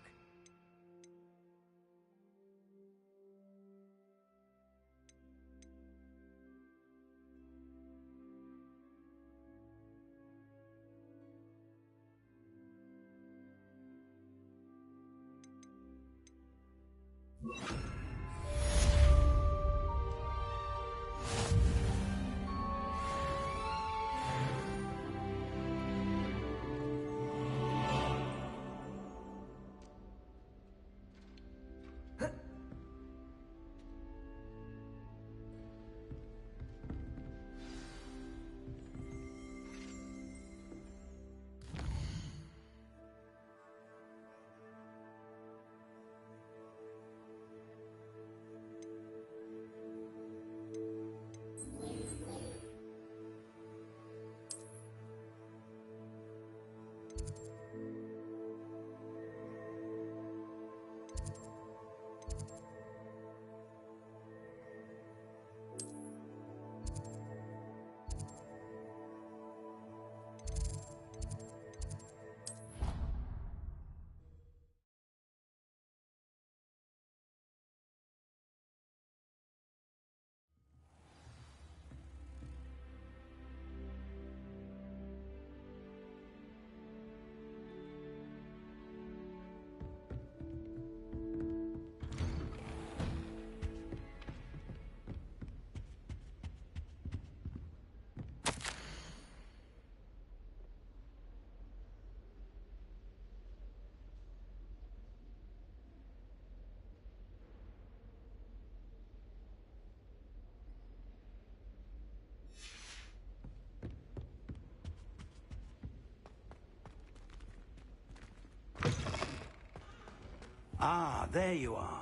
Ah, there you are.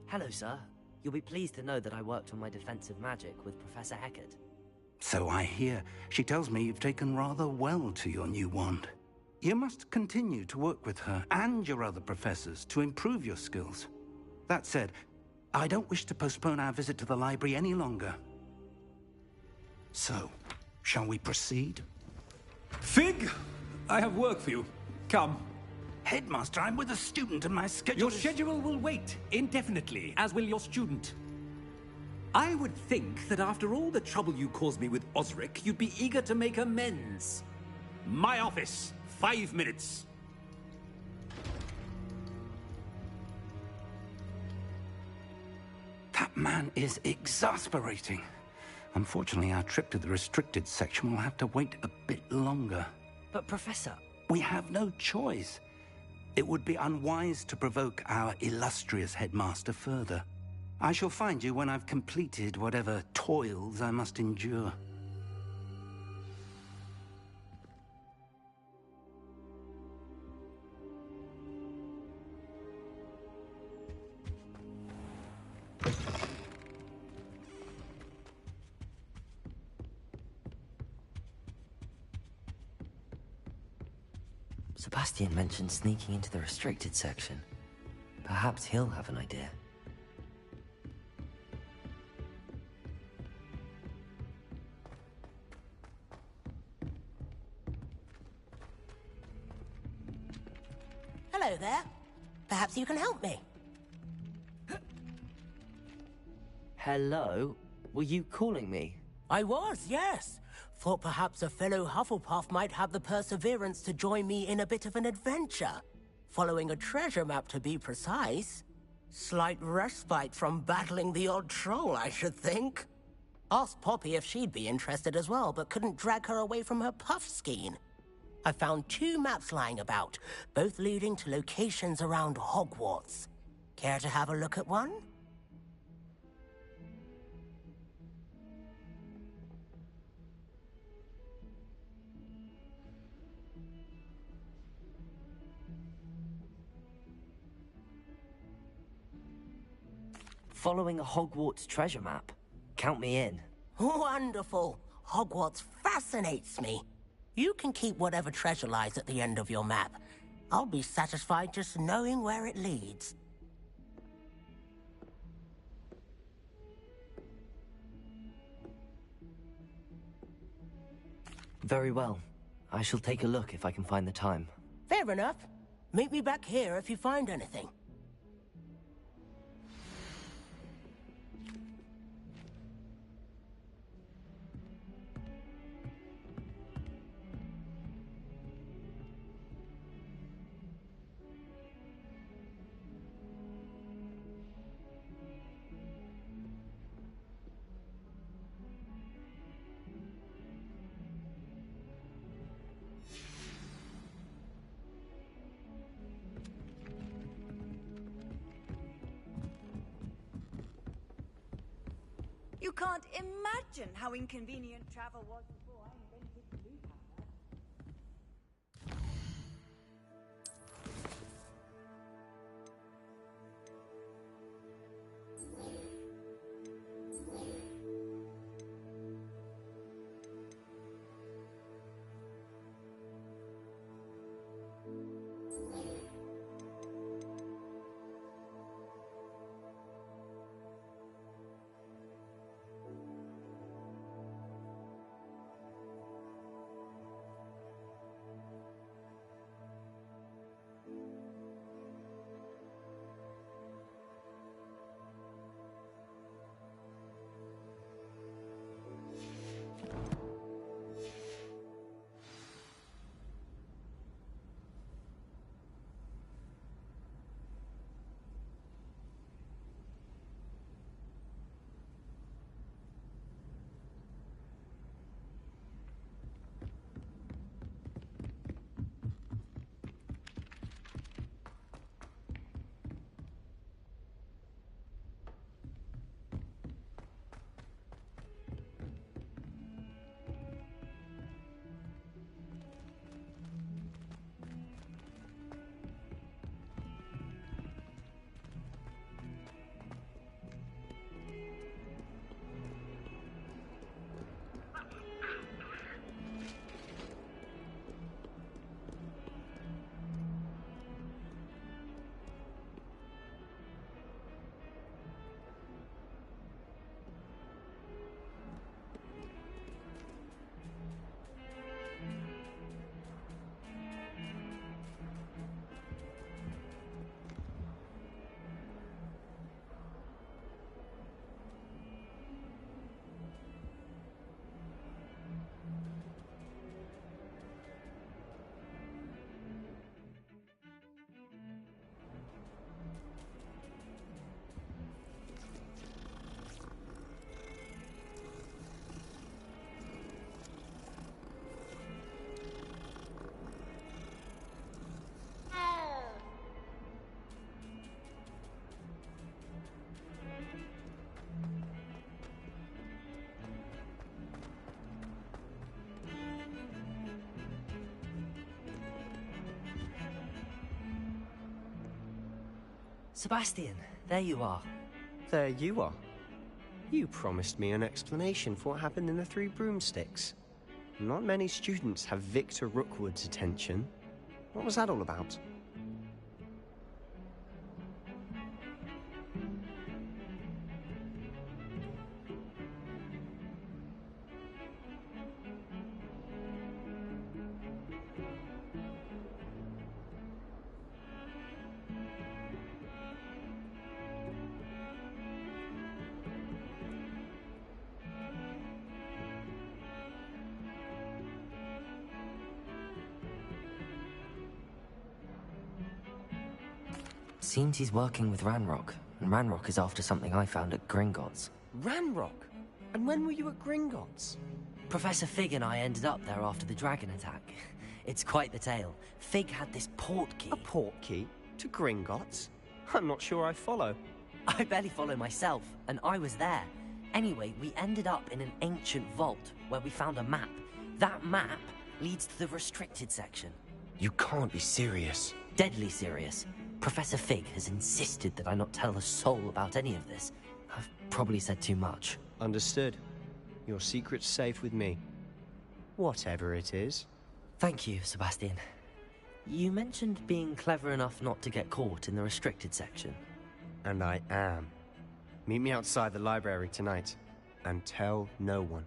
Hello, sir. You'll be pleased to know that I worked on my defensive magic with Professor Eckert.
So I hear. She tells me you've taken rather well to your new wand. You must continue to work with her and your other professors to improve your skills. That said, I don't wish to postpone our visit to the library any longer. So, shall we proceed?
Fig! I have work for you. Come.
Headmaster, I'm with a student and my schedule
Your schedule will wait indefinitely, as will your student. I would think that after all the trouble you caused me with Osric, you'd be eager to make amends. My office, 5 minutes.
That man is exasperating. Unfortunately, our trip to the restricted section will have to wait a bit longer.
But, Professor...
We have no choice. It would be unwise to provoke our illustrious headmaster further. I shall find you when I've completed whatever toils I must endure.
Sebastian mentioned sneaking into the restricted section. Perhaps he'll have an idea.
Hello there. Perhaps you can help me.
Hello? Were you calling me?
I was, yes. Thought perhaps a fellow Hufflepuff might have the perseverance to join me in a bit of an adventure. Following a treasure map, to be precise. Slight respite from battling the odd troll, I should think. Asked Poppy if she'd be interested as well, but couldn't drag her away from her puff skein. I found 2 maps lying about, both leading to locations around Hogwarts. Care to have a look at one?
Following a Hogwarts treasure map. Count me in.
Wonderful. Hogwarts fascinates me. You can keep whatever treasure lies at the end of your map. I'll be satisfied just knowing where it leads.
Very well. I shall take a look if I can find the time.
Fair enough. Meet me back here if you find anything.
You can't imagine how inconvenient travel was before I invented Blue Powder.
Sebastian, there you are.
There you are. You promised me an explanation for what happened in the Three Broomsticks. Not many students have Victor Rookwood's attention. What was that all about?
Seems he's working with Ranrock, and Ranrock is after something I found at Gringotts.
Ranrock? And when were you at Gringotts?
Professor Fig and I ended up there after the dragon attack. It's quite the tale. Fig had this port key.
A port key? To Gringotts? I'm not sure I follow.
I barely follow myself, and I was there. Anyway, we ended up in an ancient vault where we found a map. That map leads to the restricted section.
You can't be serious.
Deadly serious. Professor Fig has insisted that I not tell a soul about any of this. I've probably said too much.
Understood. Your secret's safe with me. Whatever it is.
Thank you, Sebastian. You mentioned being clever enough not to get caught in the restricted section.
And I am. Meet me outside the library tonight, and tell no one.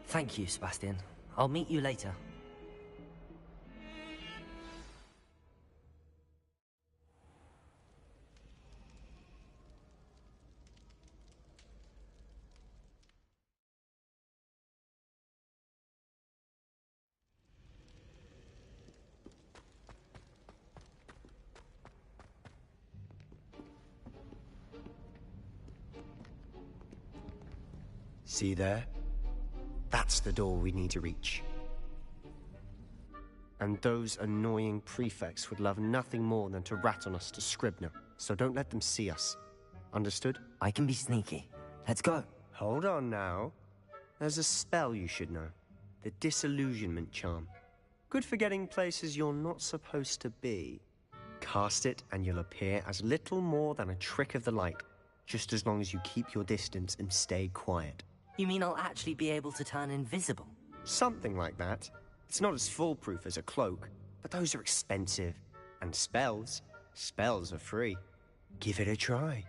Thank you, Sebastian. I'll meet you later.
See there? That's the door we need to reach. And those annoying prefects would love nothing more than to rat on us to Scribner, so don't let them see us. Understood?
I can be sneaky. Let's go.
Hold on now. There's a spell you should know. The Disillusionment Charm. Good for getting places you're not supposed to be. Cast it and you'll appear as little more than a trick of the light, just as long as you keep your distance and stay quiet.
You mean I'll actually be able to turn invisible?
Something like that. It's not as foolproof as a cloak, but those are expensive. And spells are free. Give it a try.